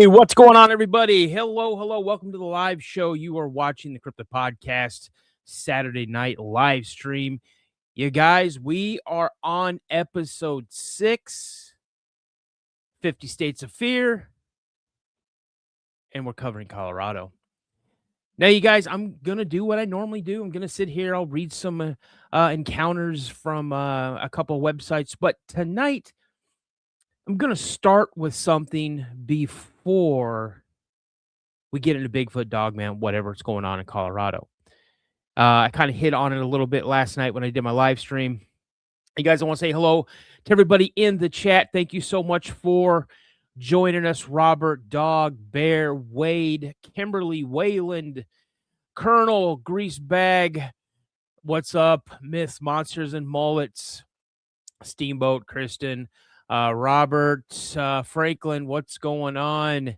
What's going on, everybody? Hello. Welcome to the live show. You are watching the Crypto Podcast Saturday night live stream. You guys, we are on episode 6, 50 States of Fear, and we're covering Colorado. Now, you guys, I'm going to do what I normally do. I'm going to sit here. I'll read some encounters from a couple of websites. But tonight, I'm going to start with something before we get into Bigfoot, Dogman, whatever's going on in Colorado. I kind of hit on it a little bit last night when I did my live stream. You guys, I want to say hello to everybody in the chat. Thank you so much for joining us. Robert, Dog, Bear, Wade, Kimberly, Wayland, Colonel, Greasebag, what's up? Myths, Monsters, and Mullets, Steamboat, Kristen, Robert, Franklin, what's going on?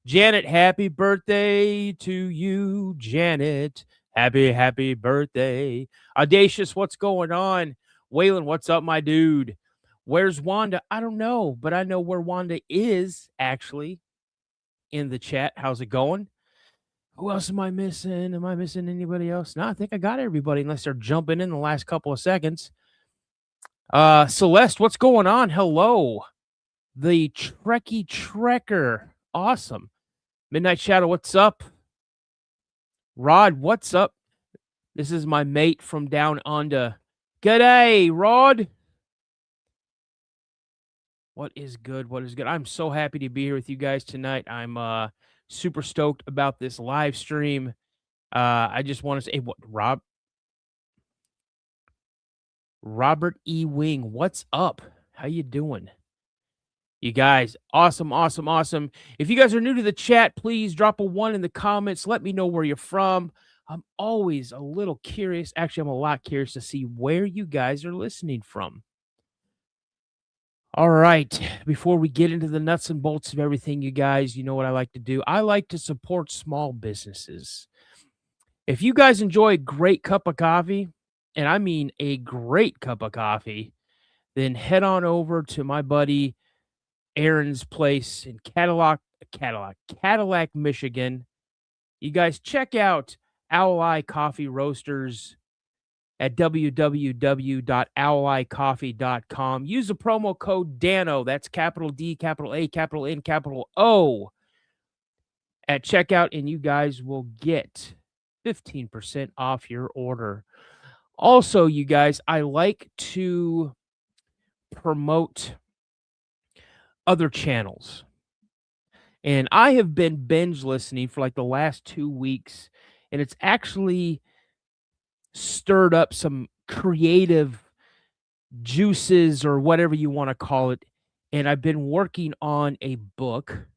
Janet, happy birthday to you, Janet. Happy birthday. Audacious, what's going on? Waylon, what's up, my dude? Where's Wanda? I don't know, but I know where Wanda is, actually, in the chat. How's it going? Who else am I missing? Am I missing anybody else? No, I think I got everybody, unless they're jumping in the last couple of seconds. Celeste, what's going on? Hello. The Trekkie Trekker. Awesome. Midnight Shadow, what's up? Rod, what's up? This is my mate from down under. G'day, Rod. What is good? I'm so happy to be here with you guys tonight. I'm super stoked about this live stream. I just want to say, what, Robert E. Wing, what's up? How you doing? You guys, awesome. If you guys are new to the chat, please drop a 1 in the comments. Let me know where you're from. I'm always a little curious. Actually, I'm a lot curious to see where you guys are listening from. All right. Before we get into the nuts and bolts of everything, you guys, you know what I like to do. I like to support small businesses. If you guys enjoy a great cup of coffee, and I mean a great cup of coffee, then head on over to my buddy Aaron's place in Cadillac, Michigan. You guys check out Owl Eye Coffee Roasters at www.owleyecoffee.com. Use the promo code Dano. That's capital D, capital A, capital N, capital O at checkout, and you guys will get 15% off your order. Also, you guys, I like to promote other channels. And I have been binge listening for like the last 2 weeks, and it's actually stirred up some creative juices or whatever you want to call it. And I've been working on a book.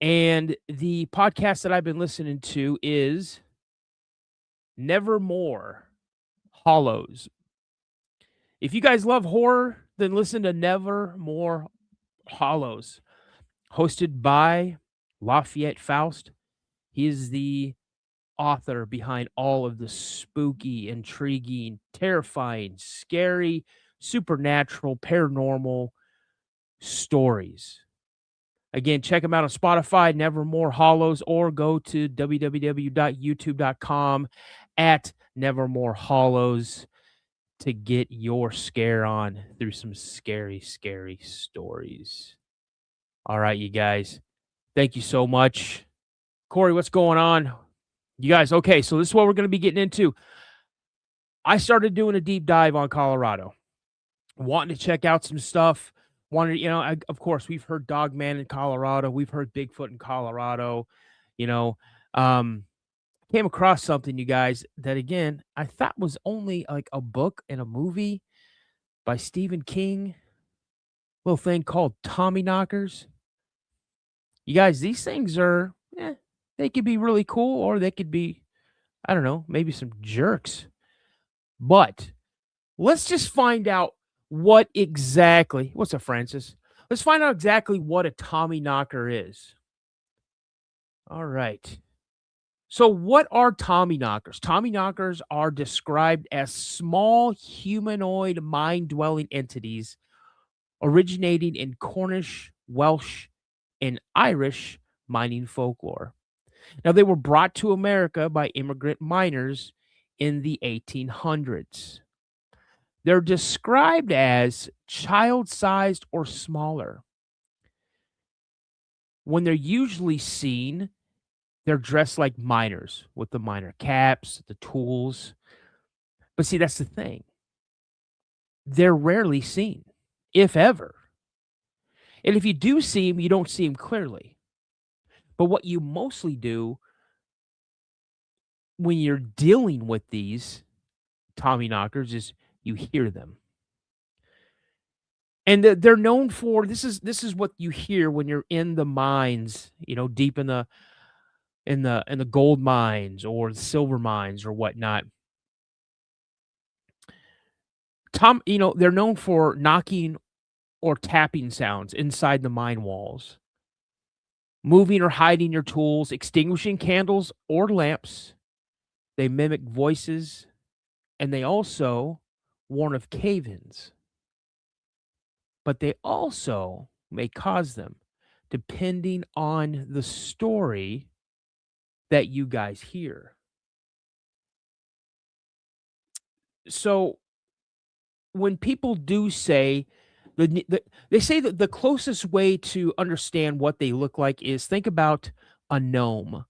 And the podcast that I've been listening to is Nevermore Hollows. If you guys love horror, then listen to Nevermore Hollows, hosted by Lafayette Faust. He is the author behind all of the spooky, intriguing, terrifying, scary, supernatural, paranormal stories. Again, check him out on Spotify, Nevermore Hollows, or go to www.youtube.com at Nevermore Hollows to get your scare on through some scary stories. All right, you guys. Thank you so much. Corey, what's going on? You guys, okay, so this is what we're going to be getting into. I started doing a deep dive on Colorado, wanting to check out some stuff. Of course, we've heard Dogman in Colorado. We've heard Bigfoot in Colorado. Came across something, you guys, that, again, I thought was only like a book and a movie by Stephen King. Little thing called Tommyknockers. You guys, these things are, they could be really cool, or they could be, I don't know, maybe some jerks. But let's just find out what's up, Francis? Let's find out exactly what a Tommyknocker is. All right. So what are Tommyknockers? Tommyknockers are described as small humanoid mind-dwelling entities originating in Cornish, Welsh, and Irish mining folklore. Now, they were brought to America by immigrant miners in the 1800s. They're described as child sized or smaller. When they're usually seen, they're dressed like miners with the miner caps, the tools. But see, that's the thing. They're rarely seen, if ever. And if you do see them, you don't see them clearly. But what you mostly do when you're dealing with these Tommyknockers is you hear them. And they're known for this is what you hear when you're in the mines, deep in the gold mines or the silver mines or whatnot. They're known for knocking or tapping sounds inside the mine walls, moving or hiding your tools, extinguishing candles or lamps. They mimic voices, and they also warn of cave-ins, but they also may cause them, depending on the story that you guys hear. So when people do say they say that the closest way to understand what they look like is think about a gnome,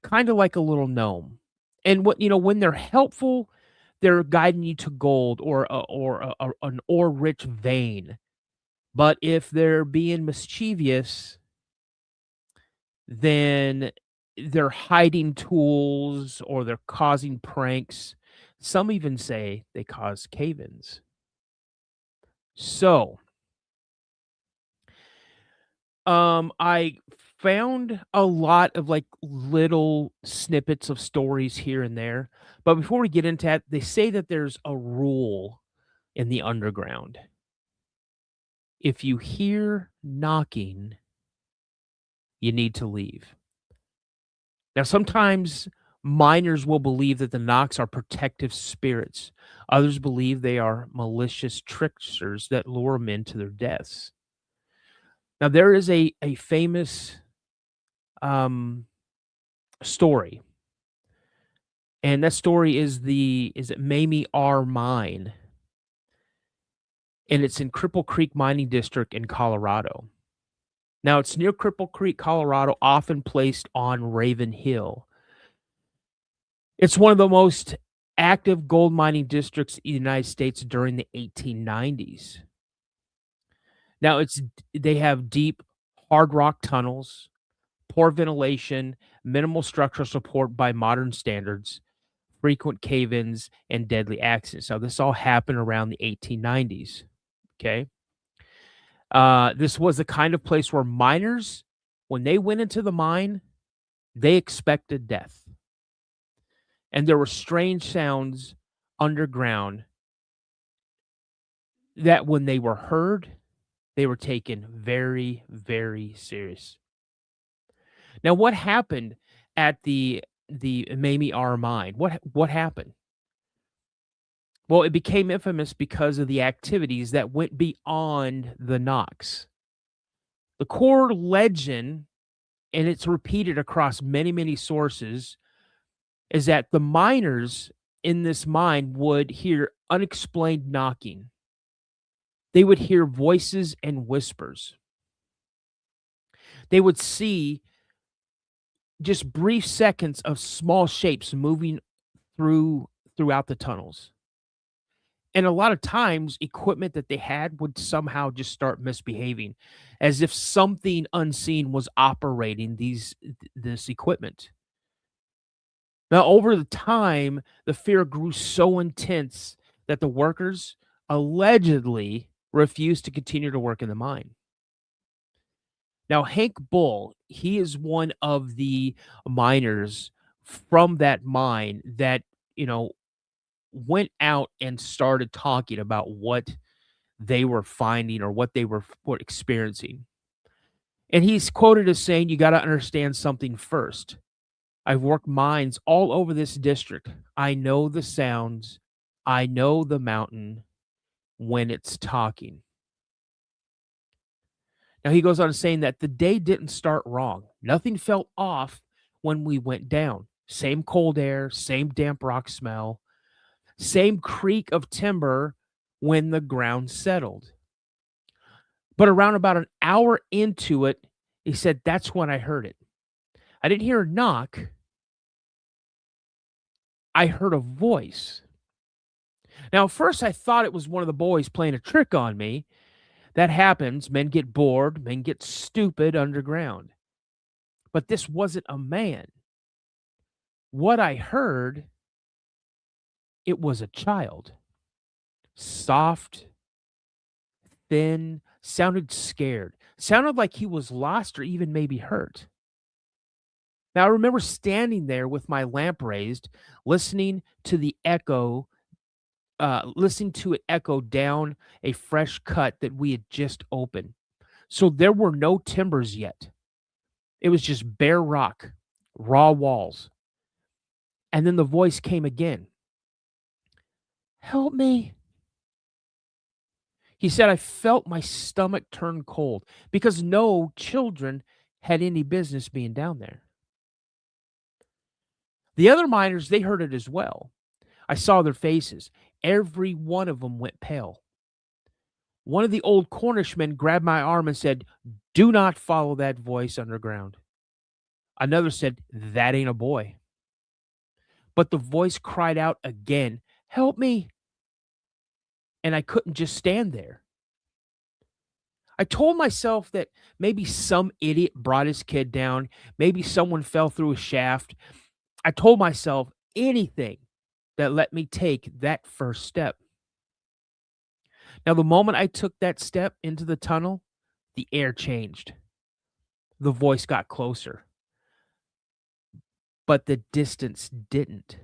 kind of like a little gnome. And when they're helpful, they're guiding you to gold an ore rich vein. But if they're being mischievous, then they're hiding tools or they're causing pranks. Some even say they cause cave-ins. So, I found a lot of like little snippets of stories here and there. But before we get into that, they say that there's a rule in the underground. If you hear knocking, you need to leave. Now, sometimes miners will believe that the knocks are protective spirits. Others believe they are malicious tricksters that lure men to their deaths. Now, there is a famous um, story, and that story is it Mamie R. Mine, and it's in Cripple Creek Mining District in Colorado. Now, it's near Cripple Creek, Colorado, often placed on Raven Hill. It's one of the most active gold mining districts in the United States during the 1890s. Now, they have deep, hard rock tunnels, poor ventilation, minimal structural support by modern standards, frequent cave-ins, and deadly accidents. Now, this all happened around the 1890s. Okay. This was the kind of place where miners, when they went into the mine, they expected death. And there were strange sounds underground that when they were heard, they were taken very, very serious. Now, what happened at the Mamie R mine? What happened? Well, it became infamous because of the activities that went beyond the knocks. The core legend, and it's repeated across many, many sources, is that the miners in this mine would hear unexplained knocking. They would hear voices and whispers. They would see just brief seconds of small shapes moving throughout the tunnels. And a lot of times, equipment that they had would somehow just start misbehaving, as if something unseen was operating this equipment. Now, over the time, the fear grew so intense that the workers allegedly refused to continue to work in the mine. Now, Hank Bull, he is one of the miners from that mine that, you know, went out and started talking about what they were finding or what they were experiencing. And he's quoted as saying, "You got to understand something first. I've worked mines all over this district. I know the sounds. I know the mountain when it's talking." Now he goes on saying that the day didn't start wrong. Nothing felt off when we went down. Same cold air, same damp rock smell, same creak of timber when the ground settled. But around about an hour into it, he said, that's when I heard it. I didn't hear a knock. I heard a voice. Now, at first, I thought it was one of the boys playing a trick on me. That happens. Men get bored, men get stupid underground. But this wasn't a man. What I heard, it was a child. Soft, thin, sounded scared, sounded like he was lost or even maybe hurt. Now, I remember standing there with my lamp raised, listening to the echo, listening to it echo down a fresh cut that we had just opened. So there were no timbers yet. It was just bare rock, raw walls. And then the voice came again. Help me. He said, I felt my stomach turn cold because no children had any business being down there. The other miners, they heard it as well. I saw their faces. Every one of them went pale. One of the old Cornishmen grabbed my arm and said, do not follow that voice underground. Another said, that ain't a boy. But the voice cried out again, help me. And I couldn't just stand there. I told myself that maybe some idiot brought his kid down. Maybe someone fell through a shaft. I told myself anything that let me take that first step. Now, the moment I took that step into the tunnel, the air changed. The voice got closer. But the distance didn't.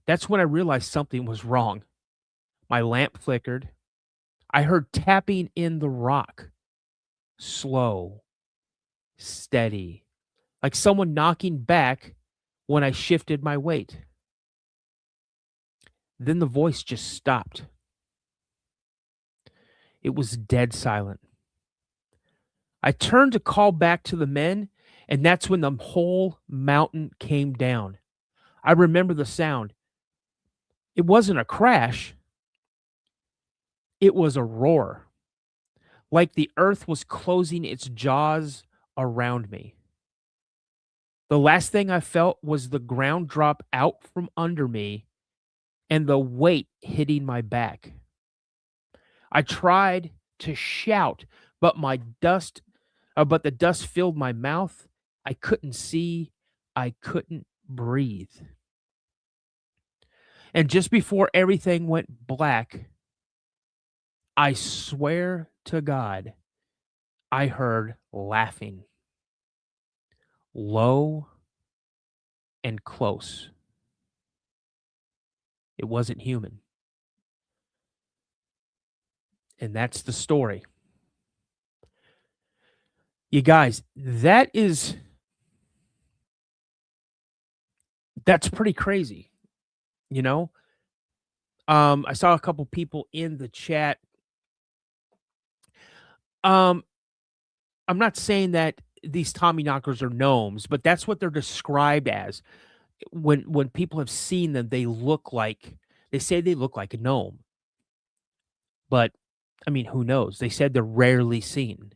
That's when I realized something was wrong. My lamp flickered. I heard tapping in the rock. Slow, steady, like someone knocking back when I shifted my weight. Then the voice just stopped. It was dead silent. I turned to call back to the men, and that's when the whole mountain came down. I remember the sound. It wasn't a crash. It was a roar, like the earth was closing its jaws around me. The last thing I felt was the ground drop out from under me and the weight hitting my back. I tried to shout, but but the dust filled my mouth. I couldn't see. I couldn't breathe. And just before everything went black, I swear to God, I heard laughing. Low and close. It wasn't human. And that's the story. You guys, that's pretty crazy, you know? I saw a couple people in the chat. I'm not saying that these Tommyknockers are gnomes, but that's what they're described as. When people have seen them, they say they look like a gnome. But I mean, who knows? They said they're rarely seen.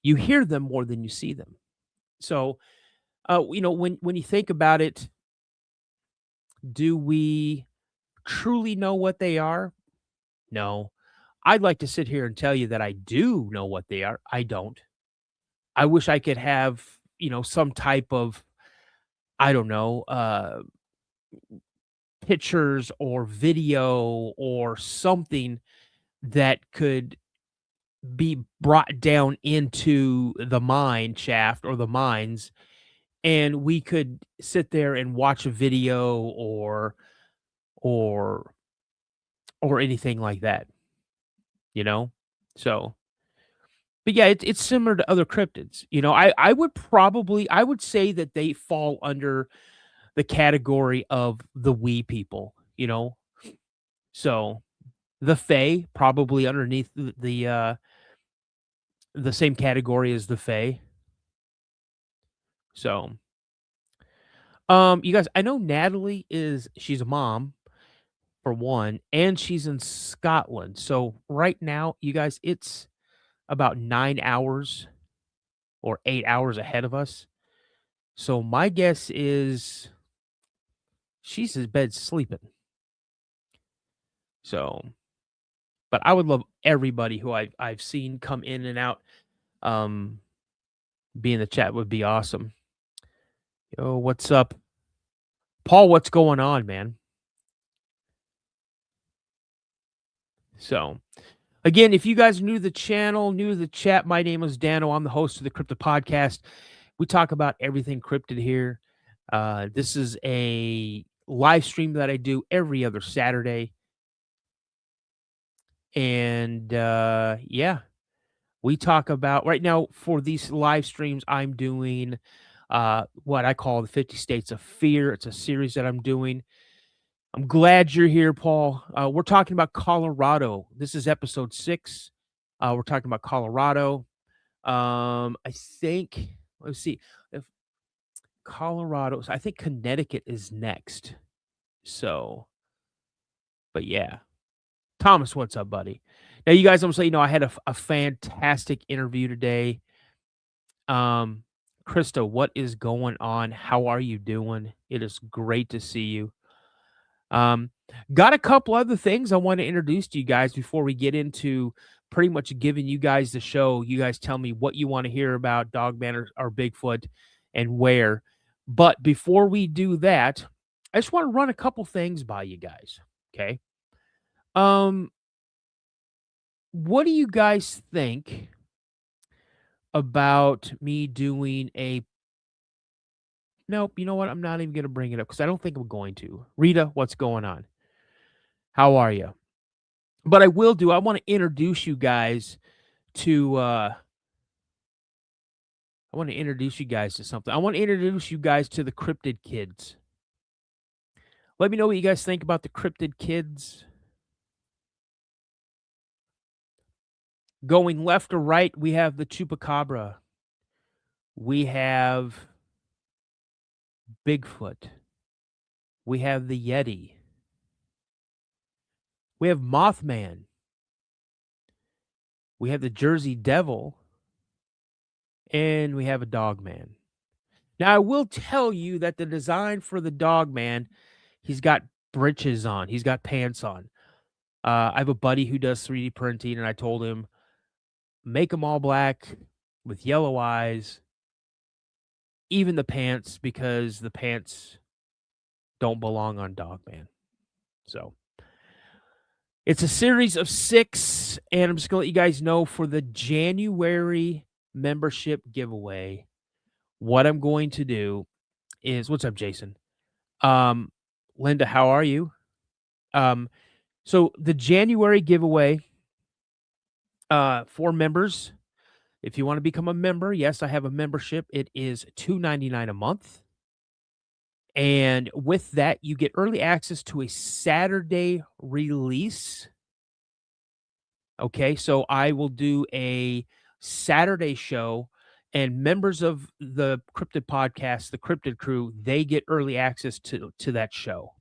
You hear them more than you see them. So, when you think about it, do we truly know what they are? No. I'd like to sit here and tell you that I do know what they are. I don't. I wish I could have, some type of, I don't know, pictures or video or something that could be brought down into the mine shaft or the mines, and we could sit there and watch a video or or anything like that, you know? So, but yeah, it's similar to other cryptids. I would say that they fall under the category of the we people, So, the Fae probably underneath the same category as the Fae. So, you guys, I know Natalie she's a mom for one, and she's in Scotland. So right now, you guys, it's about 9 hours or 8 hours ahead of us. So my guess is she's in bed sleeping. So, but I would love everybody who I've seen come in and out. Um, be in the chat would be awesome. Yo, what's up, Paul? What's going on, man? So, again, if you guys are new to the channel, new to the chat, my name is Dano. I'm the host of the Cryptid Podcast. We talk about everything cryptid here. This is a live stream that I do every other Saturday. And yeah, we talk about right now for these live streams, I'm doing what I call the 50 States of Fear. It's a series that I'm doing. I'm glad you're here, Paul. We're talking about Colorado. This is episode 6. We're talking about Colorado. I think, let's see, if Colorado, I think Connecticut is next. So, but yeah. Thomas, what's up, buddy? Now, you guys, I'm saying, I had a fantastic interview today. Krista, what is going on? How are you doing? It is great to see you. Got a couple other things I want to introduce to you guys before we get into pretty much giving you guys the show. You guys tell me what you want to hear about Dogman or Bigfoot and where. But before we do that, I just want to run a couple things by you guys. Okay. What do you guys think about me doing a nope, you know what? I'm not even going to bring it up because I don't think I'm going to. Rita, what's going on? How are you? But I will do. I want to introduce you guys to I want to introduce you guys to something. I want to introduce you guys to the Cryptid Kids. Let me know what you guys think about the Cryptid Kids. Going left or right, we have the Chupacabra. We have Bigfoot. We have the Yeti. We have Mothman. We have the Jersey Devil. And we have a Dogman. Now, I will tell you that the design for the Dogman, he's got breeches on. He's got pants on. I have a buddy who does 3D printing, and I told him, make them all black with yellow eyes, even the pants, because the pants don't belong on Dogman. So, it's a series of 6, and I'm just going to let you guys know for the January membership giveaway, what I'm going to do is, what's up, Jason? Linda, how are you? So the January giveaway, for members, if you want to become a member, yes, I have a membership. It is $2.99 a month. And with that, you get early access to a Saturday release. Okay, so I will do a Saturday show, and members of the Cryptid Podcast, the Cryptid Crew, they get early access to that show.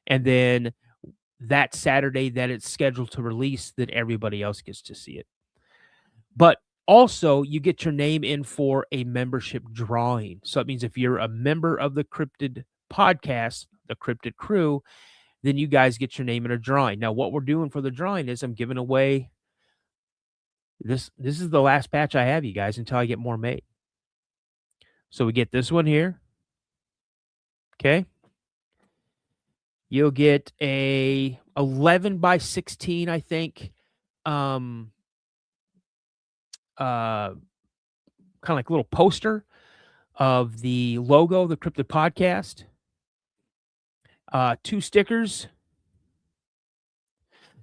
And then that Saturday that it's scheduled to release, that everybody else gets to see it. But also, you get your name in for a membership drawing. So it means if you're a member of the Cryptid Podcast, the Cryptid Crew, then you guys get your name in a drawing. Now, what we're doing for the drawing is I'm giving away this. This is the last batch I have, you guys, until I get more made. So we get this one here. Okay. You'll get a 11 by 16, I think. Kind of like a little poster of the logo of the Cryptid Podcast. 2 stickers.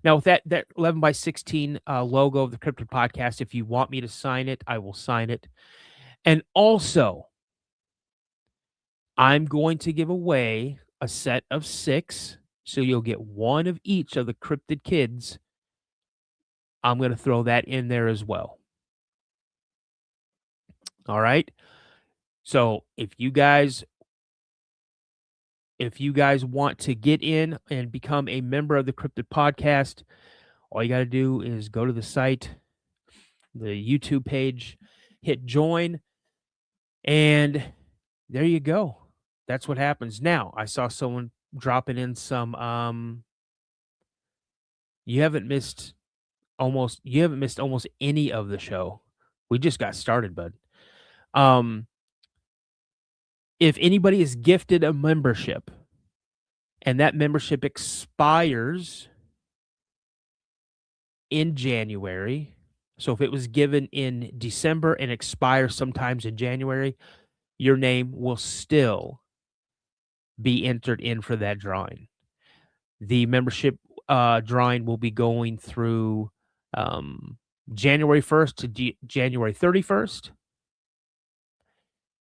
Now, with that 11 by 16 logo of the Cryptid Podcast, if you want me to sign it, I will sign it. And also, I'm going to give away a set of 6, so you'll get one of each of the Cryptid Kids. I'm going to throw that in there as well. All right. So if you guys want to get in and become a member of the Cryptid Podcast, all you got to do is go to the site, the YouTube page, hit join, and there you go. That's what happens. Now, I saw someone dropping in some you haven't missed almost any of the show. We just got started, bud. Um if anybody is gifted a membership and that membership expires in January, so if it was given in December and expires sometimes in January, your name will still be entered in for that drawing. The membership drawing will be going through um, January 1st to January 31st.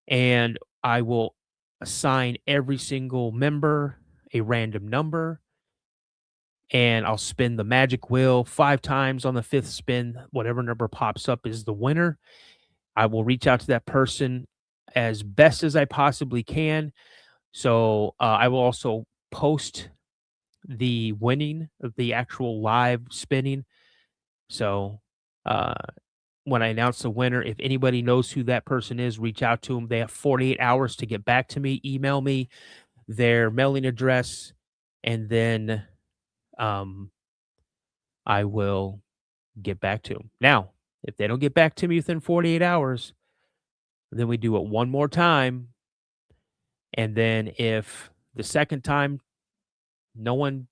And I will assign every single member a random number. And I'll spin the magic wheel 5 times. On the 5th spin, whatever number pops up is the winner. I will reach out to that person as best as I possibly can. So I will also post the winning of the actual live spinning. So uh, when I announce the winner, if anybody knows who that person is, reach out to them. They have 48 hours to get back to me. Email me their mailing address, and then I will get back to them. Now, if they don't get back to me within 48 hours, then we do it one more time. And then if the second time no one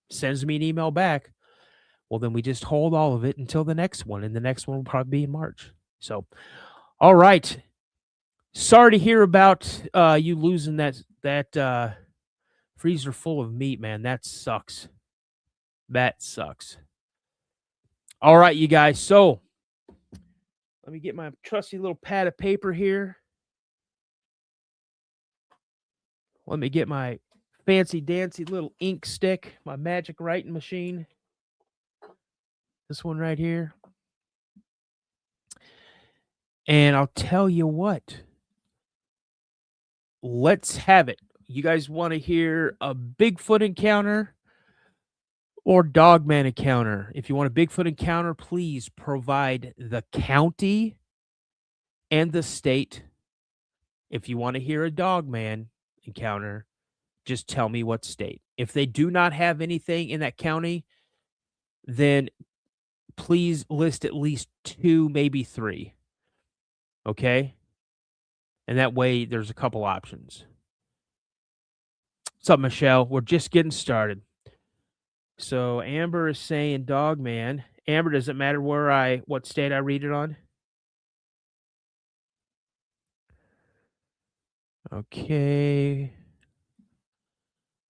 sends me an email back, well, then we just hold all of it until the next one. And the next one will probably be in March. So, all right. Sorry to hear about you losing that freezer full of meat, man. That sucks. That sucks. All right, you guys. So let me get my trusty little pad of paper here. Let me get my fancy dancy little ink stick, my magic writing machine. This one right here. And I'll tell you what. Let's have it. You guys want to hear a Bigfoot encounter or Dogman encounter? If you want a Bigfoot encounter, please provide the county and the state. If you want to hear a Dogman encounter, just tell me what state. If they do not have anything in that county, then please list at least 2, maybe 3. Okay? And that way there's a couple options. What's up, Michelle? We're just getting started. So Amber is saying Dogman. Amber, does it matter what state I read it on? Okay.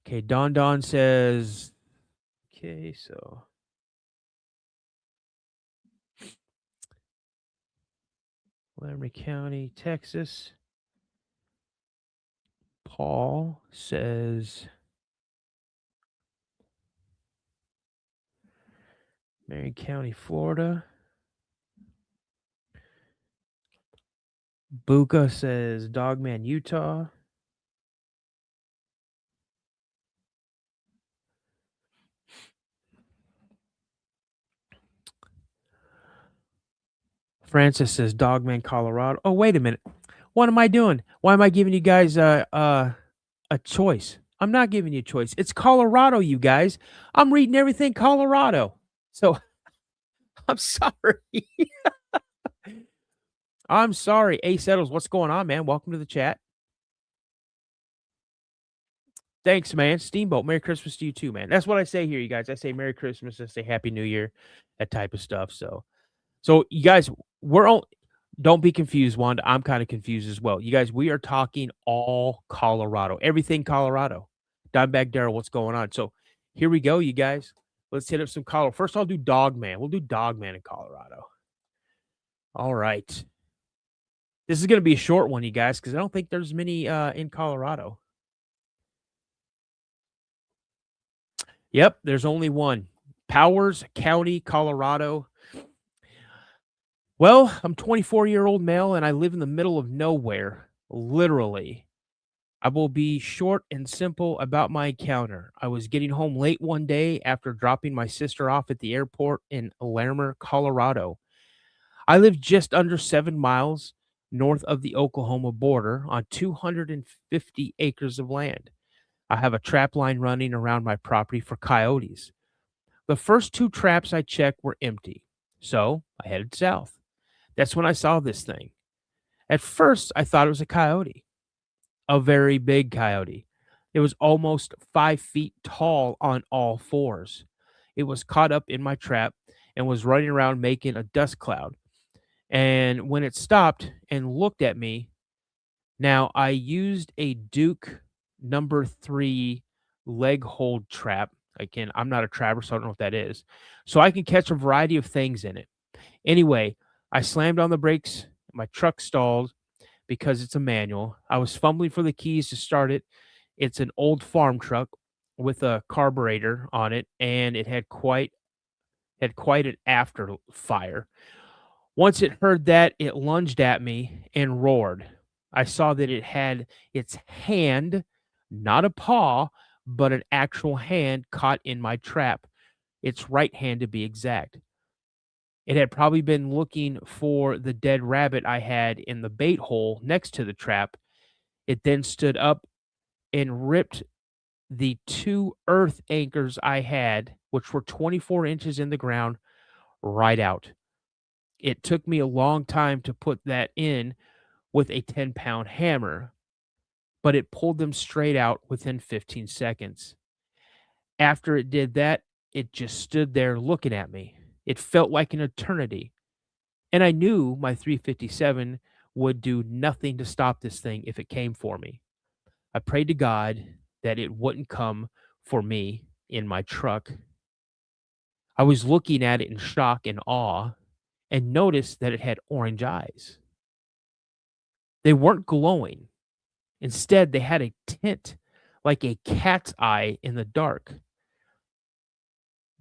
Okay, Don says, okay, so Montgomery County, Texas. Paul says Marion County, Florida. Buka says Dogman, Utah. Francis says Dogman, Colorado. Oh, wait a minute. What am I doing? Why am I giving you guys a choice? I'm not giving you a choice. It's Colorado, you guys. I'm reading everything Colorado. So I'm sorry. I'm sorry. A Settles, what's going on, man? Welcome to the chat. Thanks, man. Steamboat, Merry Christmas to you too, man. That's what I say here, you guys. I say Merry Christmas. I say Happy New Year, that type of stuff. So you guys, don't be confused, Wanda. I'm kind of confused as well. You guys, we are talking all Colorado, everything Colorado. Dimebag Daryl, what's going on? So here we go, you guys. Let's hit up some Colorado. First, I'll do Dogman. We'll do Dogman in Colorado. All right. This is going to be a short one, you guys, because I don't think there's many in Colorado. Yep, there's only one. Powers County, Colorado. Well, I'm 24-year-old male and I live in the middle of nowhere, literally. I will be short and simple about my encounter. I was getting home late one day after dropping my sister off at the airport in Larimer, Colorado. I live just under 7 miles north of the Oklahoma border on 250 acres of land. I have a trap line running around my property for coyotes. The first two traps I checked were empty, so I headed south. That's when I saw this thing. At first, I thought it was a coyote, a very big coyote. It was almost 5 feet tall on all fours. It was caught up in my trap and was running around making a dust cloud. And when it stopped and looked at me, now I used a Duke number 3 leg hold trap. Again, I'm not a trapper, so I don't know what that is. So I can catch a variety of things in it. Anyway, I slammed on the brakes. My truck stalled because it's a manual. I was fumbling for the keys to start it. It's an old farm truck with a carburetor on it, and it had quite an after fire. Once it heard that, it lunged at me and roared. I saw that it had its hand, not a paw, but an actual hand caught in my trap, its right hand to be exact. It had probably been looking for the dead rabbit I had in the bait hole next to the trap. It then stood up and ripped the two earth anchors I had, which were 24 inches in the ground, right out. It took me a long time to put that in with a 10-pound hammer, but it pulled them straight out within 15 seconds. After it did that, it just stood there looking at me. It felt like an eternity. And I knew my 357 would do nothing to stop this thing if it came for me. I prayed to God that it wouldn't come for me in my truck. I was looking at it in shock and awe and noticed that it had orange eyes. They weren't glowing. Instead, they had a tint like a cat's eye in the dark.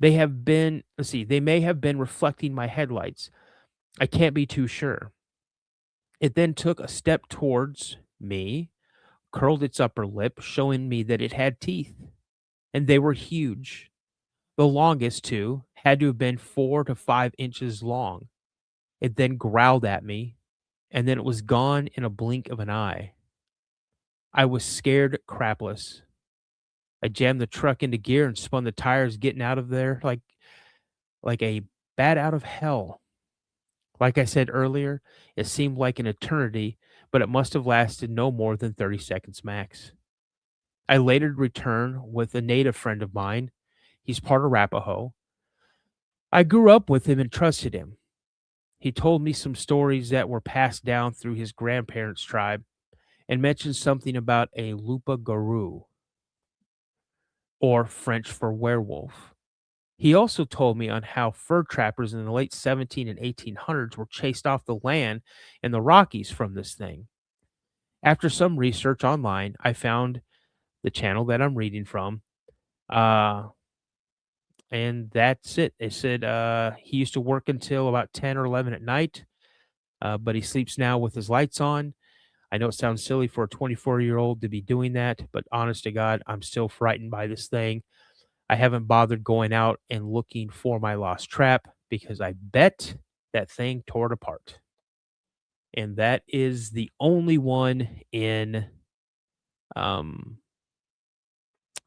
They may have been reflecting my headlights. I can't be too sure. It then took a step towards me, curled its upper lip, showing me that it had teeth, and they were huge. The longest two had to have been 4 to 5 inches long. It then growled at me, and then it was gone in a blink of an eye. I was scared crapless. I jammed the truck into gear and spun the tires, getting out of there like a bat out of hell. Like I said earlier, it seemed like an eternity, but it must have lasted no more than 30 seconds max. I later returned with a native friend of mine. He's part Arapaho. I grew up with him and trusted him. He told me some stories that were passed down through his grandparents' tribe and mentioned something about a lupa garou, or French for werewolf. He also told me on how fur trappers in the late 17 and 1800s were chased off the land in the Rockies from this thing. After some research online, I found the channel that I'm reading from, uh, and that's it. It said he used to work until about 10 or 11 at night, but he sleeps now with his lights on. I know it sounds silly for a 24-year-old to be doing that, but honest to God, I'm still frightened by this thing. I haven't bothered going out and looking for my lost trap because I bet that thing tore it apart. And that is the only one in um,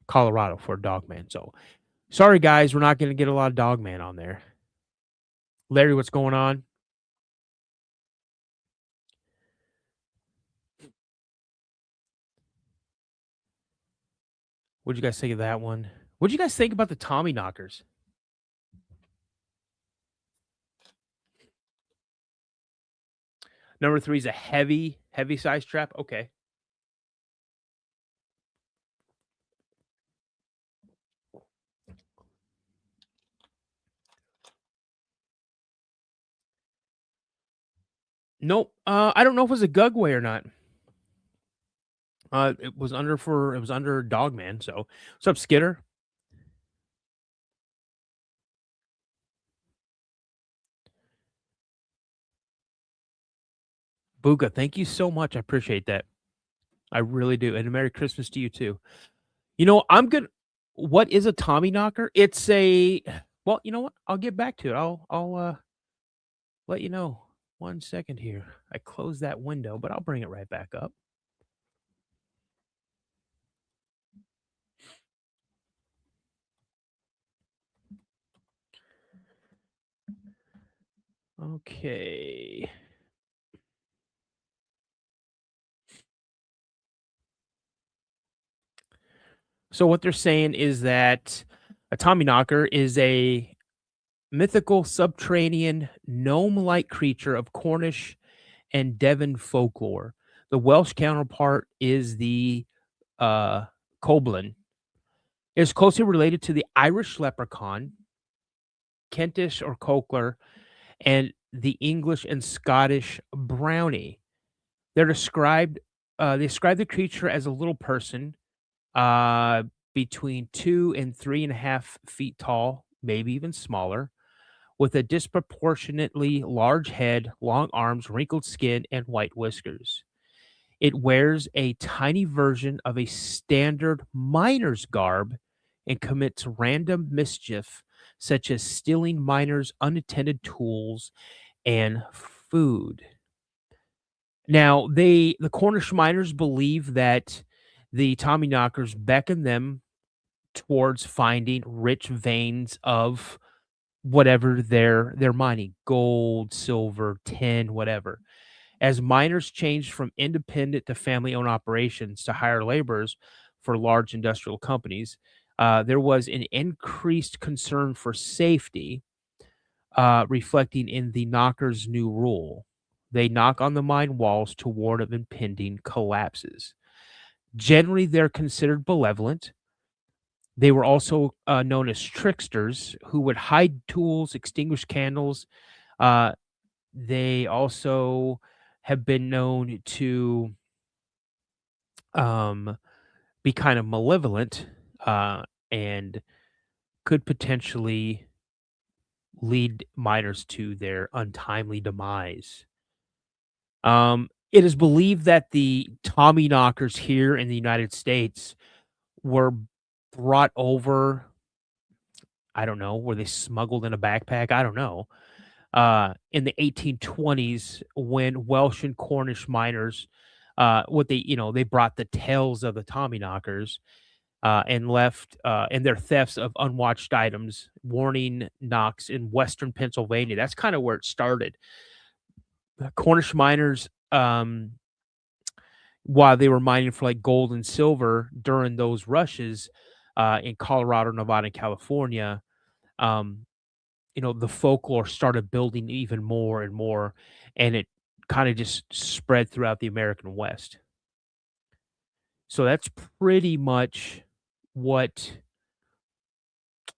Colorado for Dogman. So sorry, guys, we're not going to get a lot of Dogman on there. Larry, what's going on? What'd you guys think of that one? What'd you guys think about the Tommyknockers? Number 3 is a heavy size trap. Okay. Nope. I don't know if it was a Gugway or not. It was under Dogman. So what's up, Skitter? Buga, thank you so much. I appreciate that. I really do. And a Merry Christmas to you too. I'm good. What is a Tommy knocker? It's a well, you know what? I'll get back to it. I'll let you know. 1 second here. I closed that window, but I'll bring it right back up. Okay. So what they're saying is that a Tommyknocker is a mythical subterranean gnome-like creature of Cornish and Devon folklore. The Welsh counterpart is the uh, Coblin. It is closely related to the Irish leprechaun, Kentish or Cochler, and the English and Scottish brownie. They're described. They describe the creature as a little person, uh, between 2 and 3.5 feet tall, maybe even smaller, with a disproportionately large head, long arms, wrinkled skin, and white whiskers. It wears a tiny version of a standard miner's garb and commits random mischief, such as stealing miners' unattended tools and food. Now, the Cornish miners believe that the Tommyknockers beckon them towards finding rich veins of whatever they're mining, gold, silver, tin, whatever. As miners changed from independent to family-owned operations to hire laborers for large industrial companies, there was an increased concern for safety, reflecting in the knockers' new rule. They knock on the mine walls to warn of impending collapses. Generally, they're considered benevolent. They were also known as tricksters who would hide tools, extinguish candles. Uh, they also have been known to um, be kind of malevolent and could potentially lead miners to their untimely demise. It is believed that the Tommy knockers here in the United States were brought over. I don't know. Were they smuggled in a backpack? I don't know. In the 1820s, when Welsh and Cornish miners, they brought the tales of the Tommy knockers and left and their thefts of unwatched items, warning knocks in Western Pennsylvania. That's kind of where it started. The Cornish miners, while they were mining for like gold and silver during those rushes in Colorado, Nevada, and California, um, the folklore started building even more and more, and it kind of just spread throughout the American West. So that's pretty much what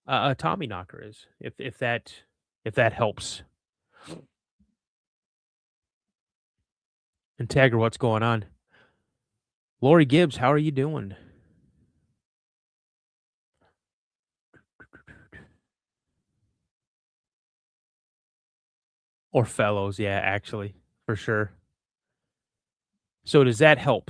a Tommy knocker is, if that helps. And Tagger, what's going on? Lori Gibbs, how are you doing? Or fellows, yeah, actually, for sure. So does that help?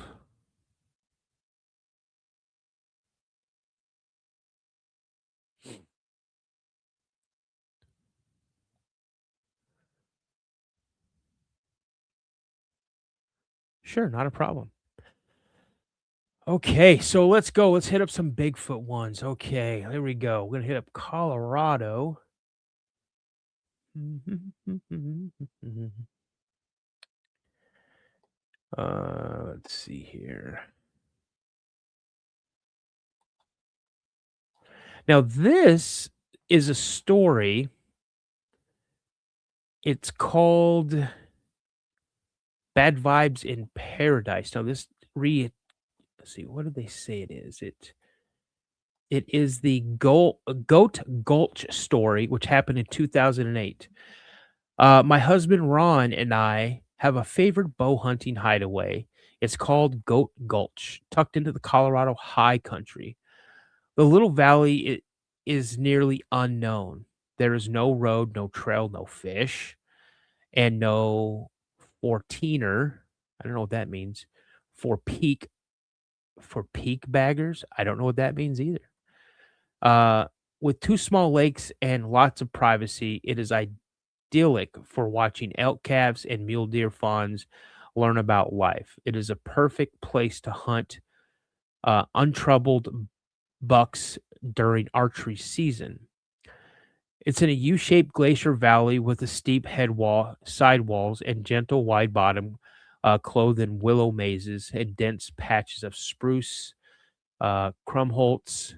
Sure, not a problem. Okay, so let's go. Let's hit up some Bigfoot ones. Okay, here we go. We're gonna hit up Colorado. Let's see here. Now, this is a story. It's called Bad Vibes in Paradise. Now, let's see, what did they say it is? It is the Goat Gulch story, which happened in 2008. My husband Ron and I have a favorite bow hunting hideaway. It's called Goat Gulch, tucked into the Colorado high country. The little valley is nearly unknown. There is no road, no trail, no fish, and no 14er. I don't know what that means. For peak for peak baggers, I don't know what that means either. Uh, with two small lakes and lots of privacy, it is idyllic for watching elk calves and mule deer fawns learn about life. It is a perfect place to hunt untroubled bucks during archery season. It's in a U-shaped glacier valley with a steep sidewalls, and gentle wide bottom, clothed in willow mazes and dense patches of spruce, crumholtz.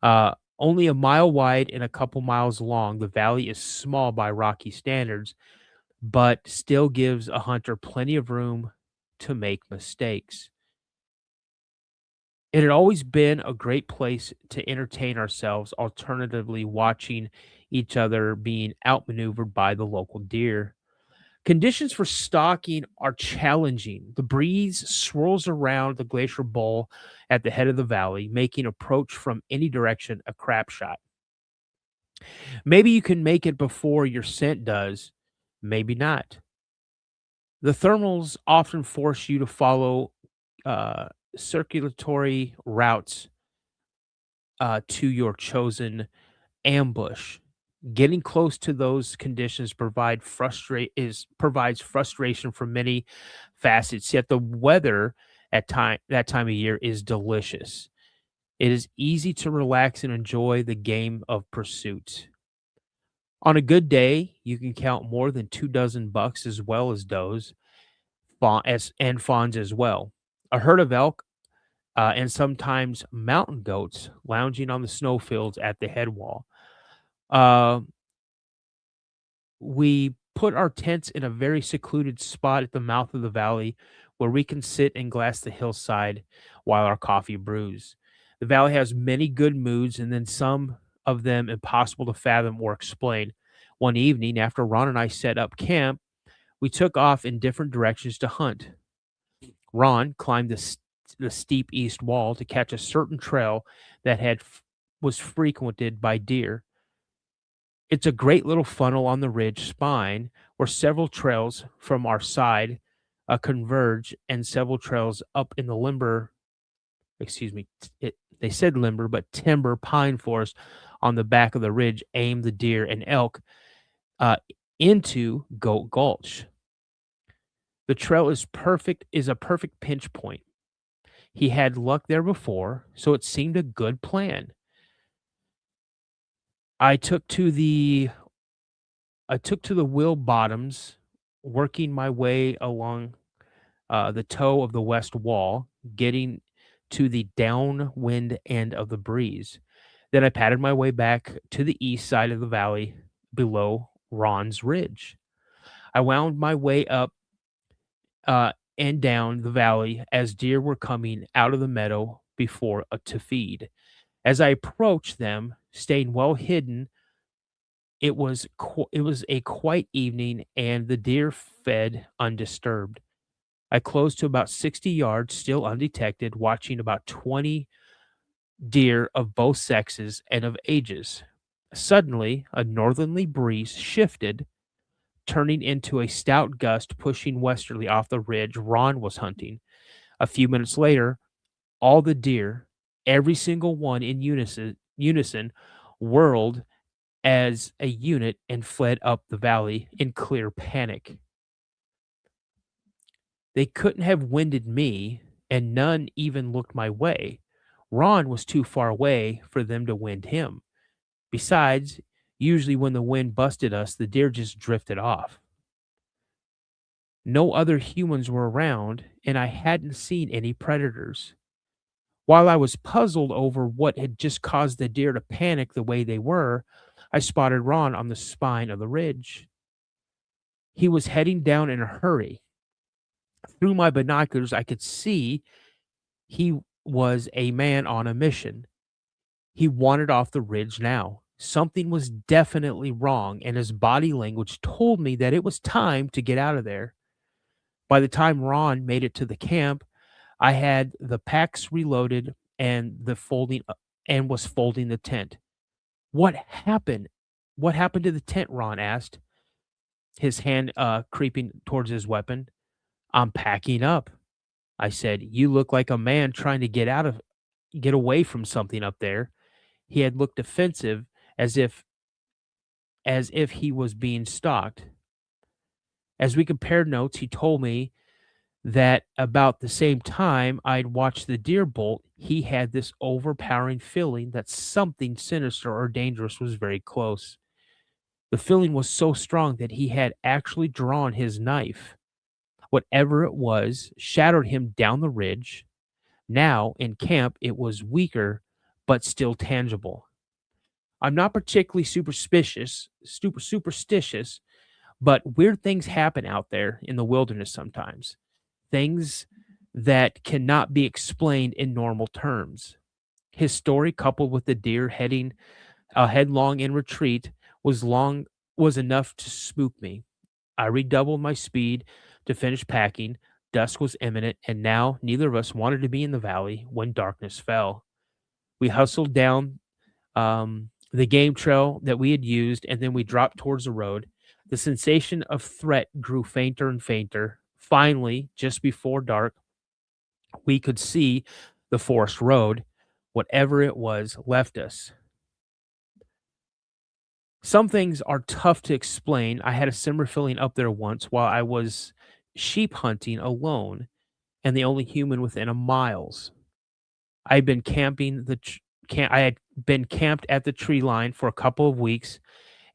Only a mile wide and a couple miles long, the valley is small by Rocky standards, but still gives a hunter plenty of room to make mistakes. It had always been a great place to entertain ourselves, alternatively watching each other being outmaneuvered by the local deer. Conditions for stalking are challenging. The breeze swirls around the glacier bowl at the head of the valley, making approach from any direction a crap shot. Maybe you can make it before your scent does, maybe not. The thermals often force you to follow uh, circulatory routes to your chosen ambush. Getting close to those conditions provides frustration from many facets. Yet the weather at that time of year is delicious. It is easy to relax and enjoy the game of pursuit. On a good day, you can count more than 2 dozen bucks as well as does, and fawns as well. A herd of elk and sometimes mountain goats lounging on the snowfields at the head wall. Uh, we put our tents in a very secluded spot at the mouth of the valley where we can sit and glass the hillside while our coffee brews. The valley has many good moods and then some of them impossible to fathom or explain. One evening, after Ron and I set up camp, we took off in different directions to hunt. Ron climbed the steep east wall to catch a certain trail that was frequented by deer. It's a great little funnel on the ridge spine where several trails from our side converge and several trails up in the excuse me, they said limber, but timber pine forest on the back of the ridge aim the deer and elk uh, into Goat Gulch. The trail is a perfect pinch point. He had luck there before, so it seemed a good plan. I took to the I took to the wheel bottoms, working my way along the toe of the west wall, getting to the downwind end of the breeze. Then I patted my way back to the east side of the valley below Ron's Ridge. I wound my way up and down the valley as deer were coming out of the meadow before to feed. As I approached them, staying well hidden, it was a quiet evening and the deer fed undisturbed. I closed to about 60 yards, still undetected, watching about 20 deer of both sexes and of ages. Suddenly, a northerly breeze shifted, turning into a stout gust pushing westerly off the ridge Ron was hunting. A few minutes later, all the deer, every single one in unison whirled as a unit and fled up the valley in clear panic. They couldn't have winded me, and none even looked my way. Ron was too far away for them to wind him. Besides, usually when the wind busted us, the deer just drifted off. No other humans were around, and I hadn't seen any predators. While I was puzzled over what had just caused the deer to panic the way they were, I spotted Ron on the spine of the ridge. He was heading down in a hurry. Through my binoculars, I could see he was a man on a mission. He wandered off the ridge now. Something was definitely wrong, and his body language told me that it was time to get out of there. By the time Ron made it to the camp, I had the packs reloaded and was folding the tent. What happened? What happened to the tent? Ron asked, his hand creeping towards his weapon. I'm packing up. I said, "You look like a man trying to get away from something up there." He had looked defensive as if he was being stalked. As we compared notes, he told me that about the same time I'd watched the deer bolt, he had this overpowering feeling that something sinister or dangerous was very close. The feeling was so strong that he had actually drawn his knife. Whatever it was shadowed him down the ridge. Now, in camp, it was weaker, but still tangible. I'm not particularly superstitious, but weird things happen out there in the wilderness sometimes. Things that cannot be explained in normal terms. His story, coupled with the deer heading headlong in retreat, was enough to spook me. I redoubled my speed to finish packing. Dusk was imminent, and now neither of us wanted to be in the valley when darkness fell. We hustled down the game trail that we had used, and then we dropped towards the road. The sensation of threat grew fainter and fainter. Finally, just before dark, we could see the forest road. Whatever it was left us. Some things are tough to explain. I had a similar feeling up there once while I was sheep hunting alone and the only human within a miles. I'd been camping the tr- camp. I had been camped at the tree line for a couple of weeks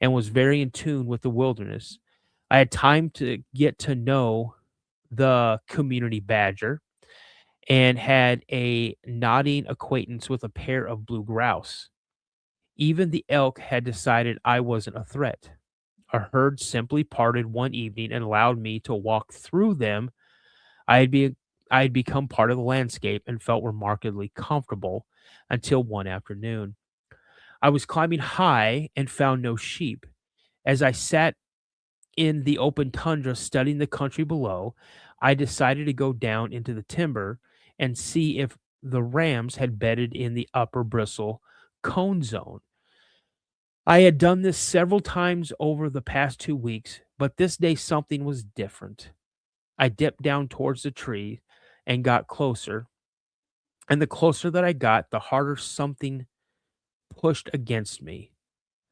and was very in tune with the wilderness. I had time to get to know the community badger and had a nodding acquaintance with a pair of blue grouse. Even the elk had decided I wasn't a threat. A herd simply parted one evening and allowed me to walk through them. I had, be, I had become part of the landscape and felt remarkably comfortable until one afternoon. I was climbing high and found no sheep. As I sat in the open tundra studying the country below, I decided to go down into the timber and see if the rams had bedded in the upper bristle cone zone. I had done this several times over the past 2 weeks, but this day something was different. I dipped down towards the tree and got closer. And the closer that I got, the harder something pushed against me.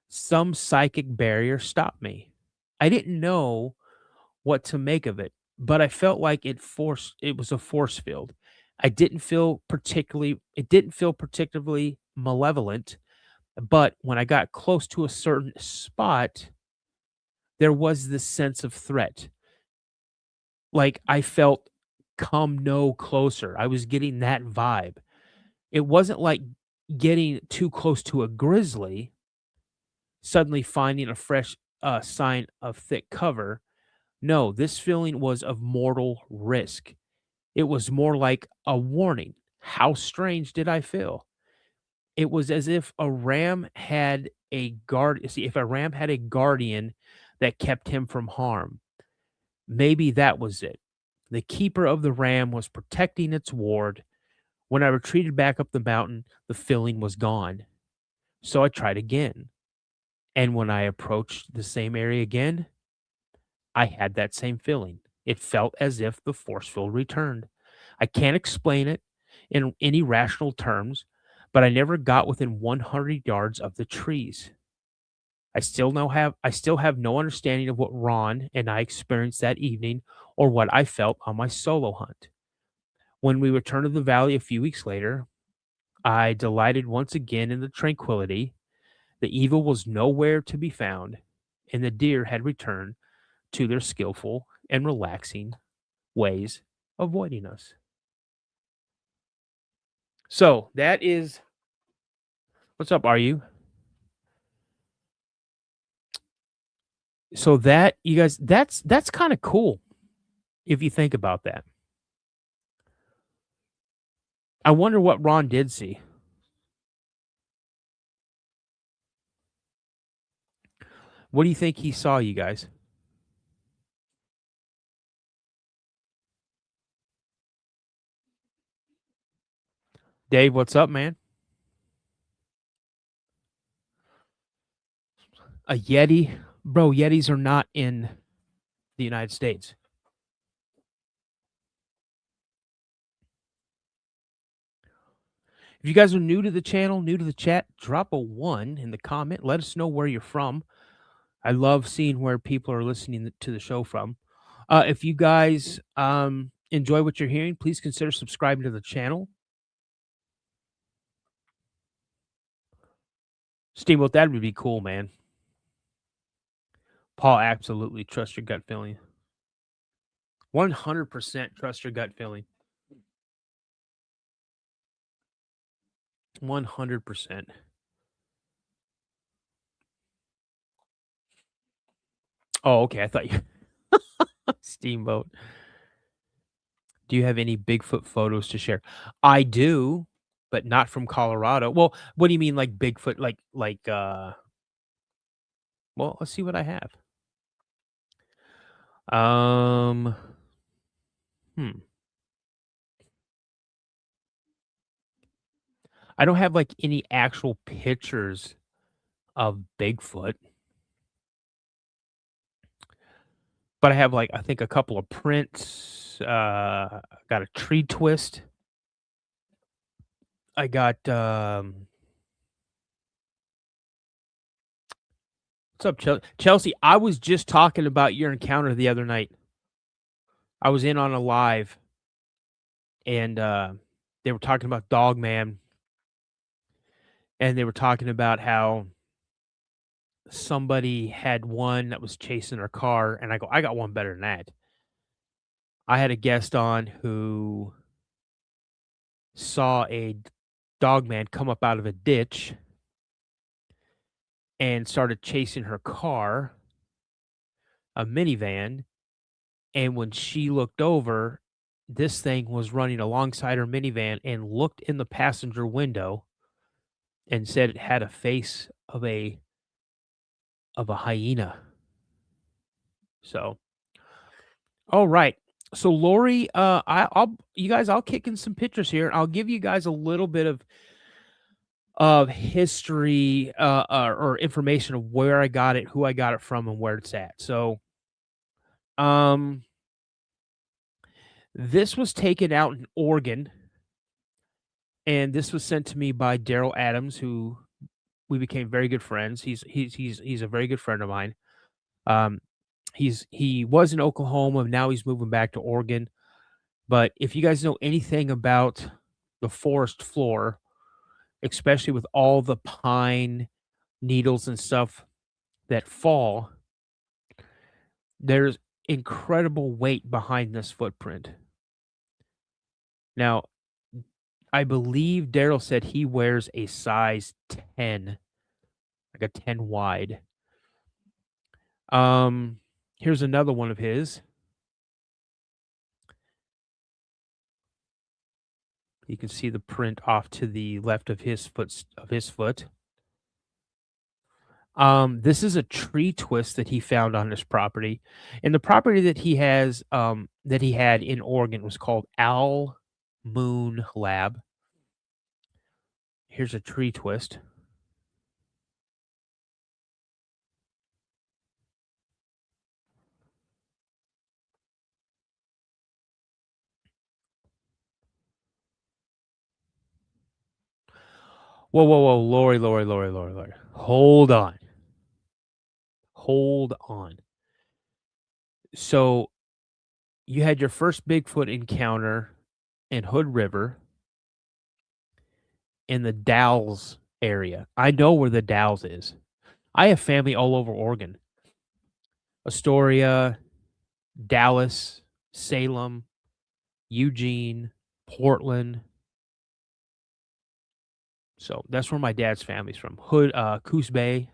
Some psychic barrier stopped me. I didn't know what to make of it, but I felt like it was a force field. It didn't feel particularly malevolent, but when I got close to a certain spot, there was this sense of threat. Like I felt come no closer. I was getting that vibe. It wasn't like getting too close to a grizzly, suddenly finding a fresh sign of thick cover. No, this feeling was of mortal risk. It was more like a warning. How strange did I feel? It was as if a ram had a guard. See, if a ram had a guardian that kept him from harm, maybe that was it. The keeper of the ram was protecting its ward. When I retreated back up the mountain, the feeling was gone. So I tried again. And when I approached the same area again, I had that same feeling. It felt as if the force field returned. I can't explain it in any rational terms, but I never got within 100 yards of the trees. I still have no understanding of what Ron and I experienced that evening or what I felt on my solo hunt. When we returned to the valley a few weeks later, I delighted once again in the tranquility. The evil was nowhere to be found, and the deer had returned to their skillful and relaxing ways, avoiding us. So that is what's up, are you? So that you guys that's kind of cool if you think about that. I wonder what Ron did see. What do you think he saw, you guys? Dave, what's up, man? A Yeti? Bro, Yetis are not in the United States. If you guys are new to the channel, new to the chat, drop a 1 in the comment. Let us know where you're from. I love seeing where people are listening to the show from. If you guys enjoy what you're hearing, please consider subscribing to the channel. Steamboat, that would be cool, man. Paul, absolutely trust your gut feeling. 100% trust your gut feeling. 100%. Oh, okay. I thought you Steamboat. Do you have any Bigfoot photos to share? I do, but not from Colorado. Well, what do you mean like Bigfoot? Well, let's see what I have. Um, hmm. I don't have like any actual pictures of Bigfoot, but I have like I think a couple of prints. Got a tree twist. I got what's up, Chelsea? I was just talking about your encounter the other night. I was in on a live and they were talking about Dogman and they were talking about how somebody had one that was chasing her car, and I go, I got one better than that. I had a guest on who saw a dog man come up out of a ditch and started chasing her car, a minivan. And when she looked over, this thing was running alongside her minivan and looked in the passenger window and said it had a face of a hyena. So, all right. So Lori, I'll you guys, I'll kick in some pictures here. I'll give you guys a little bit of history or information of where I got it, who I got it from, and where it's at. So, um, this was taken out in Oregon, and this was sent to me by Daryl Adams, who we became very good friends. He's a very good friend of mine. Um, he was in Oklahoma, now he's moving back to Oregon. But if you guys know anything about the forest floor, especially with all the pine needles and stuff that fall, there's incredible weight behind this footprint. Now, I believe Daryl said he wears a size 10, like a 10 wide. Here's another one of his. You can see the print off to the left of his foot. This is a tree twist that he found on his property. And the property that he has that he had in Oregon was called Owl Moon Lab. Here's a tree twist. Whoa, whoa, whoa, Lori. Hold on. Hold on. So you had your first Bigfoot encounter in Hood River in the Dalles area. I know where the Dalles is. I have family all over Oregon. Astoria, Dallas, Salem, Eugene, Portland. So that's where my dad's family's from. Hood, Coos Bay.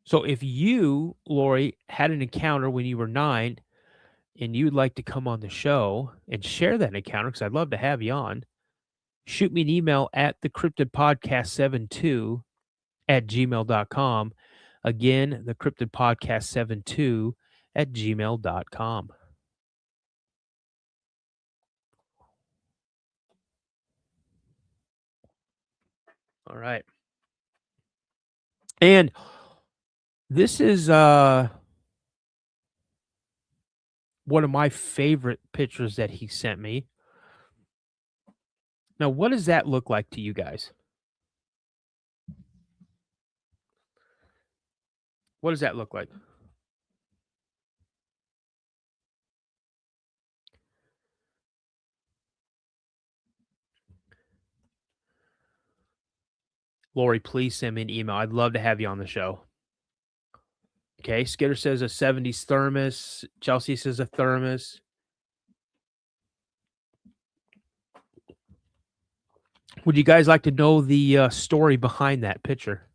So if you, Lori, had an encounter when you were 9 and you'd like to come on the show and share that encounter, because I'd love to have you on, shoot me an email at thecryptidpodcast72 at gmail.com. Again, thecryptidpodcast72 at gmail.com. All right. And this is one of my favorite pictures that he sent me. Now, what does that look like to you guys? What does that look like? Lori, please send me an email. I'd love to have you on the show. Okay, Skitter says a 70s thermos. Chelsea says a thermos. Would you guys like to know the story behind that picture?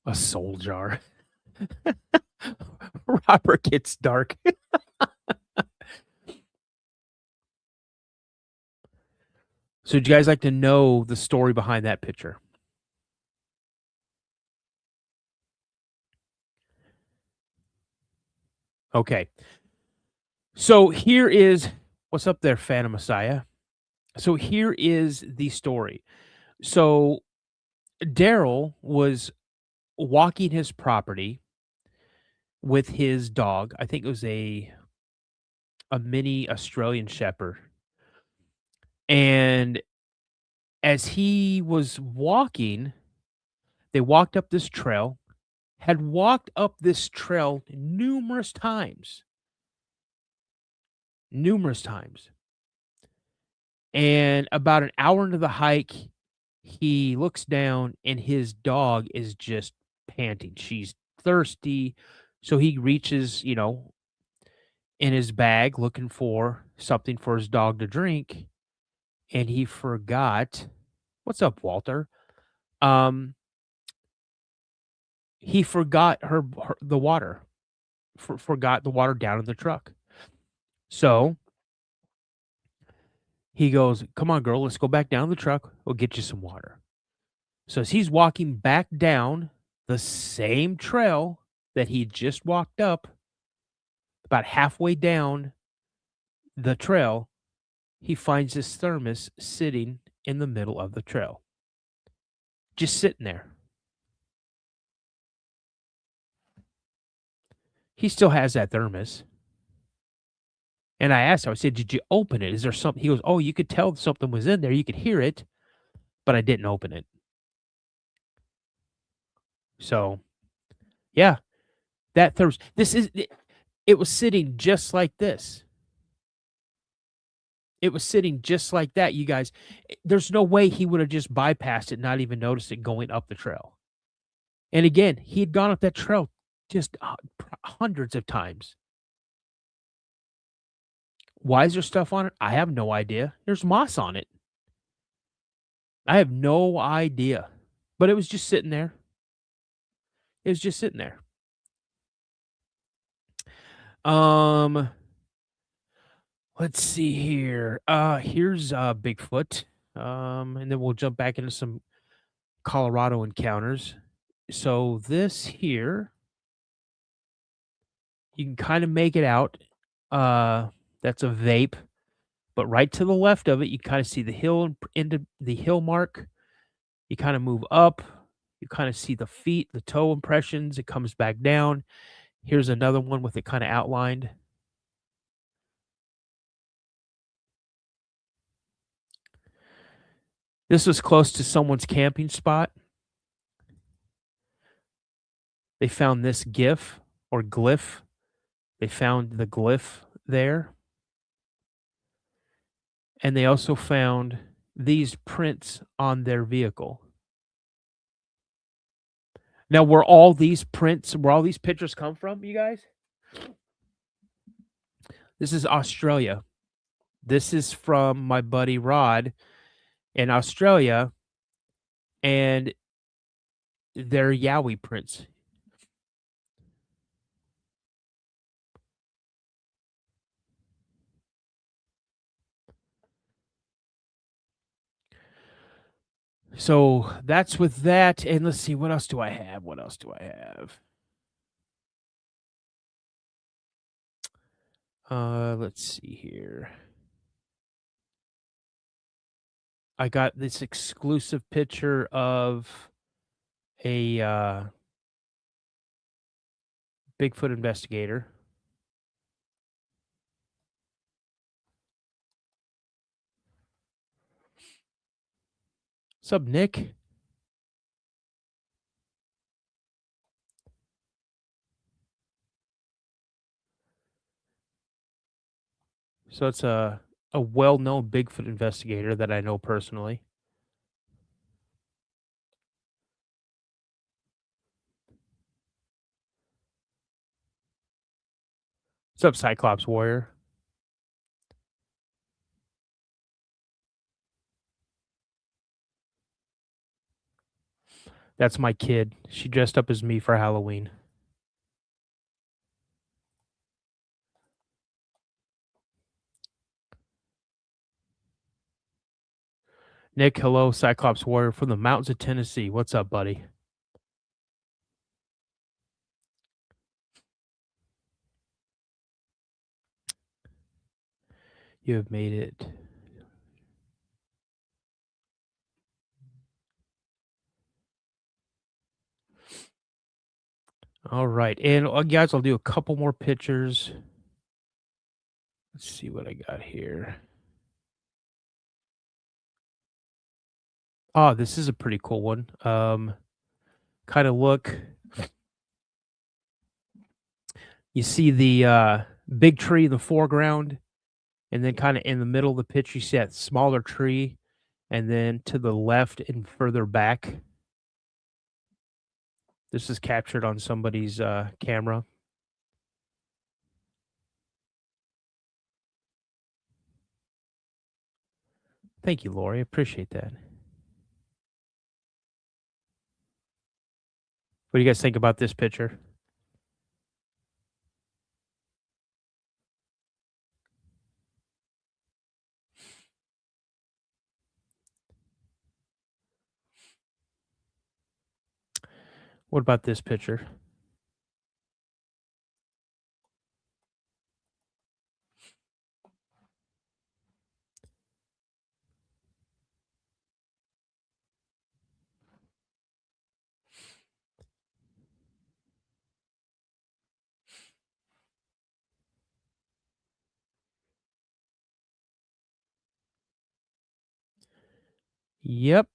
A soul jar. Robert gets dark. So, would you guys like to know the story behind that picture? Okay. So, here is what's up there, Phantom Messiah. So, here is the story. So, Daryl was walking his property with his dog. I think it was a mini Australian Shepherd. And as he was walking, they walked up this trail, had walked up this trail numerous times. And about an hour into the hike, he looks down and his dog is just panting. She's thirsty. So he reaches, in his bag looking for something for his dog to drink. And he forgot. What's up, Walter? Um, he forgot the water. Forgot the water down in the truck. So he goes, "Come on, girl, let's go back down the truck. We'll get you some water." So as he's walking back down the same trail that he just walked up, about halfway down the trail, he finds this thermos sitting in the middle of the trail, just sitting there. He still has that thermos. And I asked him, I said, "Did you open it? Is there something?" He goes, "Oh, you could tell something was in there. You could hear it, but I didn't open it." So, yeah, that thermos. It was sitting just like this. It was sitting just like that, you guys. There's no way he would have just bypassed it, not even noticed it going up the trail. And again, he had gone up that trail just hundreds of times. Why is there stuff on it? I have no idea. There's moss on it. I have no idea. But it was just sitting there. It was just sitting there. Um, let's see here. Here's Bigfoot. And then we'll jump back into some Colorado encounters. So this here, you can kind of make it out. That's a vape, but right to the left of it, you kind of see the hill into the hill mark. You kind of move up. You kind of see the feet, the toe impressions. It comes back down. Here's another one with it kind of outlined. This was close to someone's camping spot. They found this GIF or glyph. They found the glyph there. And they also found these prints on their vehicle. Now, where all these pictures come from, you guys? This is Australia. This is from my buddy Rod in Australia, and they're Yowie prints. So that's with that. And let's see, what else do I have? Let's see here. I got this exclusive picture of a Bigfoot investigator. What's up, Nick? So it's a well-known Bigfoot investigator that I know personally. What's up, Cyclops Warrior? That's my kid. She dressed up as me for Halloween. Nick, hello, Cyclops Warrior from the mountains of Tennessee. What's up, buddy? You have made it. All right. And guys, I'll do a couple more pictures. Let's see what I got here. Oh, this is a pretty cool one. Kind of look. You see the big tree in the foreground, and then kind of in the middle of the picture, you see that smaller tree, and then to the left and further back. This is captured on somebody's camera. Thank you, Lori. I appreciate that. What do you guys think about this picture? What about this picture? Yep.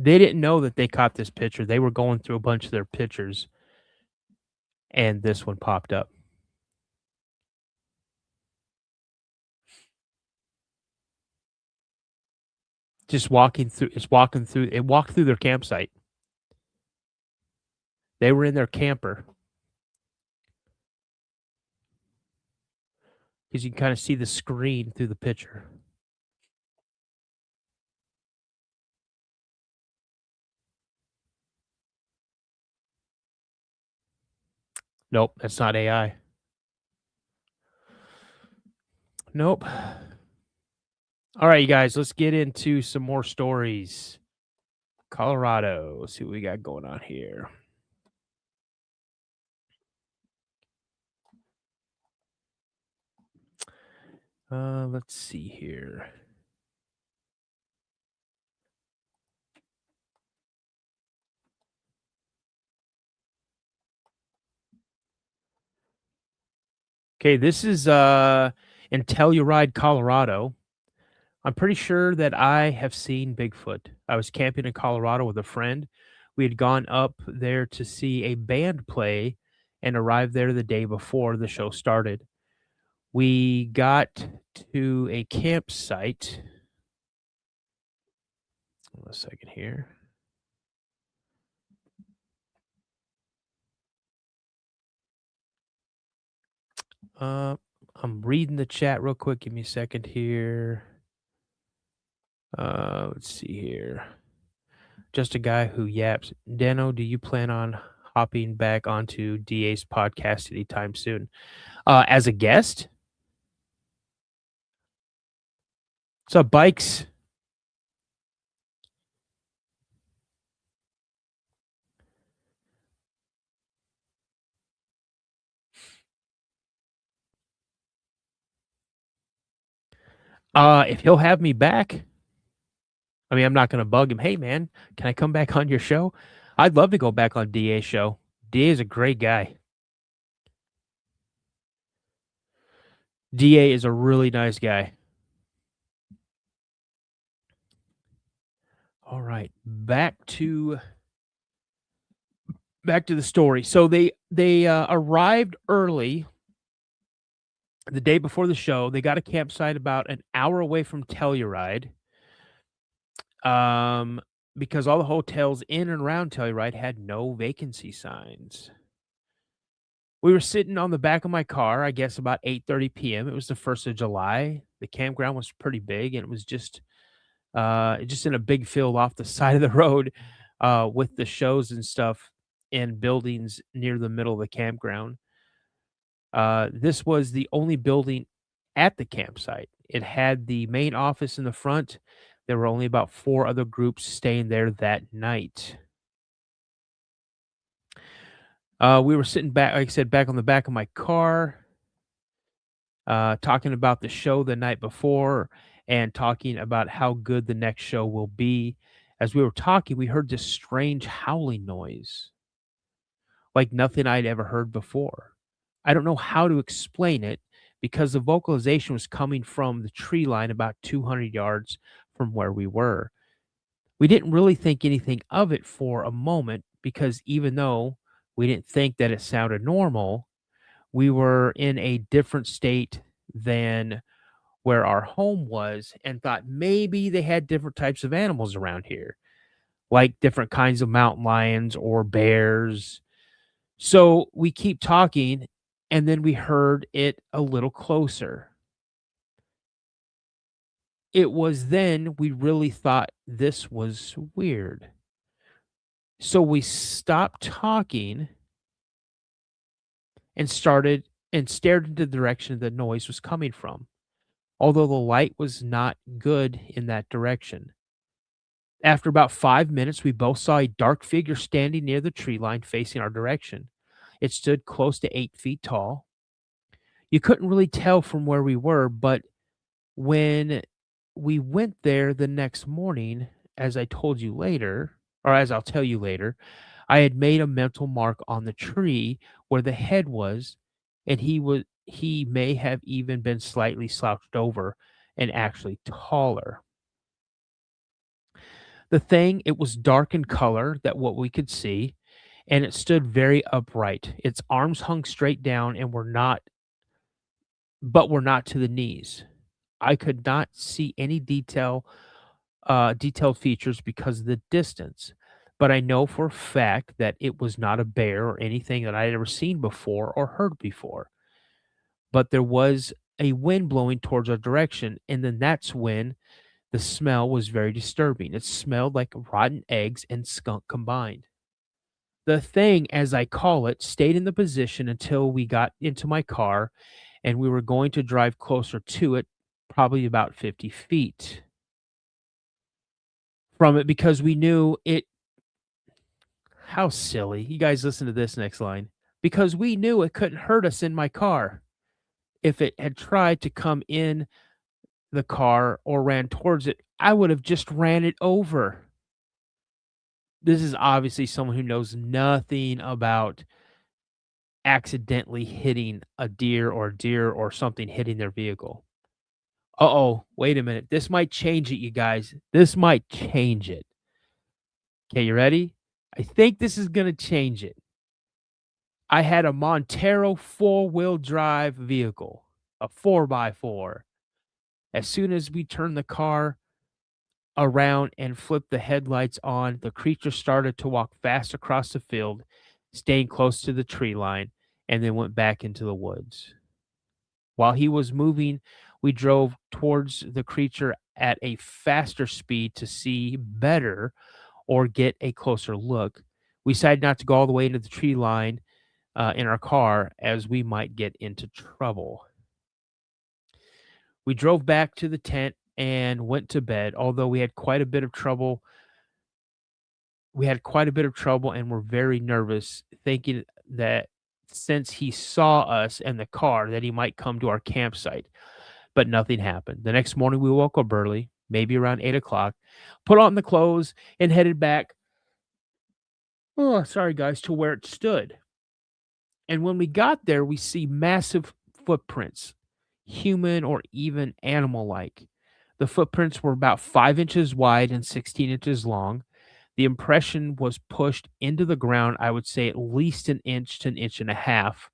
They didn't know that they caught this picture. They were going through a bunch of their pictures, and this one popped up. Just walking through, it walked through their campsite. They were in their camper. Because you can kind of see the screen through the picture. Nope, that's not AI. Nope. All right, you guys, let's get into some more stories. Colorado. Let's see what we got going on here. Let's see here. Okay, this is in Telluride, Colorado. I'm pretty sure that I have seen Bigfoot. I was camping in Colorado with a friend. We had gone up there to see a band play and arrived there the day before the show started. We got to a campsite. Hold on a second here. I'm reading the chat real quick. Give me a second here. Let's see here. Just a guy who yaps. Dano, do you plan on hopping back onto DA's podcast anytime soon? As a guest? What's up, Bikes? If he'll have me back, I mean, I'm not going to bug him. Hey, man, can I come back on your show? I'd love to go back on DA's show. DA is a great guy. DA is a really nice guy. All right, back to the story. So they arrived early the day before the show. They got a campsite about an hour away from Telluride, um, because all the hotels in and around Telluride had no vacancy signs. We were sitting on the back of my car, I guess about 8:30 PM. It was the 1st of July. The campground was pretty big, and it was just in a big field off the side of the road, with the shows and stuff in buildings near the middle of the campground. This was the only building at the campsite. It had the main office in the front. There were only about 4 other groups staying there that night. We were sitting back, like I said, back on the back of my car, talking about the show the night before and talking about how good the next show will be. As we were talking, we heard this strange howling noise, like nothing I'd ever heard before. I don't know how to explain it because the vocalization was coming from the tree line about 200 yards from where we were. We didn't really think anything of it for a moment because even though we didn't think that it sounded normal, we were in a different state than where our home was and thought maybe they had different types of animals around here, like different kinds of mountain lions or bears. So we keep talking, and then we heard it a little closer. It was then we really thought this was weird. So we stopped talking and started and stared into the direction the noise was coming from, although the light was not good in that direction. After about 5 minutes, we both saw a dark figure standing near the tree line facing our direction. It stood close to 8 feet tall. You couldn't really tell from where we were, but when we went there the next morning, as I told you later, or as I'll tell you later, I had made a mental mark on the tree where the head was, and he may have even been slightly slouched over and actually taller. The thing, it was dark in color that what we could see, and it stood very upright. Its arms hung straight down and were not to the knees. I could not see any detailed features because of the distance, but I know for a fact that it was not a bear or anything that I had ever seen before or heard before. But there was a wind blowing towards our direction, and then that's when the smell was very disturbing. It smelled like rotten eggs and skunk combined. The thing, as I call it, stayed in the position until we got into my car and we were going to drive closer to it, probably about 50 feet from it because we knew it. How silly. You guys listen to this next line. Because we knew it couldn't hurt us in my car. If it had tried to come in the car or ran towards it, I would have just ran it over. This is obviously someone who knows nothing about accidentally hitting a deer or something hitting their vehicle. Uh-oh, wait a minute. This might change it, you guys. This might change it. Okay, you ready? I think this is gonna change it. I had a Montero four-wheel drive vehicle, a 4 by 4. As soon as we turned the car around and flipped the headlights on, the creature started to walk fast across the field, staying close to the tree line, and then went back into the woods. While he was moving, we drove towards the creature at a faster speed to see better or get a closer look. We decided not to go all the way into the tree line in our car as we might get into trouble. We drove back to the tent and went to bed, although we had quite a bit of trouble. We had quite a bit of trouble and were very nervous, thinking that since he saw us in the car, that he might come to our campsite. But nothing happened. The next morning, we woke up early, maybe around 8 o'clock, put on the clothes, and headed back. Oh, sorry, guys, to where it stood. And when we got there, we see massive footprints, human or even animal like. The footprints were about 5 inches wide and 16 inches long. The impression was pushed into the ground, I would say at least an inch to an inch and a half,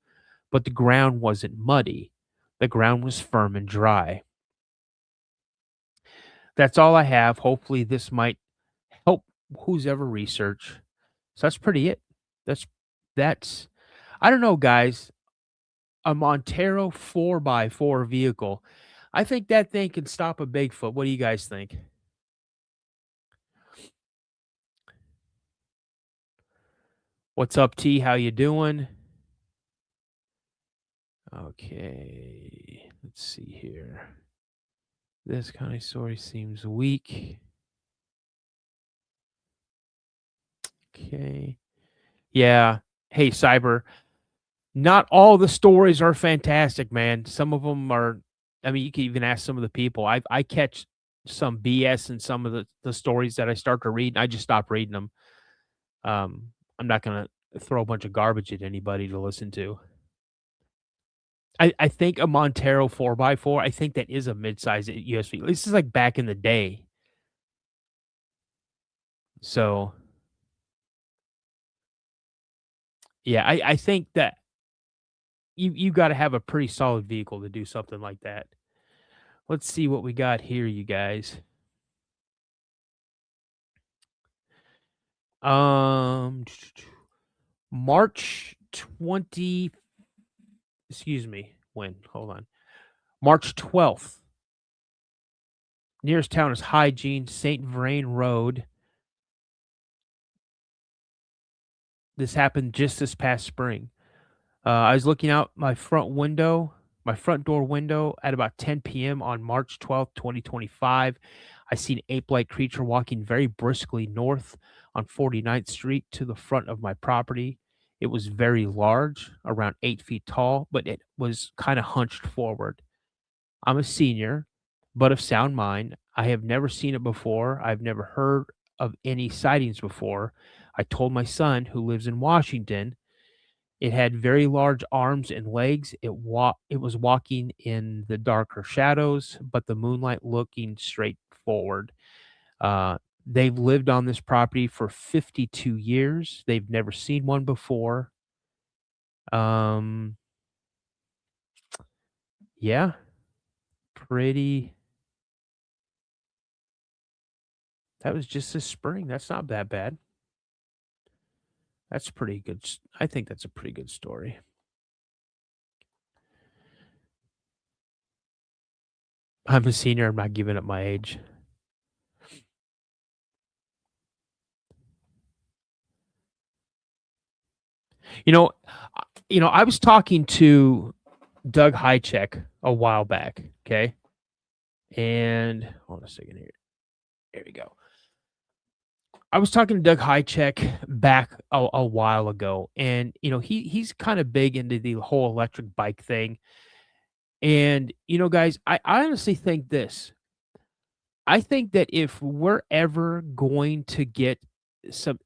but the ground wasn't muddy. The ground was firm and dry. That's all I have. Hopefully, this might help who's ever research. So that's pretty it. That's I don't know, guys. A Montero 4x4 vehicle. I think that thing can stop a Bigfoot. What do you guys think? What's up, T? How you doing? Okay, let's see here. This kind of story seems weak. Okay. Yeah. Hey, Cyber. Not all the stories are fantastic, man. Some of them are. I mean, you can even ask some of the people. I catch some BS in some of the stories that I start to read, and I just stop reading them. I'm not gonna throw a bunch of garbage at anybody to listen to. I think a Montero 4x4, I think that is a mid-size USV. This is like back in the day. So, yeah, I think that you gotta have a pretty solid vehicle to do something like that. Let's see what we got here, you guys. Um, March 20 excuse me, when? Hold on. March 12th. Nearest town is Hygiene, St. Vrain Road. This happened just this past spring. I was looking out my front door window at about 10 p.m. on March 12th, 2025. I see an ape-like creature walking very briskly north on 49th Street to the front of my property. It was very large, around 8 feet tall, but it was kind of hunched forward. I'm a senior, but of sound mind. I have never seen it before. I've never heard of any sightings before. I told my son, who lives in Washington, it had very large arms and legs. It was walking in the darker shadows, but the moonlight looking straight forward. They've lived on this property for 52 years. They've never seen one before. Um, yeah, pretty. That was just this spring. That's not that bad. That's pretty good. I think that's a pretty good story. I'm a senior. I'm not giving up my age. You know, I was talking to Doug Hycheck a while back. Okay, and hold on a second here. There we go. I was talking to Doug Hycheck back a while ago, and he's kind of big into the whole electric bike thing. And guys, I honestly think this. I think that if we're ever going to get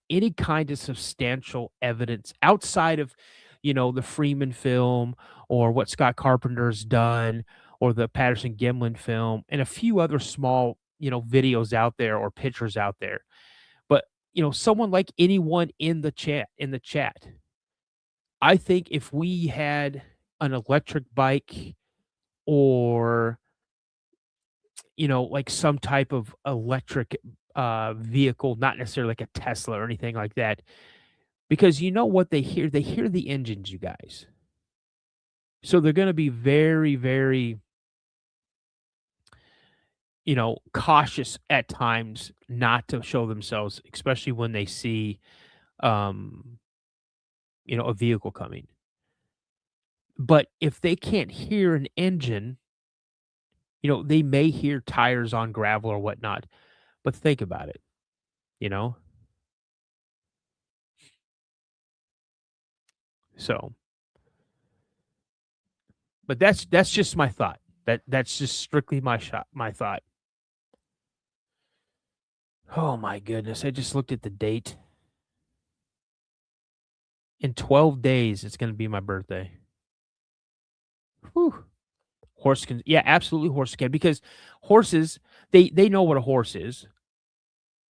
any kind of substantial evidence outside of, the Freeman film or what Scott Carpenter's done or the Patterson Gimlin film and a few other small, videos out there or pictures out there. But, someone like anyone in the chat, I think if we had an electric bike or like some type of electric vehicle, not necessarily like a Tesla or anything like that. Because you know what they hear? They hear the engines, you guys. So they're gonna be very, very, cautious at times not to show themselves, especially when they see um, a vehicle coming. But if they can't hear an engine, they may hear tires on gravel or whatnot. But think about it, you know? So but that's just my thought. That's just strictly my thought. Oh my goodness, I just looked at the date. In 12 days, it's gonna be my birthday. Whew. Horse can, yeah, absolutely, horses can, because horses, they know what a horse is.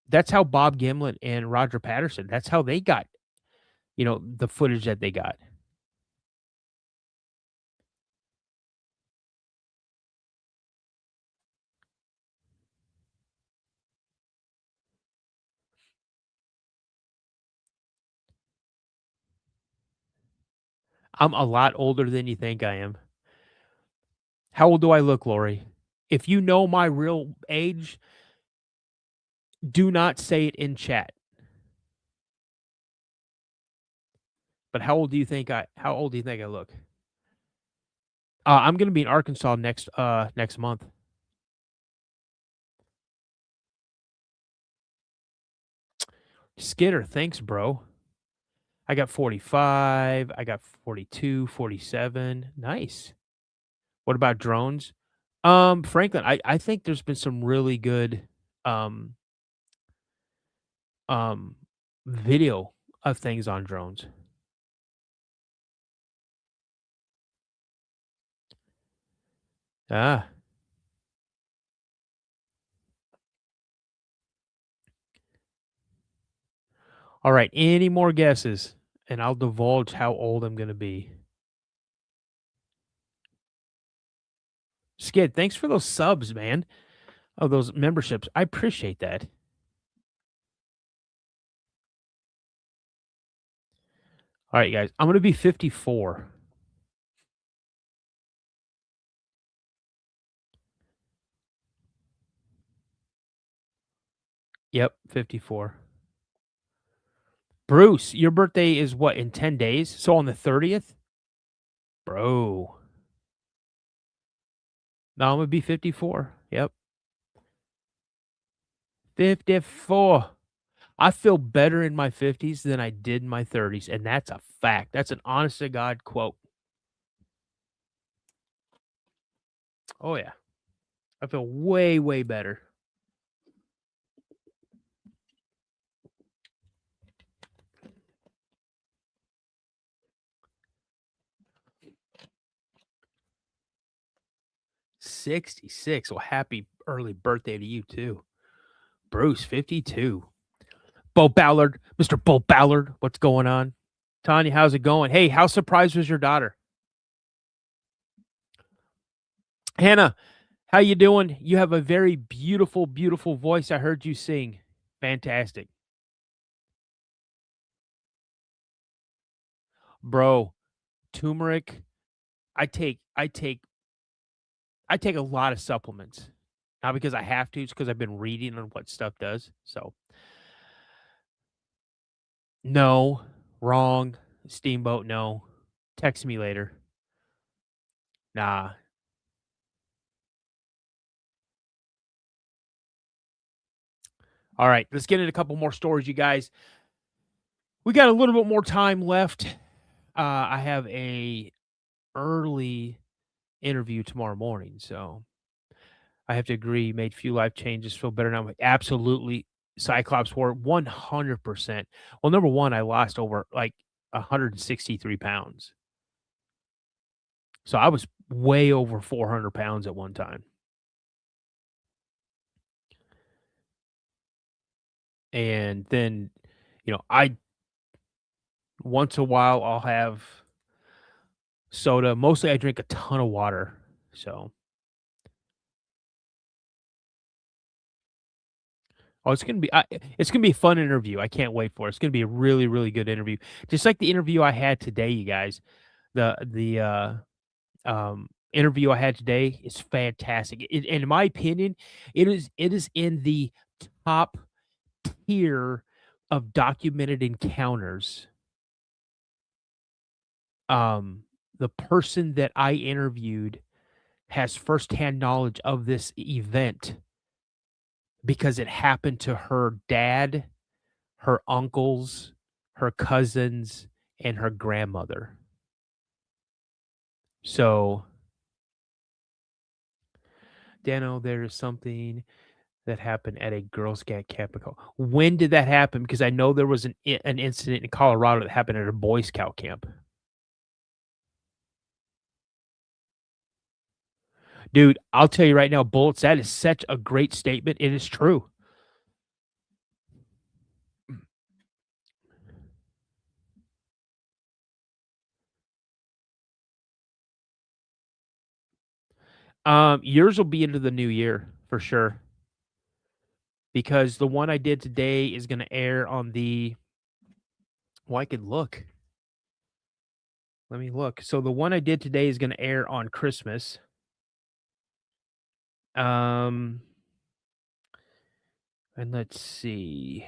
That's how Bob Gimlett and Roger Patterson, that's how they got, the footage that they got. I'm a lot older than you think I am. How old do I look, Lori? If you know my real age, do not say it in chat. But how old do you think I look? I'm gonna be in Arkansas next month. Skitter, thanks, bro. I got 45, I got 42, 47. Nice. What about drones? Franklin, I think there's been some really good um um video of things on drones. Ah. All right, any more guesses? And I'll divulge how old I'm gonna be. Skid, thanks for those subs, man. Oh, those memberships. I appreciate that. All right, guys. I'm gonna be 54. Yep, 54. Bruce, your birthday is what, in 10 days? So on the 30th? Bro. No, I'm gonna be 54. Yep. 54. I feel better in my 50s than I did in my 30s, and that's a fact. That's an honest to God quote. Oh yeah. I feel way, way better. 66. Well, happy early birthday to you too. Bruce, 52. Bo Ballard, Mr. Bo Ballard, what's going on? Tanya, how's it going? Hey, how surprised was your daughter? Hannah, how you doing? You have a very beautiful, beautiful voice. I heard you sing. Fantastic. Bro, turmeric, I take I take I take a lot of supplements. Not because I have to, it's because I've been reading on what stuff does. So, no, wrong. Steamboat, no. Text me later. Nah. All right, let's get into a couple more stories, you guys. We got a little bit more time left. I have a early interview tomorrow morning, so I have to agree. Made few life changes, feel better now. Absolutely, Cyclops were 100%. Well, number one, I lost over like 163 pounds, so I was way over 400 pounds at one time. And then, I once a while I'll have soda. Mostly, I drink a ton of water. So, oh, it's gonna be a fun interview. I can't wait for it. It's gonna be a really, really good interview. Just like the interview I had today, you guys. The interview I had today is fantastic. In my opinion, it is in the top tier of documented encounters. The person that I interviewed has firsthand knowledge of this event because it happened to her dad, her uncles, her cousins, and her grandmother. So, Dano, there is something that happened at a Girl Scout camp. When did that happen? Because I know there was an incident in Colorado that happened at a Boy Scout camp. Dude, I'll tell you right now, Bullets, that is such a great statement. It is true. Yours will be into the new year for sure because the one I did today is going to air on the. Well, I could look. Let me look. So the one I did today is going to air on Christmas. Um, and let's see.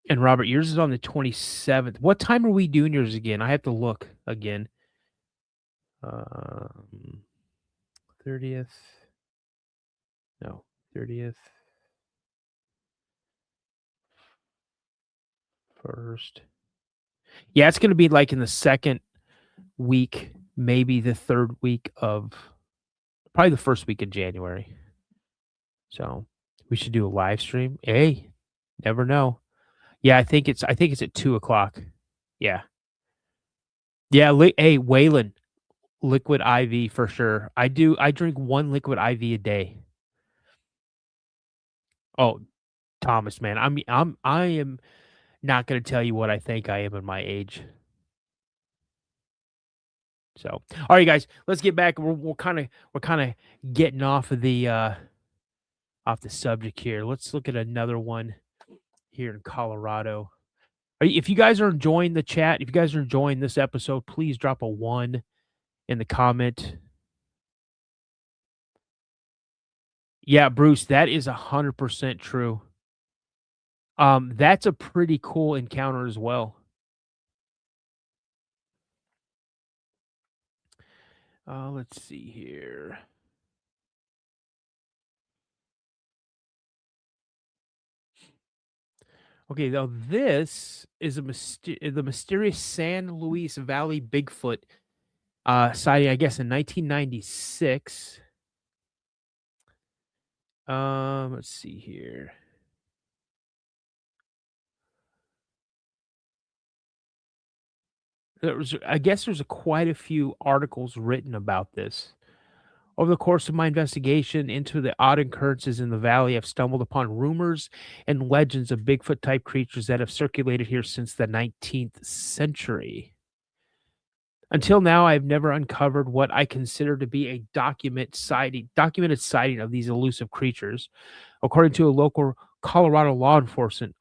And Robert, yours is on the 27th. What time are we doing yours again? I have to look again. 30th. No, 30th. First. Yeah, it's going to be like in the second week, maybe the third week of probably the first week of January. So we should do a live stream. Hey, never know. Yeah, I think it's at 2 o'clock. Yeah. Yeah. Hey, Waylon, liquid IV for sure. I drink one liquid IV a day. Oh, Thomas, man. I am not gonna tell you what I think I am in my age. So, all right, guys, let's get back. We're kind of getting off the subject here. Let's look at another one here in Colorado. If you guys are enjoying the chat, if you guys are enjoying this episode, please drop a 1 in the comment. Yeah, Bruce, that is 100% true. That's a pretty cool encounter as well. Let's see here. Okay, now this is the mysterious San Luis Valley Bigfoot sighting, I guess, in 1996. Let's see here. I guess there's quite a few articles written about this. Over the course of my investigation into the odd occurrences in the valley, I've stumbled upon rumors and legends of Bigfoot type creatures that have circulated here since the 19th century. Until now, I've never uncovered what I consider to be a documented sighting of these elusive creatures. According to a local Colorado law enforcement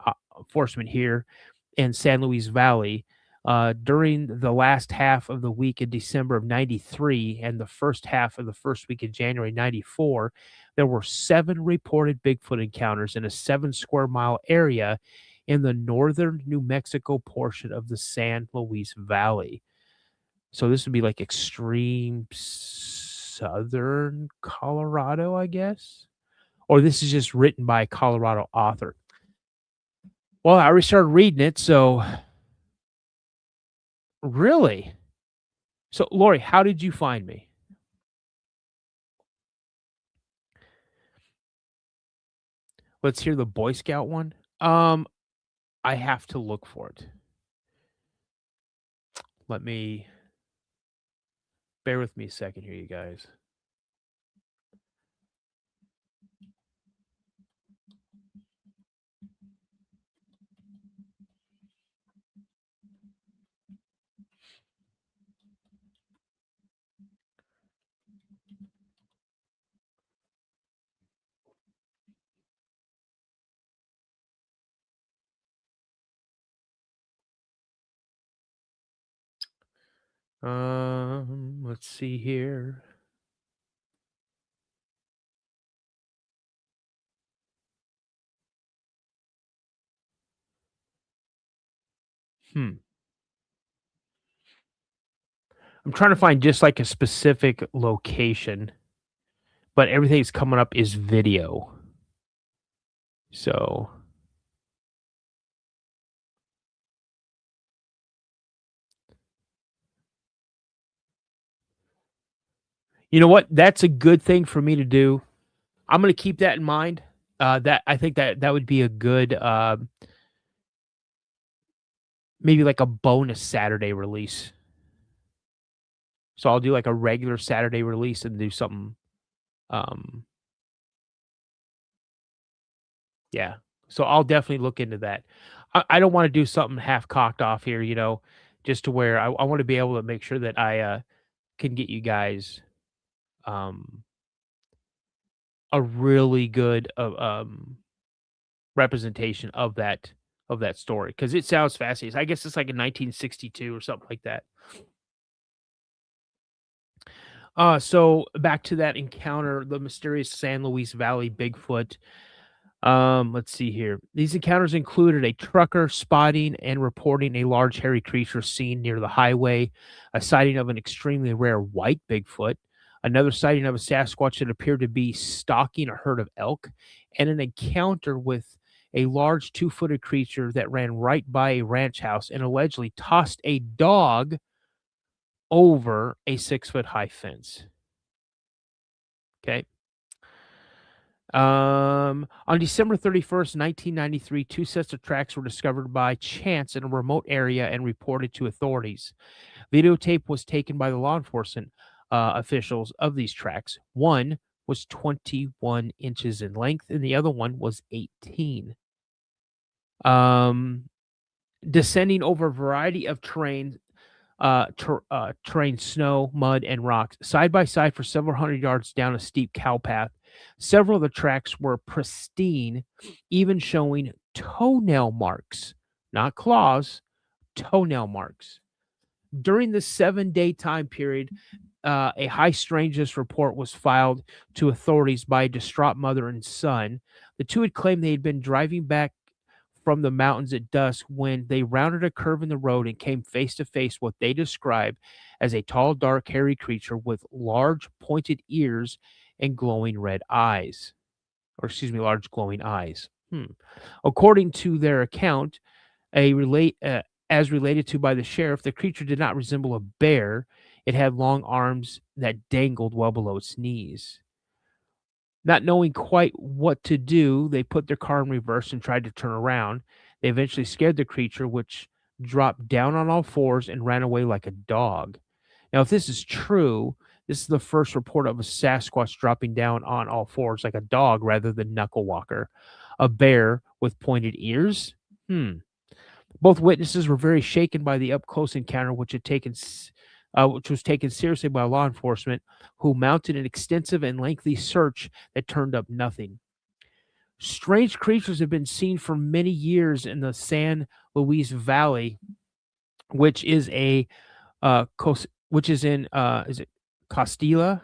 here in San Luis Valley, during the last half of the week in December of 93 and the first half of the first week of January 94, there were 7 reported Bigfoot encounters in a 7 square mile area in the northern New Mexico portion of the San Luis Valley. So this would be like extreme southern Colorado, I guess. Or this is just written by a Colorado author. Well, I already started reading it, so really? So, Lori, how did you find me? Let's hear the Boy Scout one. I have to look for it. Let me bear with me a second here, you guys. Let's see here. I'm trying to find just like a specific location, but everything's coming up is video. So you know what? That's a good thing for me to do. I'm gonna keep that in mind. That I think that would be a good maybe like a bonus Saturday release. So I'll do like a regular Saturday release and do something. Um, yeah. So I'll definitely look into that. I don't want to do something half cocked off here, just to where I want to be able to make sure that I can get you guys um, a really good representation of that story because it sounds fascinating. I guess it's like in 1962 or something like that. So back to that encounter, the mysterious San Luis Valley Bigfoot. Let's see here. These encounters included a trucker spotting and reporting a large hairy creature seen near the highway, a sighting of an extremely rare white Bigfoot, another sighting of a Sasquatch that appeared to be stalking a herd of elk, and an encounter with a large 2-footed creature that ran right by a ranch house and allegedly tossed a dog over a 6-foot high fence. Okay. On December 31st, 1993, two sets of tracks were discovered by chance in a remote area and reported to authorities. Videotape was taken by the law enforcement officials of these tracks. One was 21 inches in length, and the other one was 18. Um, Descending over a variety of terrain, snow, mud, and rocks, side by side for several hundred yards down a steep cow path. Several of the tracks were pristine, even showing toenail marks, not claws, toenail marks. During the 7-day time period, a high strangeness report was filed to authorities by a distraught mother and son. The two had claimed they had been driving back from the mountains at dusk when they rounded a curve in the road and came face to face what they described as a tall, dark, hairy creature with large, pointed ears and glowing red eyes. Or, excuse me, large glowing eyes. According to their account, as related to by the sheriff, the creature did not resemble a bear. It had long arms that dangled well below its knees. Not knowing quite what to do, they put their car in reverse and tried to turn around. They eventually scared the creature, which dropped down on all fours and ran away like a dog. Now, if this is true, this is the first report of a Sasquatch dropping down on all fours like a dog rather than knuckle walker. A bear with pointed ears? Both witnesses were very shaken by the up close encounter, which was taken seriously by law enforcement, who mounted an extensive and lengthy search that turned up nothing. Strange creatures have been seen for many years in the San Luis Valley, which is in is it Costilla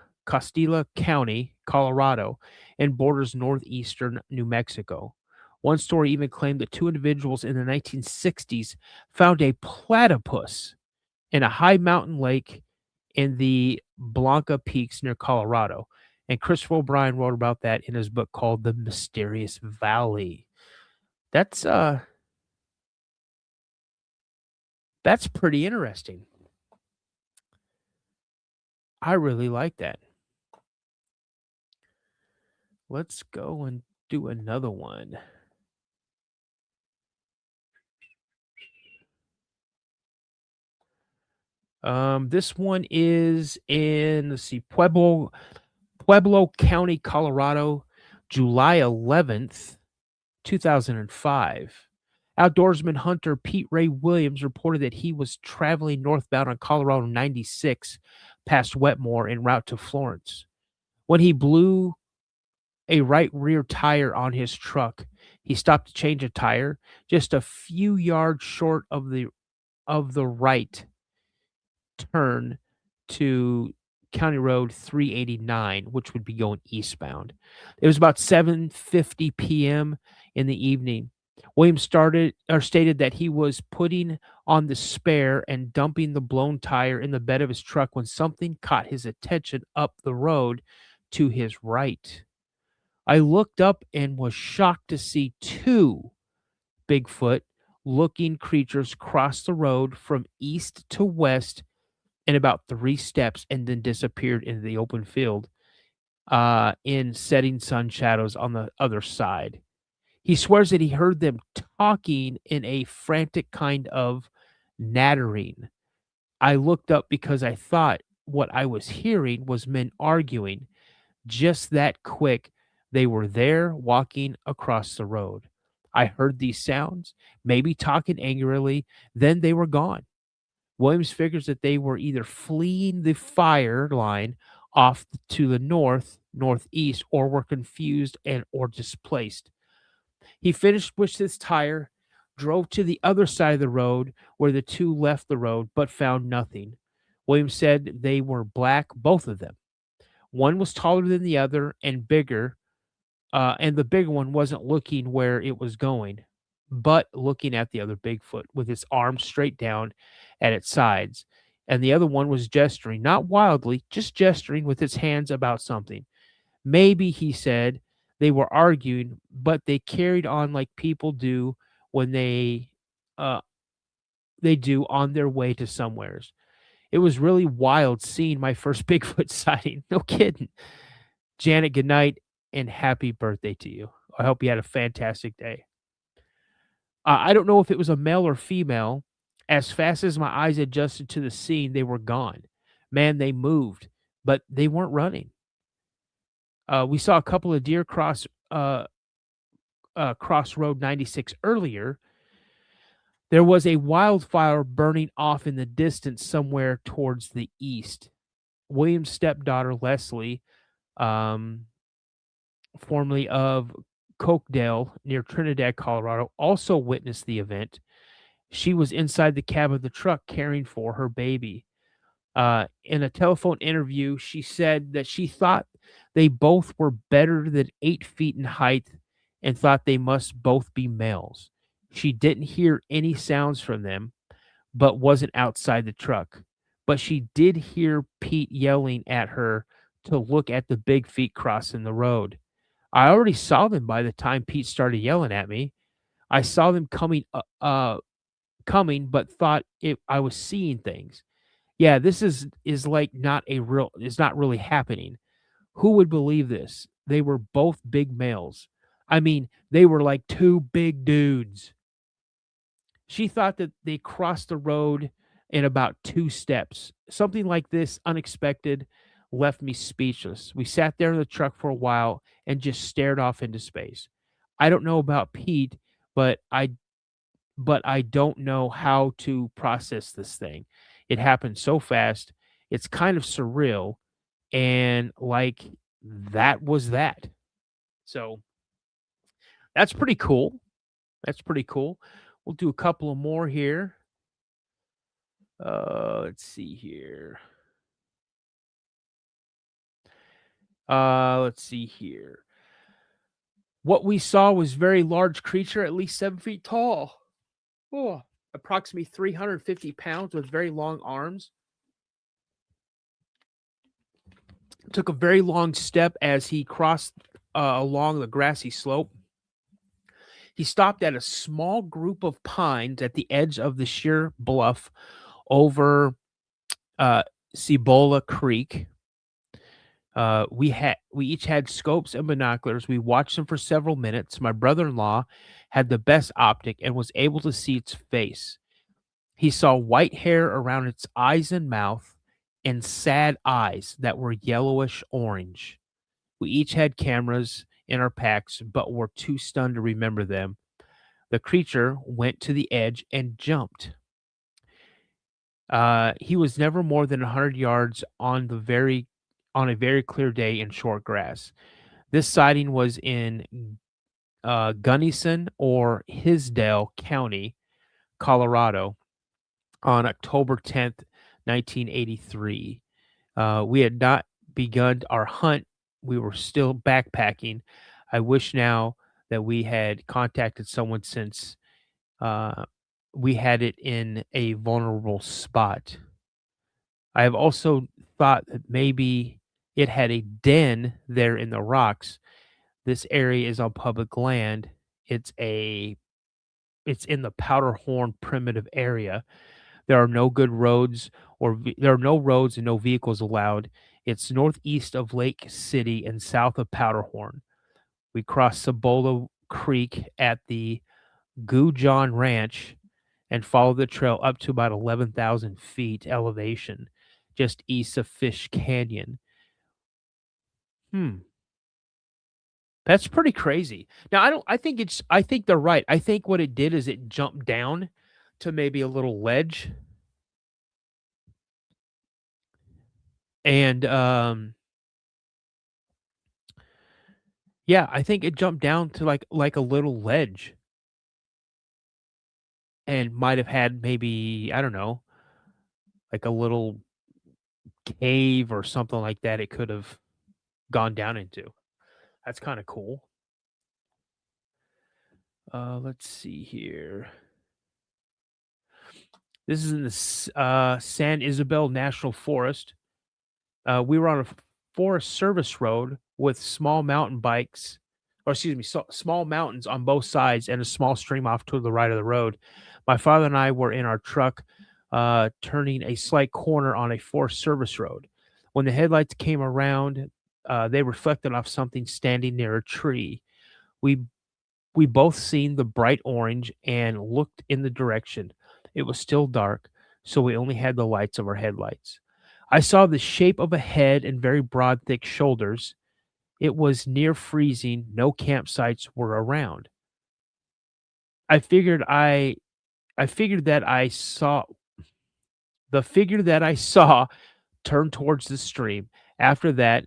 County, Colorado, and borders northeastern New Mexico. One story even claimed that two individuals in the 1960s found a platypus in a high mountain lake in the Blanca Peaks near Colorado. And Christopher O'Brien wrote about that in his book called The Mysterious Valley. That's pretty interesting. I really like that. Let's go and do another one. This one is in, let's see, Pueblo County, Colorado, July 11th, 2005. Outdoorsman hunter Pete Ray Williams reported that he was traveling northbound on Colorado 96 past Wetmore en route to Florence. When he blew a right rear tire on his truck, he stopped to change a tire just a few yards short of the right turn to County Road 389, which would be going eastbound. It was about 7:50 p.m. in the evening. Williams stated that he was putting on the spare and dumping the blown tire in the bed of his truck when something caught his attention up the road to his right. I looked up and was shocked to see two Bigfoot looking creatures cross the road from east to west in about 3 steps and then disappeared into the open field in setting sun shadows on the other side. He swears that he heard them talking in a frantic kind of nattering. I looked up because I thought what I was hearing was men arguing. Just that quick, they were there walking across the road. I heard these sounds, maybe talking angrily, then they were gone. Williams figures that they were either fleeing the fire line off to the northeast, or were confused and or displaced. He finished with his tire, drove to the other side of the road where the two left the road, but found nothing. Williams said they were black, both of them. One was taller than the other and bigger, and the bigger one wasn't looking where it was going, but looking at the other Bigfoot with its arms straight down at its sides. And the other one was gesturing, not wildly, just gesturing with its hands about something. Maybe, he said, they were arguing, but they carried on like people do when uh, they do on their way to somewheres. It was really wild seeing my first Bigfoot sighting. No kidding. Janet, good night and happy birthday to you. I hope you had a fantastic day. I don't know if it was a male or female. As fast as my eyes adjusted to the scene, they were gone. Man, they moved, but they weren't running. We saw a couple of deer cross Road 96 earlier. There was a wildfire burning off in the distance somewhere towards the east. William's stepdaughter, Leslie, um, formerly of Cokedale near Trinidad, Colorado, also witnessed the event. She was inside the cab of the truck caring for her baby. In a telephone interview, she said that she thought they both were better than 8 feet in height and thought they must both be males. She didn't hear any sounds from them, but wasn't outside the truck. But she did hear Pete yelling at her to look at the big feet crossing the road. I already saw them by the time Pete started yelling at me. I saw them coming, but thought I was seeing things. Yeah, this is like not a real is not really happening. Who would believe this? They were both big males. I mean, they were like two big dudes. She thought that they crossed the road in about 2 steps. Something like this unexpected left me speechless. We sat there in the truck for a while and just stared off into space. I don't know about Pete, but I don't know how to process this thing. It happened so fast. It's kind of surreal, and like that was that. So that's pretty cool. That's pretty cool. We'll do a couple of more here. Let's see here. Let's see here. What we saw was very large creature, at least 7 feet tall. Oh, approximately 350 pounds with very long arms. Took a very long step as he crossed along the grassy slope. He stopped at a small group of pines at the edge of the sheer bluff over Cibola Creek. We each had scopes and binoculars. We watched them for several minutes. My brother-in-law had the best optic and was able to see its face. He saw white hair around its eyes and mouth and sad eyes that were yellowish orange. We each had cameras in our packs, but were too stunned to remember them. The creature went to the edge and jumped. He was never more than 100 yards on a very clear day in short grass. This sighting was in Gunnison or Hisdale County, Colorado, on October 10th, 1983. We had not begun our hunt. We were still backpacking. I wish now that we had contacted someone since we had it in a vulnerable spot. I have also thought that maybe it had a den there in the rocks. This area is on public land. It's in the Powderhorn primitive area. There are no good roads there are no roads and no vehicles allowed. It's northeast of Lake City and south of Powderhorn. We crossed Cibola Creek at the Goo John Ranch, and followed the trail up to about 11,000 feet elevation, just east of Fish Canyon. Hmm. That's pretty crazy. Now, I think they're right. I think what it did is it jumped down to maybe a little ledge and, yeah, I think it jumped down to like a little ledge and might have had maybe, I don't know, like a little cave or something like that it could have gone down into. That's kinda cool. Let's see here. This is in the San Isabel National Forest. We were on a Forest Service road with small mountain bikes, or excuse me, small mountains on both sides and a small stream off to the right of the road. My father and I were in our truck, turning a slight corner on a Forest Service road. When the headlights came around, they reflected off something standing near a tree. We we both seen the bright orange and looked in the direction. It was still dark, so we only had the lights of our headlights. I saw the shape of a head and very broad, thick shoulders. It was near freezing. No campsites were around. I figured I I figured that I saw the figure that I saw turned towards the stream. After that,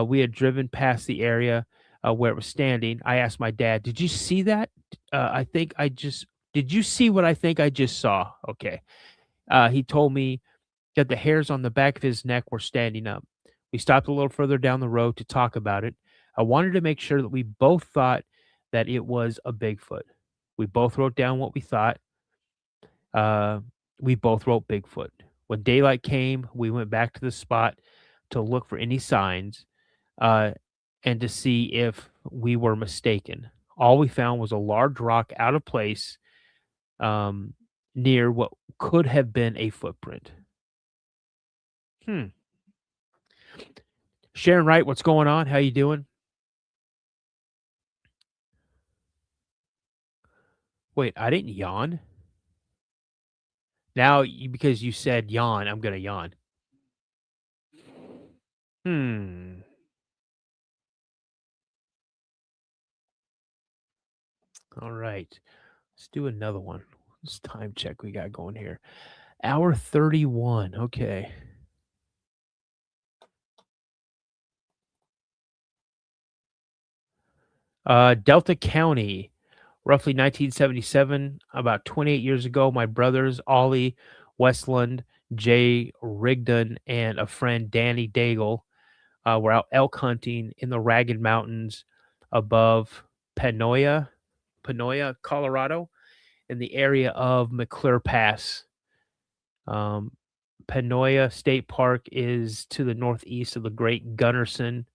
we had driven past the area where it was standing. I asked my dad, "Did you see that? I think I just did you see what I think I just saw?" Okay. He told me that the hairs on the back of his neck were standing up. We stopped a little further down the road to talk about it. I wanted to make sure that we both thought that it was a Bigfoot. We both wrote down what we thought. Uh, we both wrote Bigfoot. When daylight came, we went back to the spot to look for any signs uh, and to see if we were mistaken. All we found was a large rock out of place um, near what could have been a footprint. Hmm. Sharon Wright, what's going on? How you doing? Wait, I didn't yawn. Now, because you said yawn, I'm gonna yawn. Hmm. All right. Let's do another one. This time check we got going here. Hour 31. Okay. Delta County, roughly 1977, about 28 years ago, my brothers, Ollie Westland, Jay Rigdon, and a friend, Danny Daigle, were out elk hunting in the Ragged Mountains above Panoia, Colorado, in the area of McClure Pass. Um, Panoia State Park is to the northeast of the Great Gunnison,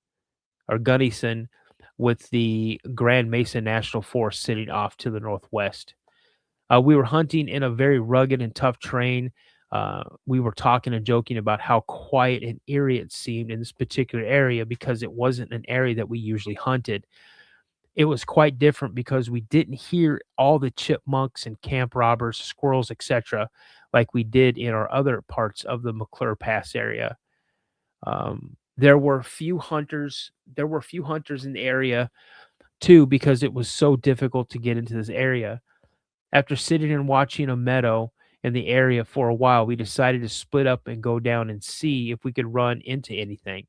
with the Grand Mesa National Forest sitting off to the northwest. We were hunting in a very rugged and tough terrain. We were talking and joking about how quiet and eerie it seemed in this particular area because it wasn't an area that we usually hunted. It was quite different because we didn't hear all the chipmunks and camp robbers, squirrels, etc., like we did in our other parts of the McClure Pass area. There were few hunters. There were few hunters in the area too because it was so difficult to get into this area. After sitting and watching a meadow in the area for a while, we decided to split up and go down and see if we could run into anything.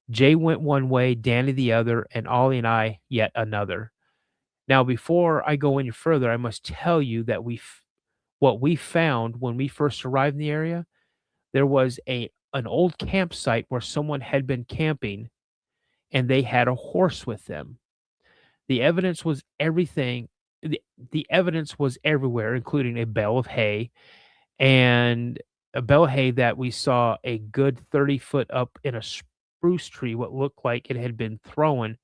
Jay went one way, Danny the other, and Ollie and I yet another. Now, before I go any further, I must tell you that what we found when we first arrived in the area, there was an old campsite where someone had been camping and they had a horse with them. The evidence was everything. The evidence was everywhere, including a bale of hay and a bale of hay that we saw a good 30 foot up in a spruce tree, what looked like it had been thrown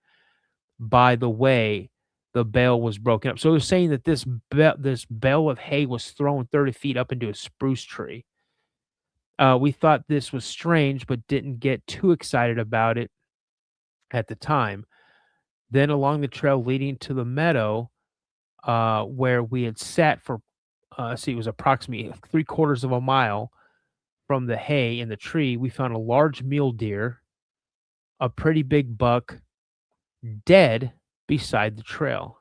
by the way the bale was broken up. So it was saying that this bale of hay was thrown 30 feet up into a spruce tree. We thought this was strange, but didn't get too excited about it at the time. Then along the trail leading to the meadow, where we had sat for see, it was approximately 3/4 of a mile from the hay in the tree. We found a large mule deer, a pretty big buck, dead beside the trail.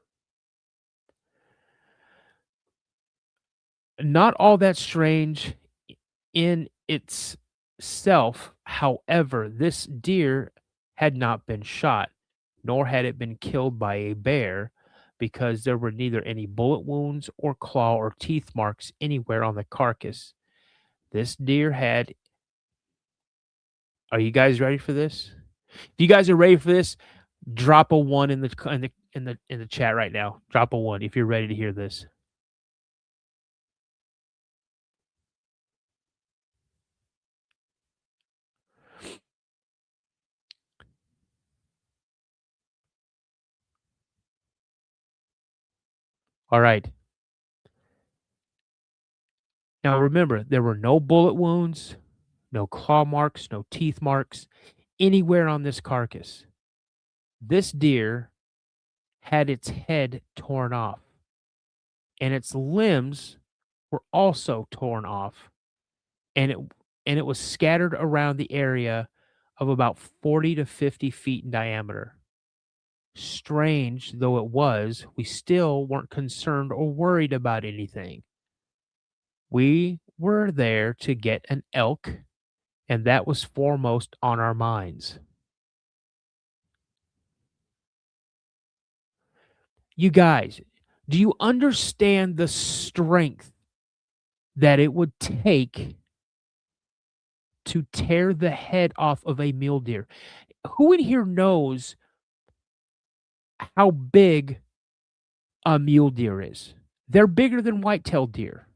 Not all that strange in itself. However, this deer had not been shot, nor had it been killed by a bear because there were neither any bullet wounds or claw or teeth marks anywhere on the carcass. This deer had. Are you guys ready for this? If you guys are ready for this, drop a one in the chat right now. Drop a one if you're ready to hear this. All right. Now remember, there were no bullet wounds, no claw marks, no teeth marks anywhere on this carcass. This deer had its head torn off, and its limbs were also torn off, and it was scattered around the area of about 40 to 50 feet in diameter. Strange though it was, we still weren't concerned or worried about anything. We were there to get an elk, and that was foremost on our minds. You guys, do you understand the strength that it would take to tear the head off of a mule deer? Who in here knows how big a mule deer is? They're bigger than white-tailed deer.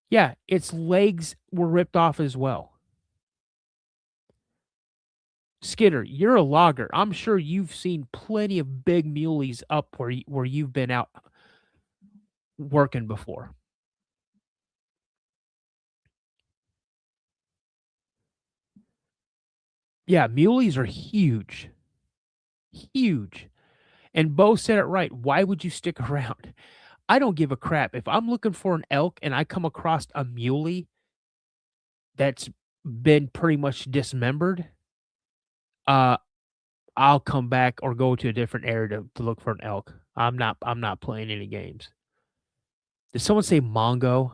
Yeah, its legs were ripped off as well. Skidder, you're a logger. I'm sure you've seen plenty of big muleys up where you've been out working before. Yeah, muleys are huge. Huge. And Bo said it right. Why would you stick around? I don't give a crap. If I'm looking for an elk and I come across a muley that's been pretty much dismembered, uh, I'll come back or go to a different area to look for an elk. I'm not playing any games. Did someone say Mongo?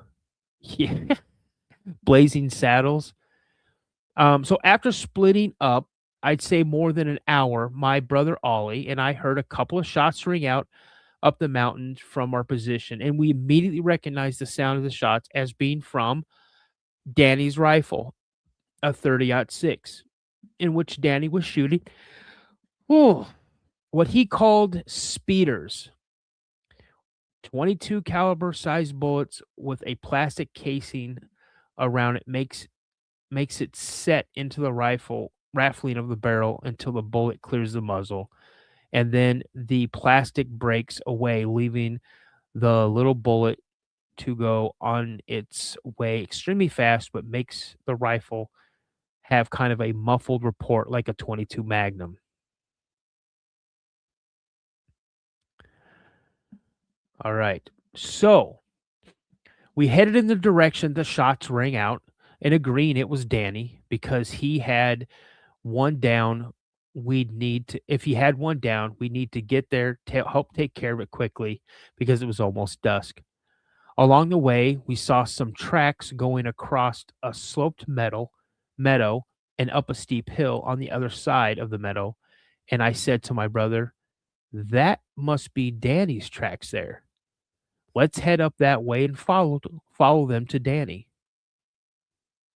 Yeah. Blazing Saddles. So after splitting up, I'd say more than an hour, my brother Ollie and I heard a couple of shots ring out up the mountain from our position, and we immediately recognized the sound of the shots as being from Danny's rifle, a 30-06, in which Danny was shooting what he called speeders, 22 caliber size bullets with a plastic casing around it makes it set into the rifle raffling of the barrel until the bullet clears the muzzle, and then the plastic breaks away, leaving the little bullet to go on its way extremely fast, but makes the rifle have kind of a muffled report like a 22 Magnum. All right. So we headed in the direction the shots rang out and agreeing it was Danny because he had one down. We'd need to, if he had one down, we need to get there to help take care of it quickly because it was almost dusk. Along the way, we saw some tracks going across a sloped meadow and up a steep hill on the other side of the meadow. And I said to my brother, that must be Danny's tracks there. Let's head up that way and follow them to Danny.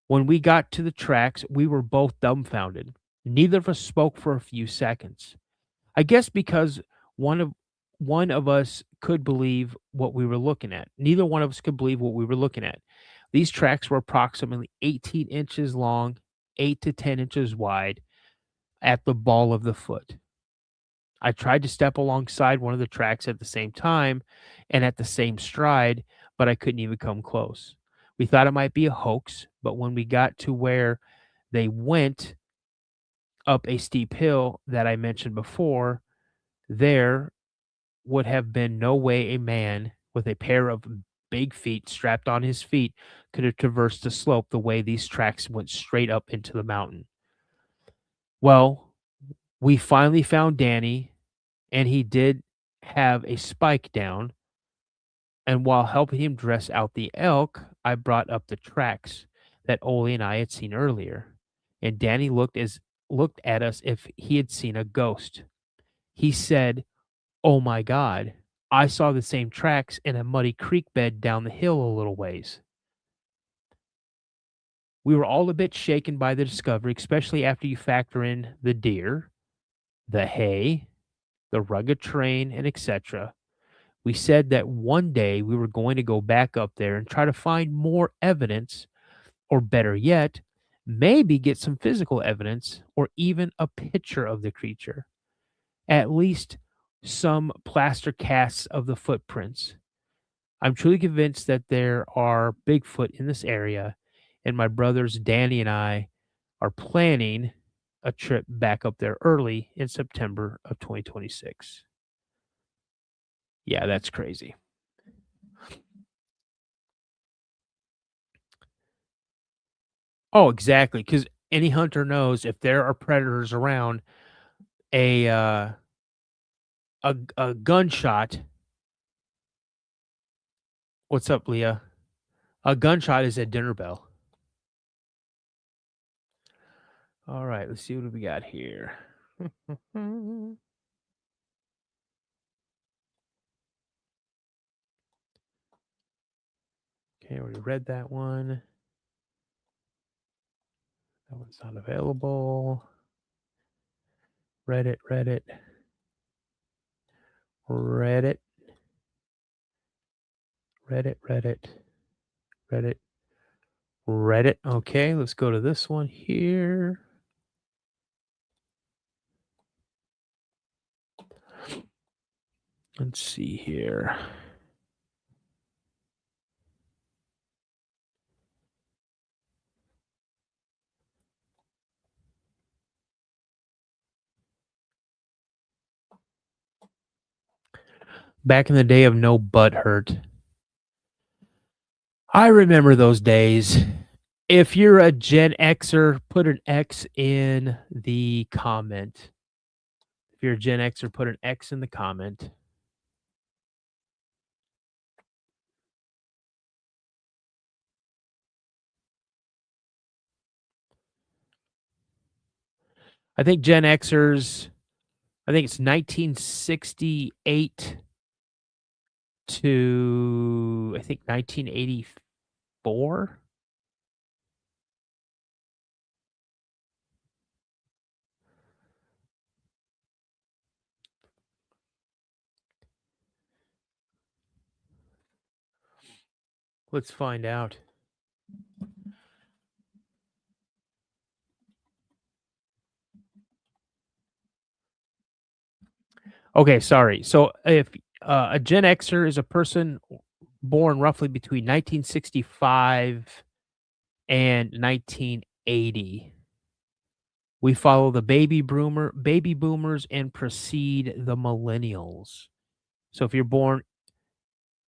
When we got to the tracks, we were both dumbfounded. Neither of us spoke for a few seconds. I guess because one of us could believe what we were looking at. Neither one of us could believe what we were looking at. These tracks were approximately 18 inches long, 8 to 10 inches wide at the ball of the foot. I tried to step alongside one of the tracks at the same time and at the same stride, but I couldn't even come close. We thought it might be a hoax, but when we got to where they went up a steep hill that I mentioned before, there would have been no way a man with a pair of big feet strapped on his feet could have traversed the slope the way these tracks went straight up into the mountain. Well, we finally found Danny, and he did have a spike down. And while helping him dress out the elk, I brought up the tracks that Ole and I had seen earlier. And Danny looked at us if he had seen a ghost. He said, "Oh my God, I saw the same tracks in a muddy creek bed down the hill a little ways." We were all a bit shaken by the discovery, especially after you factor in the deer, the hay, the rugged terrain, and etc. We said that one day we were going to go back up there and try to find more evidence, or better yet, maybe get some physical evidence or even a picture of the creature. At least some plaster casts of the footprints. I'm truly convinced that there are Bigfoot in this area, and my brothers Danny and I are planning a trip back up there early in September of 2026. Yeah, that's crazy. Oh, exactly. Because any hunter knows if there are predators around, a a gunshot. What's up, Leah? A gunshot is a dinner bell. All right, let's see what we got here. Okay, already read that one. That one's not available. Reddit, Reddit, Reddit, Reddit, Reddit, Reddit, Reddit. Okay, let's go to this one here. Let's see here. Back in the day of no butt hurt. I remember those days. If you're a Gen Xer, put an X in the comment. If you're a Gen Xer, put an X in the comment. I think Gen Xers, I think it's 1968 to I think 1984. Let's find out. Okay, sorry. So if a Gen Xer is a person born roughly between 1965 and 1980. We follow the baby boomers and precede the millennials. So if you're born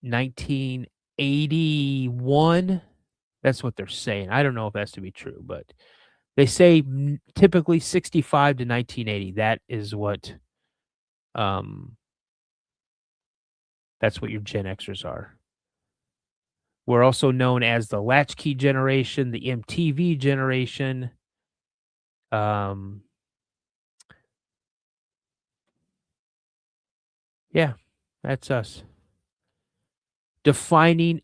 1981, that's what they're saying. I don't know if that's to be true, but they say typically 65 to 1980. Um that's what your Gen Xers are. We're also known as the latchkey generation, the MTV generation. Um yeah, that's us. Defining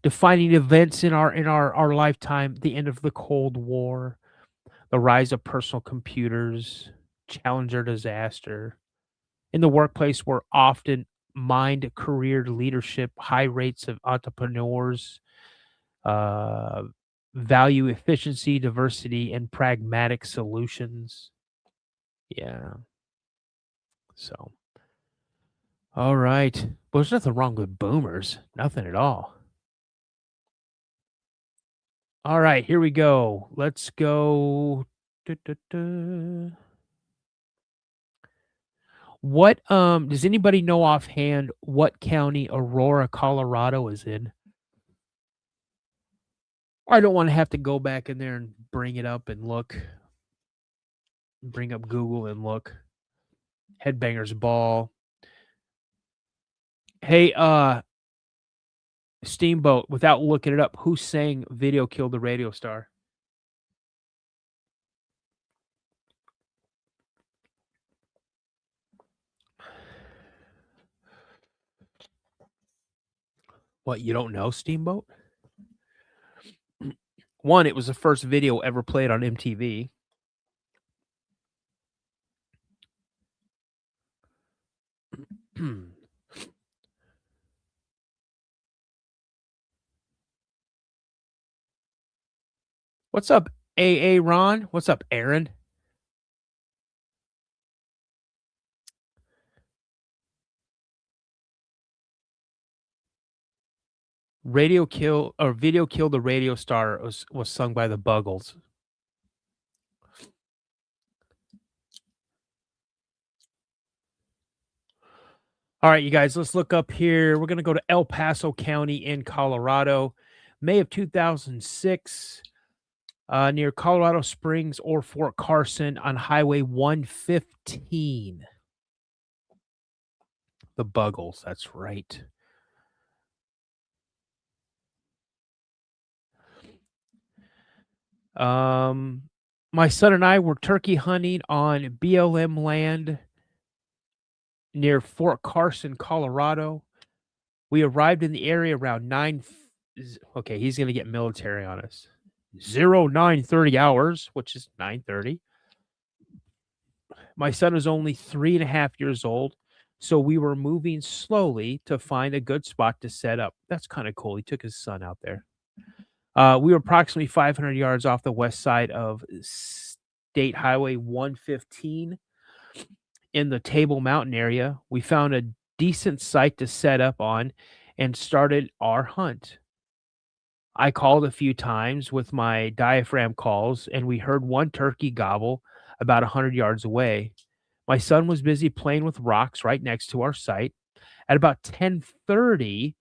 defining events in our lifetime, the end of the Cold War, the rise of personal computers, Challenger disaster. In the workplace, we're often mind career leadership, high rates of entrepreneurs, uh, value efficiency, diversity, and pragmatic solutions. Yeah. So, all right. Well, there's nothing wrong with boomers. Nothing at all. All right, here we go. Let's go. Du- du- du. What does anybody know offhand what county Aurora, Colorado is in? I don't want to have to go back in there and bring it up and look. Bring up Google and look. Headbangers Ball. Hey, Steamboat, without looking it up, who sang Video Killed the Radio Star? What, you don't know, Steamboat? One, it was the first video ever played on MTV. What's up, AA Ron? What's up, Aaron? Radio Kill or Video Kill the Radio Star was sung by the Buggles. All right, you guys, let's look up here. We're going to go to El Paso County in Colorado, May of 2006, near Colorado Springs or Fort Carson on Highway 115. The Buggles, that's right. My son and I were turkey hunting on BLM land near Fort Carson, Colorado. We arrived in the area around okay, he's going to get military on us. 0930 hours, which is 9:30. My son is only 3.5 years old, so we were moving slowly to find a good spot to set up. That's kind of cool. He took his son out there. We were approximately 500 yards off the west side of State Highway 115 in the Table Mountain area. We found a decent site to set up on and started our hunt. I called a few times with my diaphragm calls, and we heard one turkey gobble about 100 yards away. My son was busy playing with rocks right next to our site. At about 10:30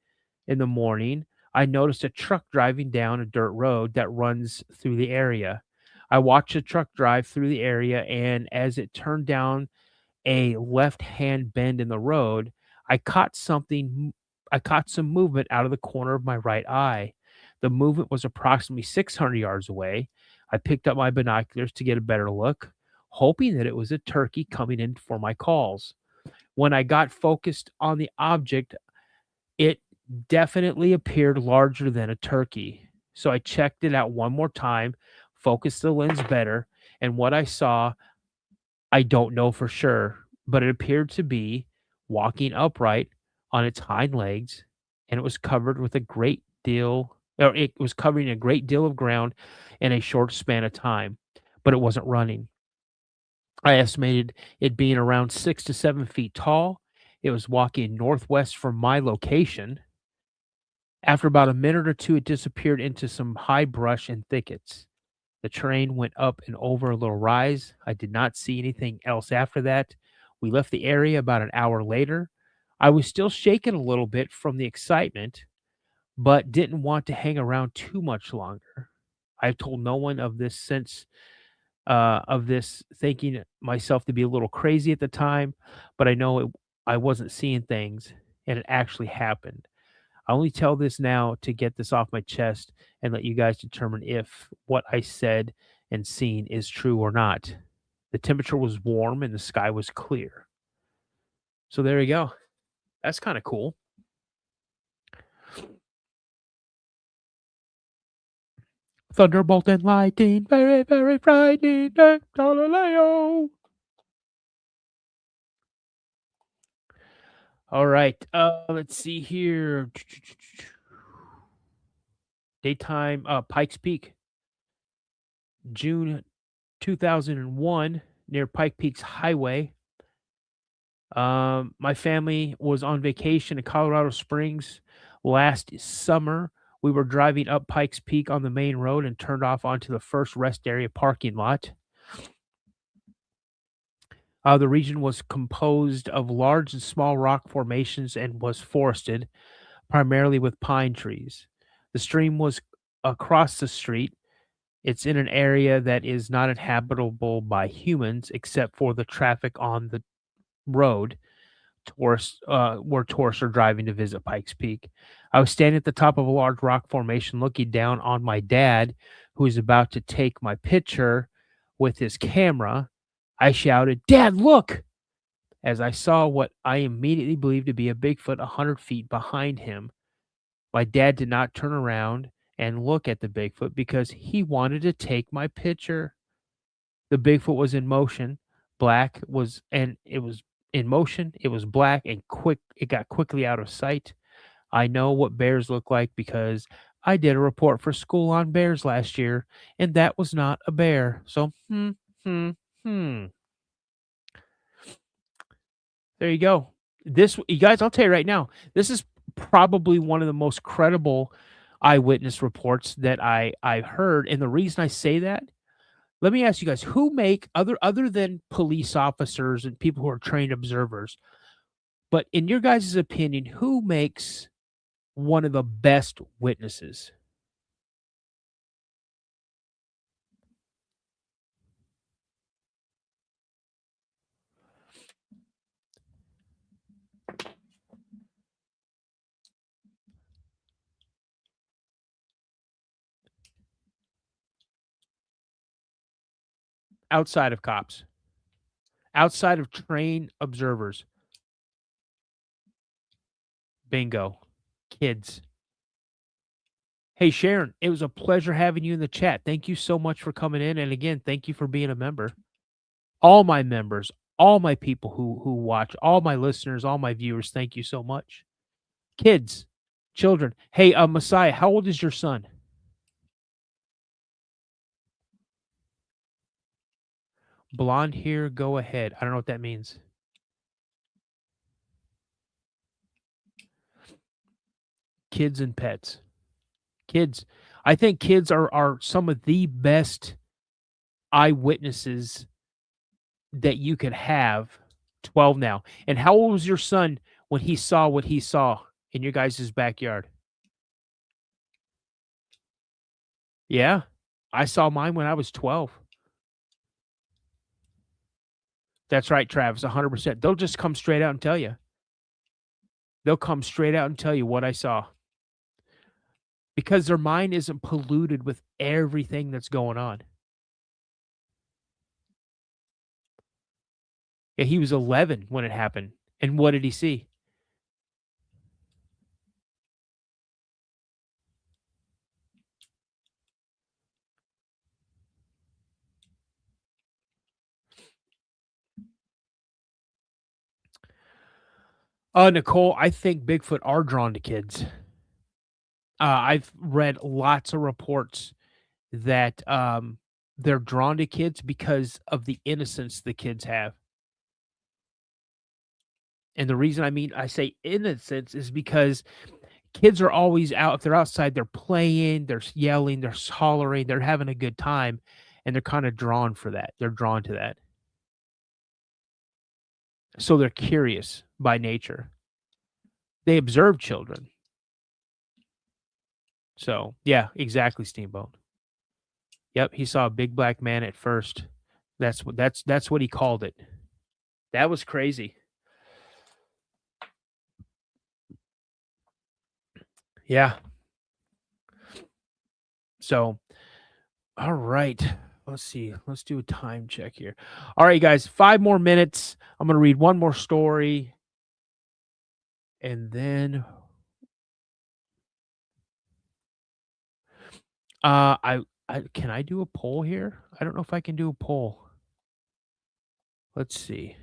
in the morning, I noticed a truck driving down a dirt road that runs through the area. I watched the truck drive through the area, and as it turned down a left-hand bend in the road, I caught something I caught some movement out of the corner of my right eye. The movement was approximately 600 yards away. I picked up my binoculars to get a better look, hoping that it was a turkey coming in for my calls. When I got focused on the object, it definitely appeared larger than a turkey. So I checked it out one more time, focused the lens better, and what I saw, I don't know for sure, but it appeared to be walking upright on its hind legs, and it was covered with a great deal, or it was covering a great deal of ground in a short span of time, but it wasn't running. I estimated it being around 6 to 7 feet tall. It was walking northwest from my location. After about a minute or two, it disappeared into some high brush and thickets. The train went up and over a little rise. I did not see anything else after that. We left the area about an hour later. I was still shaken a little bit from the excitement, but didn't want to hang around too much longer. I've told no one of this since, thinking myself to be a little crazy at the time, but I wasn't seeing things, and it actually happened. I only tell this now to get this off my chest and let you guys determine if what I said and seen is true or not. The temperature was warm and the sky was clear. So there you go. That's kind of cool. Thunderbolt and lightning, very, very frightening. Galileo. All right. Let's see here. Daytime, Pikes Peak, June 2001, near Pike Peaks Highway. My family was on vacation in Colorado Springs last summer. We were driving up Pikes Peak on the main road and turned off onto the first rest area parking lot. The region was composed of large and small rock formations and was forested, primarily with pine trees. The stream was across the street. It's in an area that is not inhabitable by humans except for the traffic on the road. Tourists, where tourists are driving to visit Pikes Peak. I was standing at the top of a large rock formation looking down on my dad, who was about to take my picture with his camera. I shouted, "Dad, look!" as I saw what I immediately believed to be a Bigfoot 100 feet behind him. My dad did not turn around and look at the Bigfoot because he wanted to take my picture. The Bigfoot was in motion, black was and it was in motion, it was black and quick it got quickly out of sight. I know what bears look like because I did a report for school on bears last year, and that was not a bear. So, hmm, hmm. There you go. This you guys, I'll tell you right now, this is probably one of the most credible eyewitness reports that I heard, and the reason I say that, let me ask you guys, who make other than police officers and people who are trained observers, but in your guys' opinion, who makes one of the best witnesses outside of cops, outside of trained observers? Bingo. Kids. Hey, Sharon, it was a pleasure having you in the chat. Thank you so much for coming in. And again, thank you for being a member. All my members, all my people who watch, all my listeners, all my viewers, thank you so much. Kids, children. Hey, Messiah, how old is your son? Blonde hair, go ahead. I don't know what that means. Kids and pets. Kids. I think kids are some of the best eyewitnesses that you could have. 12 now. And how old was your son when he saw what he saw in your guys' backyard? Yeah. I saw mine when I was 12. That's right, Travis, 100%. They'll just come straight out and tell you. They'll come straight out and tell you what I saw because their mind isn't polluted with everything that's going on. Yeah, he was 11 when it happened. And what did he see? Nicole, I think Bigfoot are drawn to kids. I've read lots of reports that they're drawn to kids because of the innocence the kids have. And the reason I say innocence is because kids are always out. If they're outside, they're playing, they're yelling, they're hollering, they're having a good time, and they're kind of drawn for that. They're drawn to that. So they're curious by nature. They observe children. So, yeah, exactly, Steamboat. Yep, he saw a big black man at first. That's what he called it. That was crazy. Yeah. So, all right. Let's see. Let's do a time check here. All right, guys, 5 more minutes. I'm going to read one more story and then I can I do a poll here? I don't know if I can do a poll. Let's see.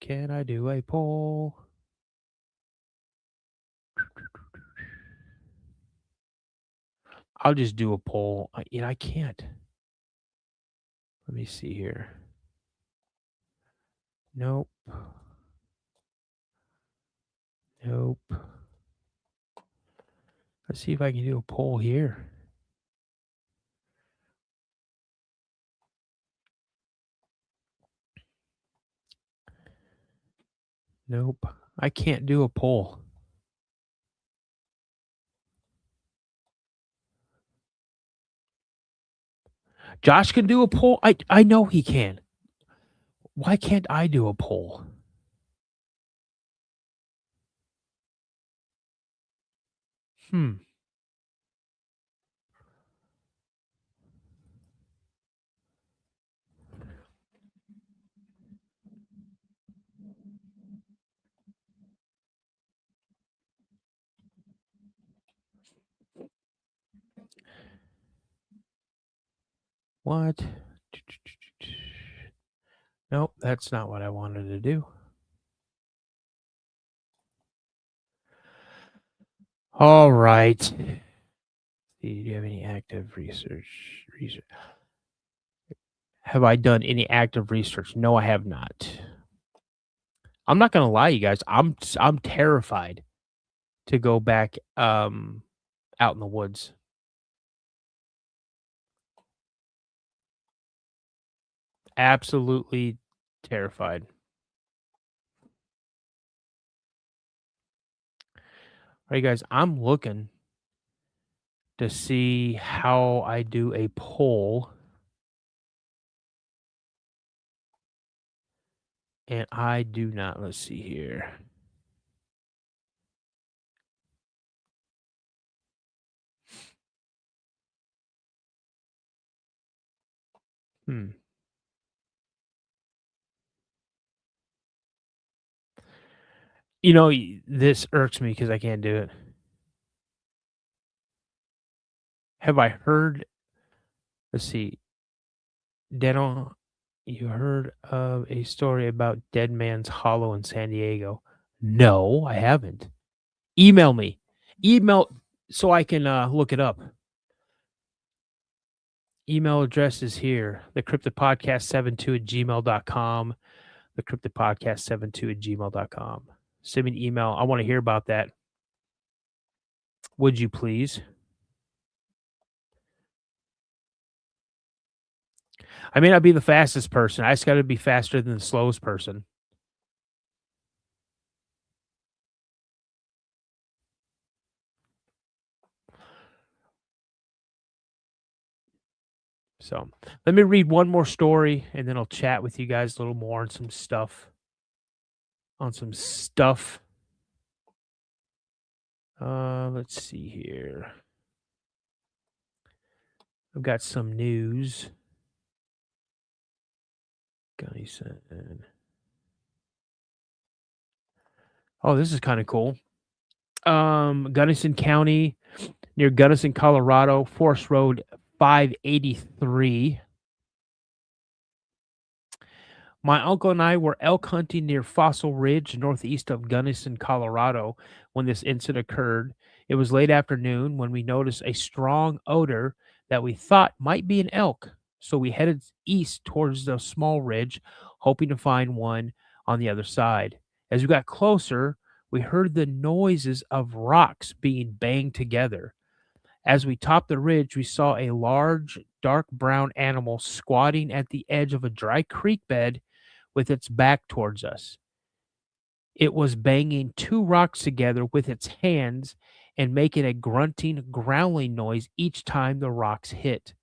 Can I do a poll? I'll just do a poll. I can't. Let me see here. Nope. Nope. Let's see if I can do a poll here. Nope. I can't do a poll. Josh can do a poll. I know he can. Why can't I do a poll? Hmm. What? Nope, that's not what I wanted to do. All right. Do you have any active research? Have I done any active research? No, I have not. I'm not gonna lie, you guys. I'm terrified to go back out in the woods. Absolutely terrified. All right, guys, I'm looking to see how I do a poll, and I do not. Let's see here. Hmm. This irks me because I can't do it. Have I heard? Let's see. Dano, you heard of a story about Dead Man's Hollow in San Diego? No, I haven't. Email me. Email so I can look it up. Email address is here. Thecryptidpodcast72 at gmail.com. Thecryptidpodcast72 at gmail.com. Send me an email. I want to hear about that. Would you please? I may not be the fastest person. I just got to be faster than the slowest person. So let me read one more story and then I'll chat with you guys a little more on some stuff. Let's see here. I've got some news. Gunnison. Oh, this is kind of cool. Gunnison County, near Gunnison, Colorado, Forest Road 583. My uncle and I were elk hunting near Fossil Ridge, northeast of Gunnison, Colorado, when this incident occurred. It was late afternoon when we noticed a strong odor that we thought might be an elk. So we headed east towards the small ridge, hoping to find one on the other side. As we got closer, we heard the noises of rocks being banged together. As we topped the ridge, we saw a large, dark brown animal squatting at the edge of a dry creek bed with its back towards us. It was banging two rocks together with its hands and making a grunting, growling noise each time the rocks hit.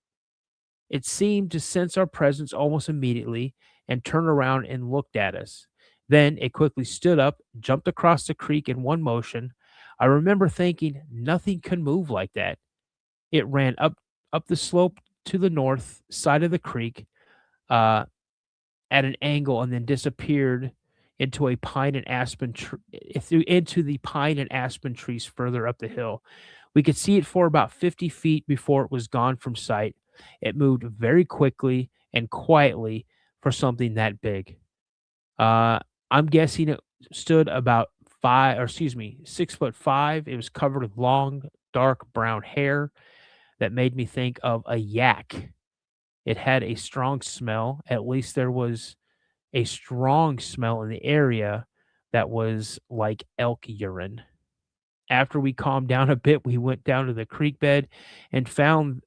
It seemed to sense our presence almost immediately and turned around and looked at us. Then it quickly stood up, jumped across the creek in one motion. I remember thinking nothing can move like that. It ran up the slope to the north side of the creek, uh, at an angle and then disappeared into a pine and aspen into the pine and aspen trees further up the hill. We could see it for about 50 feet before it was gone from sight. It moved very quickly and quietly for something that big. Uh, I'm guessing it stood about 6'5". It was covered with long, dark brown hair that made me think of a yak. It had a strong smell. At least there was a strong smell in the area that was like elk urine. After we calmed down a bit, we went down to the creek bed and found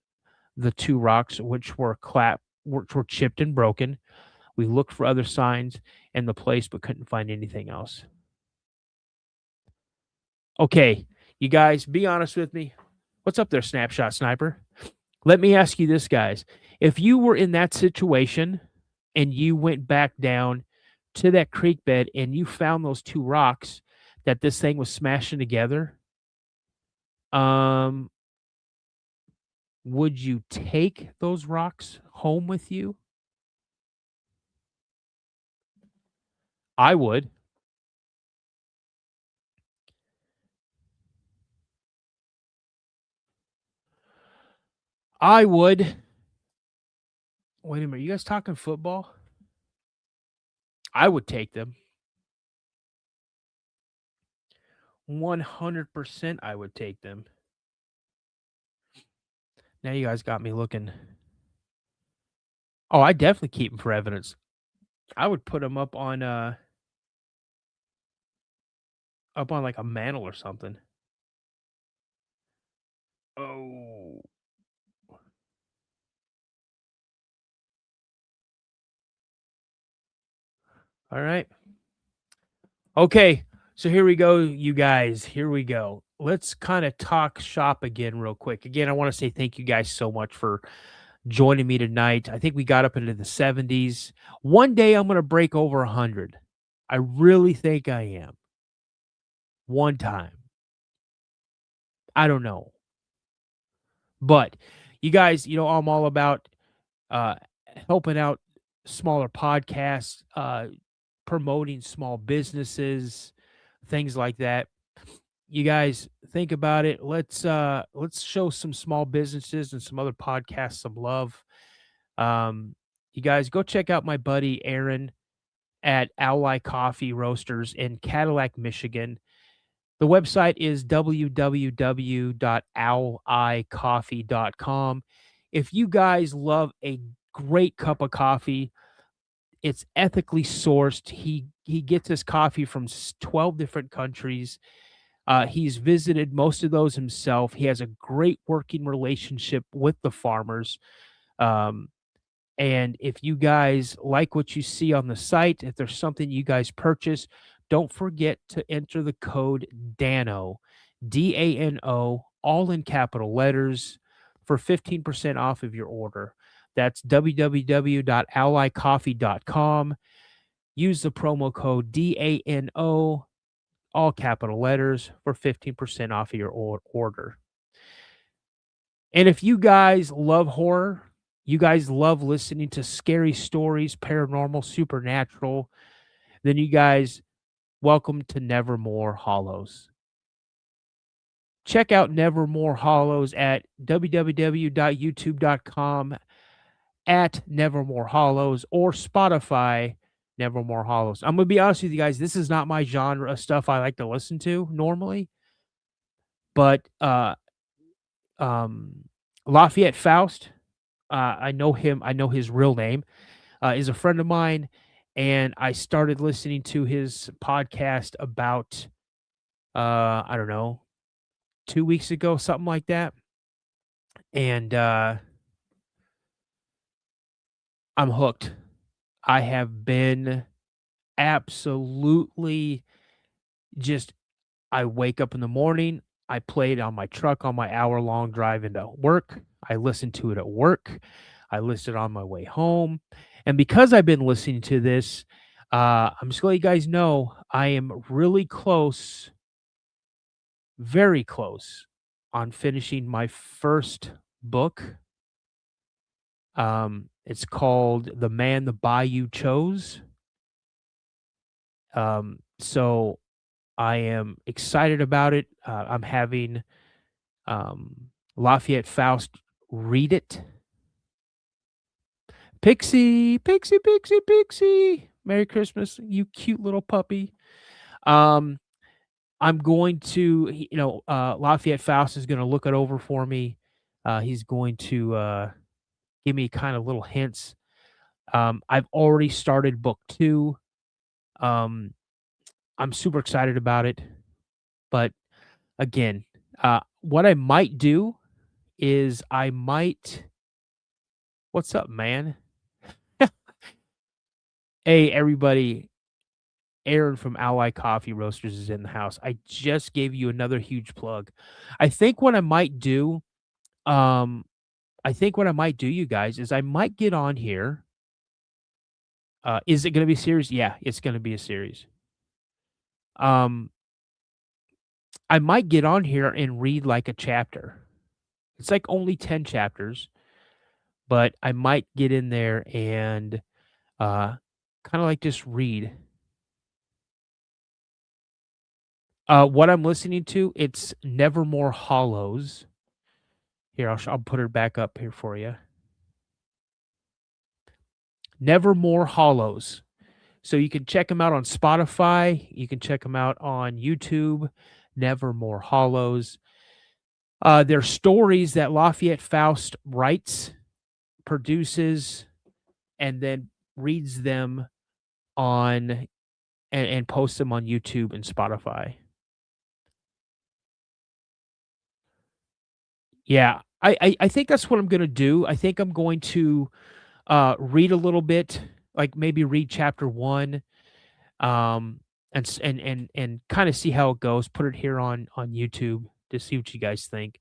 the two rocks which were chipped and broken. We looked for other signs in the place but couldn't find anything else. Okay, you guys, be honest with me. What's up there, Snapshot Sniper? Let me ask you this, guys. If you were in that situation and you went back down to that creek bed and you found those two rocks that this thing was smashing together, um, would you take those rocks home with you? I would. I would. Wait a minute, you guys talking football? I would take them. 100% I would take them. Now you guys got me looking. Oh, I definitely keep them for evidence. I would put them up on like a mantle or something. Oh. All right. Okay. So here we go, you guys. Here we go. Let's kind of talk shop again, real quick. Again, I want to say thank you guys so much for joining me tonight. I think we got up into the 70s. One day I'm going to break over 100. I really think I am. One time. I don't know. But you guys, I'm all about uh, helping out smaller podcasts, promoting small businesses, things like that. You guys think about it. Let's show some small businesses and some other podcasts some love. Um, you guys go check out my buddy Aaron at Ally Coffee Roasters in Cadillac, Michigan. The website is www.owlicoffee.com. If you guys love a great cup of coffee, it's ethically sourced. He gets his coffee from 12 different countries. He's visited most of those himself. He has a great working relationship with the farmers. Um, and if you guys like what you see on the site, if there's something you guys purchase, don't forget to enter the code DANO, DANO, all in capital letters for 15% off of your order. That's www.allycoffee.com. Use the promo code DANO, all capital letters, for 15% off of your order. And if you guys love horror, you guys love listening to scary stories, paranormal, supernatural, then you guys, welcome to Nevermore Hollows. Check out Nevermore Hollows at www.youtube.com at Nevermore Hollows or Spotify Nevermore Hollows. I'm gonna be honest with you guys, this is not my genre of stuff I like to listen to normally, but um Lafayette Faust, I know him, I know his real name, is a friend of mine, and I started listening to his podcast about I don't know, 2 weeks ago, something like that. And I'm hooked. I have been absolutely just I wake up in the morning, I play it on my truck on my hour-long drive into work. I listen to it at work. I listen on my way home. And because I've been listening to this, I'm just gonna let you guys know I am really close, very close on finishing my first book. It's called The Man the Bayou Chose. So I am excited about it. I'm having Lafayette Faust read it. Pixie, Pixie, Pixie, Pixie. Merry Christmas, you cute little puppy. Um, I'm going to, Lafayette Faust is going to look it over for me. He's going to give me kind of little hints. I've already started book two. Um, I'm super excited about it. But again, what I might do is I might. What's up, man? Hey, everybody. Aaron from Ally Coffee Roasters is in the house. I just gave you another huge plug. I think what I might do, um, you guys, is I might get on here. Is it going to be a series? Yeah, it's going to be a series. Um, I might get on here and read like a chapter. It's like only 10 chapters, but I might get in there and kind of like just read. What I'm listening to, it's Nevermore Hollows. Here, I'll put her back up here for you. Nevermore Hollows. So you can check them out on Spotify. You can check them out on YouTube. Nevermore Hollows. They're stories that Lafayette Faust writes, produces, and then reads them on and posts them on YouTube and Spotify. Yeah, I think that's what I'm gonna do. I think I'm going to read a little bit, like maybe read chapter 1, and kind of see how it goes. Put it here on YouTube to see what you guys think.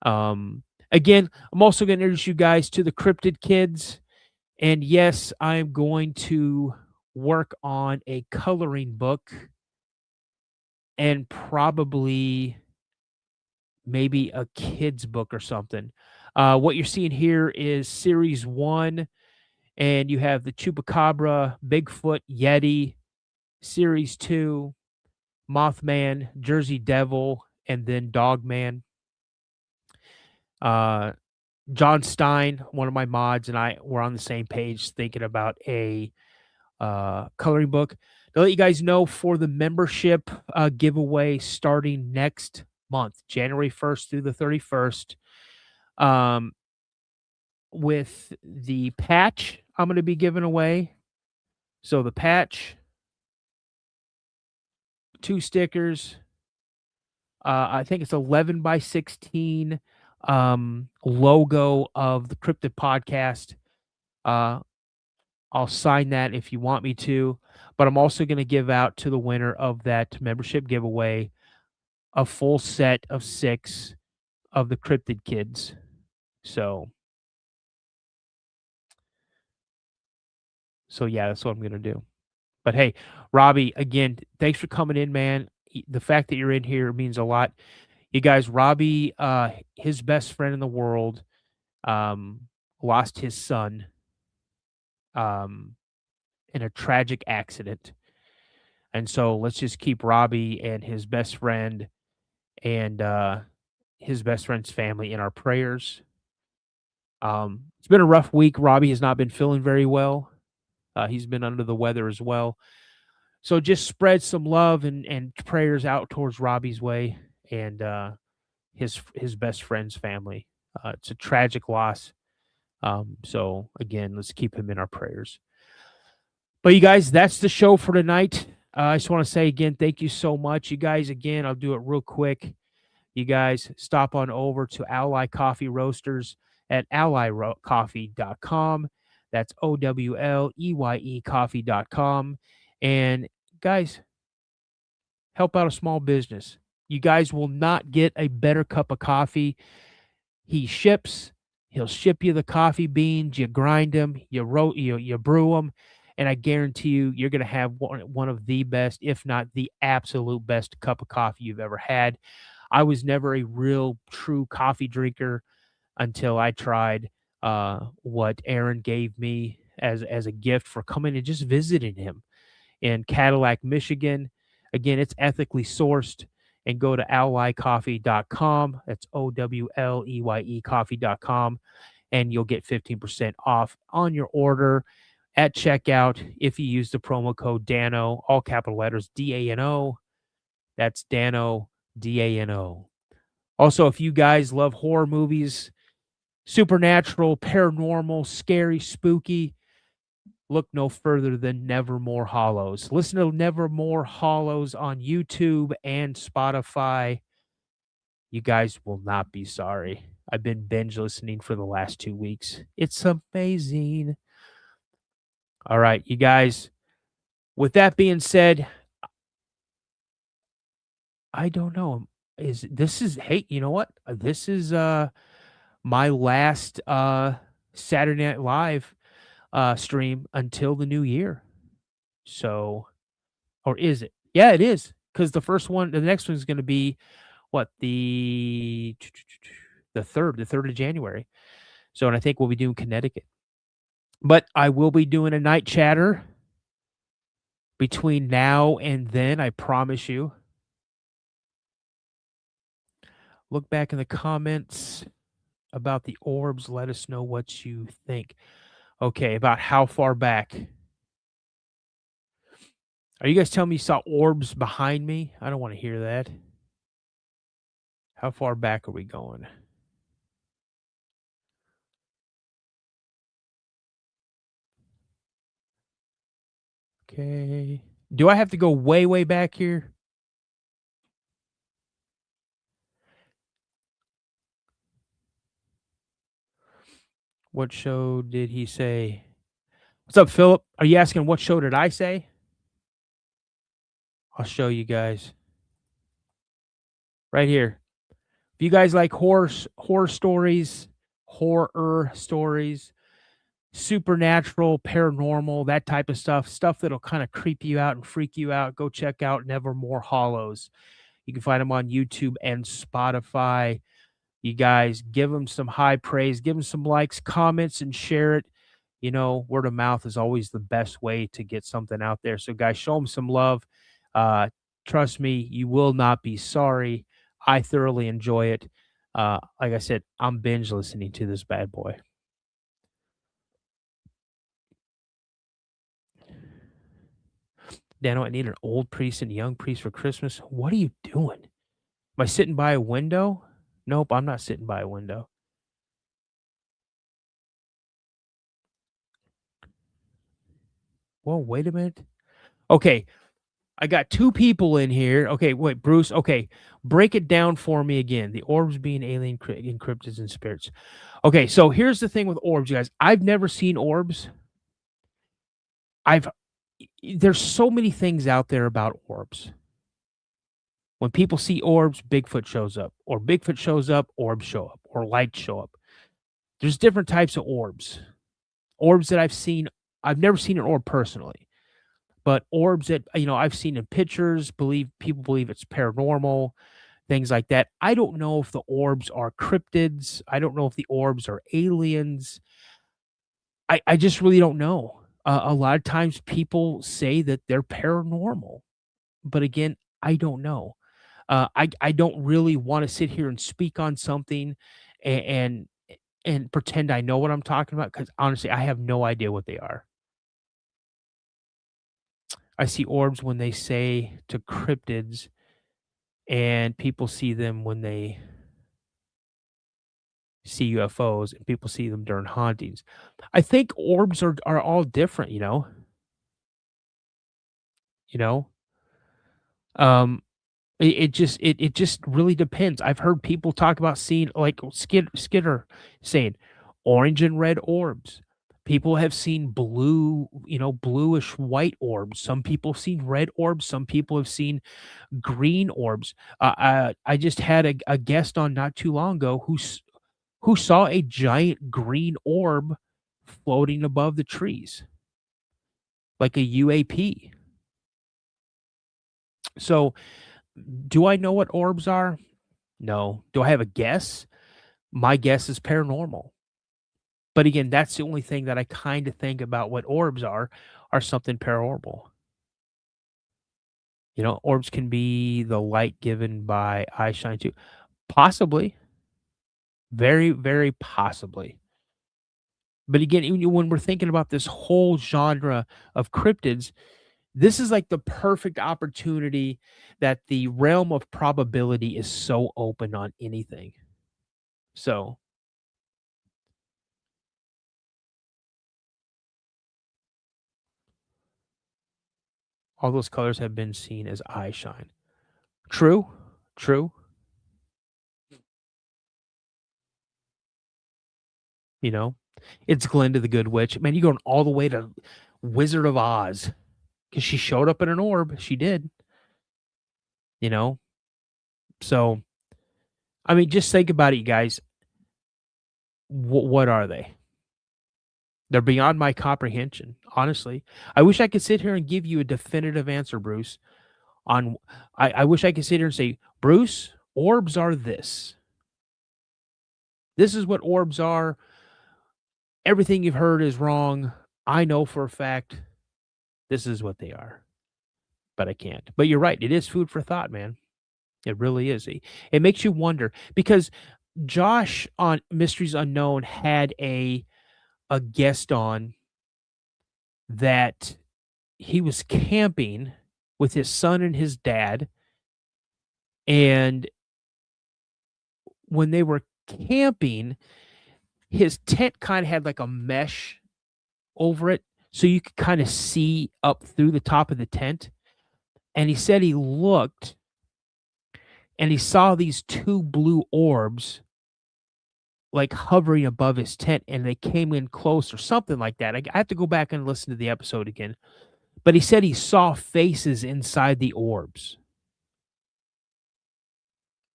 Again, I'm also going to introduce you guys to the Cryptid Kids, and yes, I'm going to work on a coloring book and probably maybe a kids book or something. What you're seeing here is series 1, and you have the Chupacabra, Bigfoot, Yeti. Series 2, Mothman, Jersey Devil, and then Dogman. John Stein, one of my mods, and I were on the same page thinking about a coloring book. To let you guys know, for the membership giveaway starting next month, January 1st through the 31st, um, with the patch I'm going to be giving away. So the patch, 2 stickers, I think it's 11 by 16 logo of the Cryptid Podcast. I'll sign that if you want me to, but I'm also going to give out to the winner of that membership giveaway a full set of 6 of the Cryptid Kids. So yeah, that's what I'm going to do. But hey, Robbie, again, thanks for coming in, man. The fact that you're in here means a lot. You guys, Robbie, his best friend in the world, lost his son um, in a tragic accident. And so let's just keep Robbie and his best friend and his best friend's family in our prayers. It's been a rough week. Robbie has not been feeling very well. He's been under the weather as well. So just spread some love and prayers out towards Robbie's way and his best friend's family. It's a tragic loss. So again, let's keep him in our prayers. But you guys, that's the show for tonight. I just want to say again, thank you so much. You guys, again, I'll do it real quick. You guys stop on over to Ally Coffee Roasters at allycoffee.com. That's OWLEYE coffee.com. And guys, help out a small business. You guys will not get a better cup of coffee. He ships. He'll ship you the coffee beans. You grind them. You brew them, and I guarantee you, you're going to have one of the best, if not the absolute best, cup of coffee you've ever had. I was never a real true coffee drinker until I tried what Aaron gave me as a gift for coming and just visiting him in Cadillac, Michigan. Again, it's ethically sourced. And go to allycoffee.com. That's OWLEYE coffee.com. And you'll get 15% off on your order at checkout if you use the promo code Dano, all capital letters, DANO. That's Dano, DANO. Also, if you guys love horror movies, supernatural, paranormal, scary, spooky, look no further than Nevermore Hollows. Listen to Nevermore Hollows on YouTube and Spotify. You guys will not be sorry. I've been binge listening for the last 2 weeks. It's amazing. All right, you guys, With that being said, I don't know. Is this is hey, you know what? This is my last Saturday Night Live stream until the new year. So, or is it? Yeah, it is. Because the next one's going to be what the third of January. So, and I think we'll be doing Connecticut. But I will be doing a night chatter between now and then. I promise you. Look back in the comments about the orbs. Let us know what you think. Okay, about how far back? Are you guys telling me you saw orbs behind me? I don't want to hear that. How far back are we going? Okay. Do I have to go way, way back here? What show did he say? What's up, Philip? Are you asking what show did I say? I'll show you guys right here. If you guys like horror stories, supernatural, paranormal, that type of stuff that'll kind of creep you out and freak you out, go check out Nevermore Hollows. You can find them on YouTube and Spotify. You guys give them some high praise, give them some likes, comments, and share it. You know, word of mouth is always the best way to get something out there. So, guys, show them some love. Uh, Trust me, you will not be sorry. I thoroughly enjoy it. Like I said, I'm binge listening to this bad boy. Dano, I need an old priest and a young priest for Christmas. What are you doing? Am I sitting by a window? Nope, I'm not sitting by a window. Whoa, wait a minute. Okay, I got 2 people in here. Okay, wait, Bruce. Okay, break it down for me again. The orbs being alien encryptids and spirits. Okay, so here's the thing with orbs, you guys. I've never seen orbs. I've there's so many things out there about orbs. When people see orbs, Bigfoot shows up, or Bigfoot shows up, orbs show up, or lights show up. There's different types of orbs. Orbs that I've seen, I've never seen an orb personally, but orbs that I've seen in pictures, believe people believe it's paranormal, things like that. I don't know if the orbs are cryptids. I don't know if the orbs are aliens. I just really don't know. A lot of times people say that they're paranormal, but again, I don't know. I don't really want to sit here and speak on something and and pretend I know what I'm talking about because honestly, I have no idea what they are. I see orbs when they say to cryptids, and people see them when they see UFOs, and people see them during hauntings. I think orbs are all different, you know? Um, it just really depends. I've heard people talk about seeing like Skidder saying orange and red orbs. People have seen blue, bluish white orbs. Some people have seen red orbs. Some people have seen green orbs. I just had a guest on not too long ago who saw a giant green orb floating above the trees, like a UAP. So, do I know what orbs are? No. Do I have a guess? My guess is paranormal. But again, that's the only thing that I kind of think about what orbs are something paranormal. Orbs can be the light given by eye shine too. Possibly. Very, very possibly. But again, when we're thinking about this whole genre of cryptids, this is like the perfect opportunity that the realm of probability is so open on anything. So, all those colors have been seen as eye shine. True, true. You know, it's Glinda the Good Witch. Man, you're going all the way to Wizard of Oz. because she showed up in an orb. She did, you know? So, I mean, just think about it, you guys. What are they? They're beyond my comprehension, honestly. I wish I could sit here and give you a definitive answer, Bruce, on I wish I could sit here and say, Bruce, orbs are this. This is what orbs are. Everything you've heard is wrong. I know for a fact this is what they are. But I can't. But you're right. It is food for thought, man. It really is. It makes you wonder because Josh on Mysteries Unknown had a guest on that he was camping with his son and his dad. And when they were camping, his tent kind of had like a mesh over it. So you could kind of see up through the top of the tent. And he said he looked and he saw these two blue orbs like hovering above his tent and they came in close or something like that. I have to go back and listen to the episode again. But he said he saw faces inside the orbs.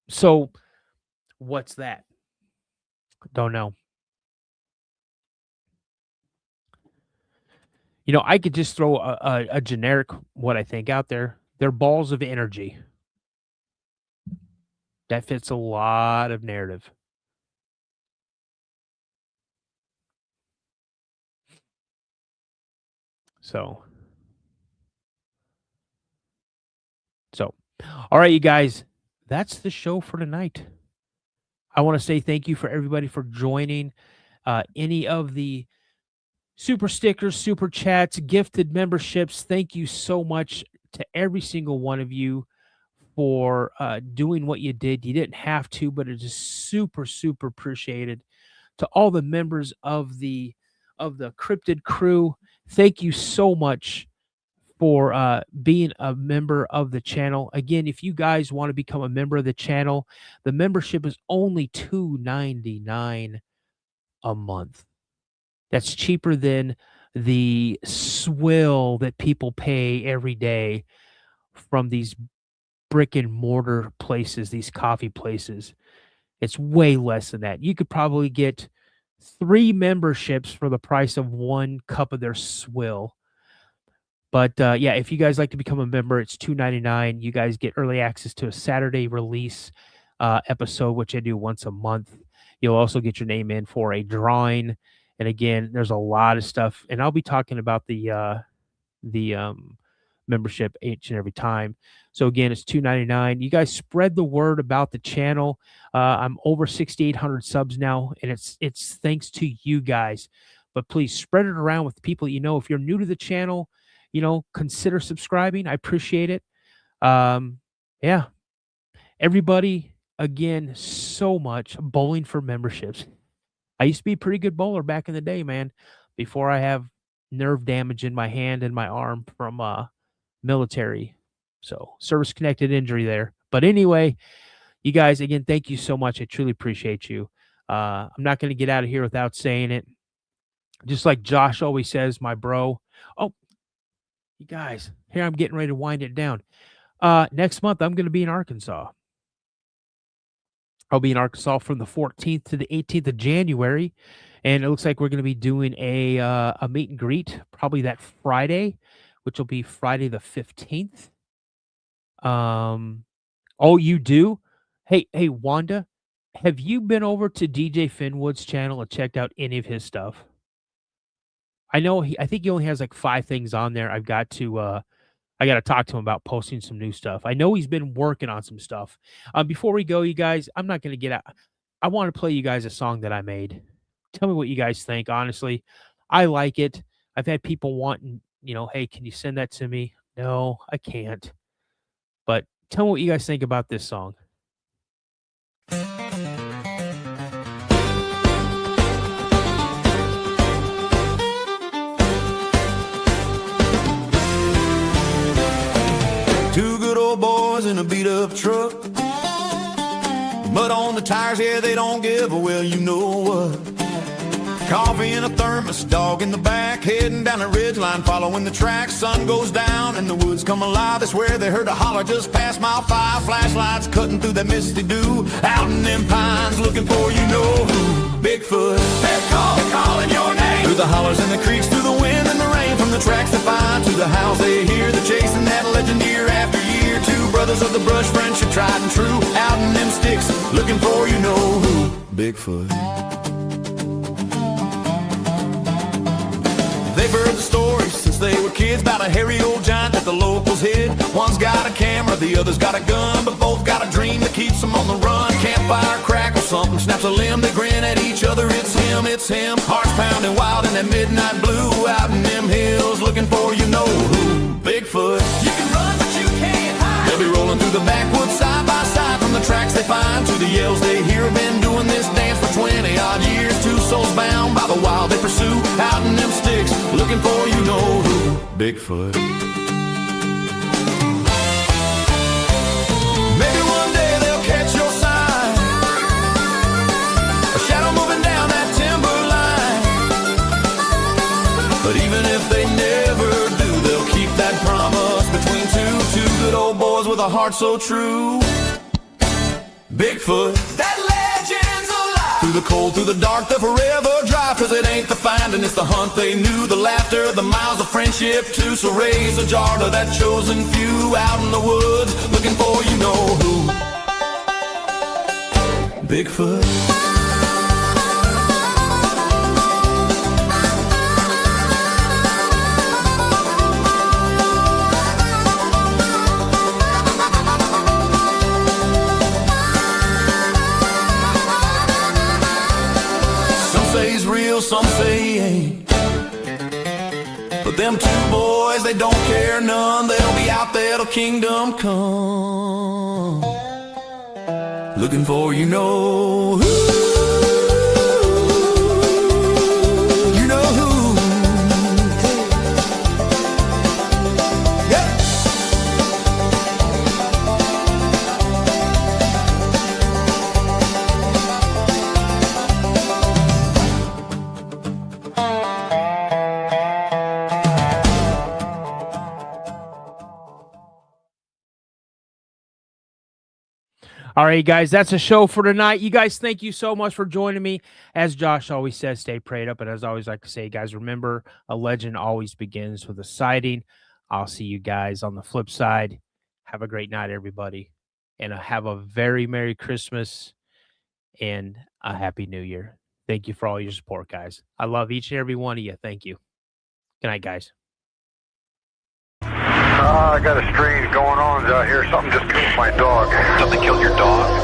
So what's that? Don't know. You know, I could just throw a generic what I think out there. They're balls of energy. That fits a lot of narrative. So, all right, you guys, that's the show for tonight. I want to say thank you for everybody for joining. Any of the super stickers, super chats, gifted memberships, thank you so much to every single one of you for doing what you did. You didn't have to, but it is super, super appreciated. To all the members of the Cryptid crew, thank you so much for being a member of the channel. Again, if you guys want to become a member of the channel, the membership is only $2.99 a month. That's cheaper than the swill that people pay every day from these brick and mortar places, these coffee places. It's way less than that. You could probably get 3 memberships for the price of 1 cup of their swill. But yeah, if you guys like to become a member, it's $2.99. You guys get early access to a Saturday release episode, which I do once a month. You'll also get your name in for a drawing. And again, there's a lot of stuff, and I'll be talking about the membership each and every time. So again, it's $2.99. You guys spread the word about the channel. I'm over 6,800 subs now, and it's thanks to you guys. But please spread it around with people you know. If you're new to the channel, consider subscribing. I appreciate it. Yeah. Everybody, again, so much. Bowling for memberships. I used to be a pretty good bowler back in the day, man, before I have nerve damage in my hand and my arm from military. So service-connected injury there. But anyway, you guys, again, thank you so much. I truly appreciate you. I'm not going to get out of here without saying it. Just like Josh always says, my bro. Oh, you guys, here I'm getting ready to wind it down. Next month, I'm going to be in Arkansas. I'll be in Arkansas from the 14th to the 18th of January, and it looks like we're going to be doing a meet and greet probably that Friday, which will be Friday the 15th. Oh, you do? Hey, Wanda, have you been over to DJ Finwood's channel and checked out any of his stuff? I know I think he only has like 5 things on there. I got to talk to him about posting some new stuff. I know he's been working on some stuff. Before we go, you guys, I'm not going to get out. I want to play you guys a song that I made. Tell me what you guys think. Honestly, I like it. I've had people wanting, hey, can you send that to me? No, I can't. But tell me what you guys think about this song. Two good old boys in a beat-up truck. Mud on the tires, yeah, they don't give a well, you know what. Coffee in a thermos, dog in the back, heading down a ridgeline, following the tracks. Sun goes down and the woods come alive. They swear they heard a holler just past mile 5. Flashlights cutting through that misty dew, out in them pines, looking for you know who. Bigfoot, they're calling your name. Through the hollers and the creeks, through the wind and the rain, from the tracks they find to the house they hear. They're chasing that legend year after year. Two brothers of the brush, friendship tried and true, out in them sticks, looking for you know who. Bigfoot. They've heard the stories since they were kids about a hairy old giant that the locals hid. One's got a camera, the other's got a gun, but both got a dream that keeps them on the run. Campfire crackle, something snaps a limb, they grin at each other. It's him, hearts pounding wild in that midnight blue, out in them hills, looking for you know who. Bigfoot. You can run, but you can't hide. They'll be rolling through the backwoods side by side, from the tracks they find to the yells they hear. Been doing this dance for 20 odd years. Two souls bound by the wild they pursue, out in them sticks, looking for you know who. Bigfoot. Maybe one day they'll catch your sign, a shadow moving down that timber line. But even if they never do, they'll keep that promise between two good old boys with a heart so true. Bigfoot, that legend's alive. Through the cold, through the dark, the forever drive. Cause it ain't the finding, it's the hunt they knew. The laughter, the miles of friendship too. So raise a jar to that chosen few, out in the woods, looking for you know who. Bigfoot. Some say he ain't, but them two boys, they don't care none. They'll be out there till kingdom come, looking for you know who. You know who. Yeah. All right, guys, that's a show for tonight. You guys, thank you so much for joining me. As Josh always says, stay prayed up. And as I always like to say, guys, remember, a legend always begins with a sighting. I'll see you guys on the flip side. Have a great night, everybody. And have a very Merry Christmas and a Happy New Year. Thank you for all your support, guys. I love each and every one of you. Thank you. Good night, guys. I got a strange going on out here. Something just killed my dog. Something killed your dog?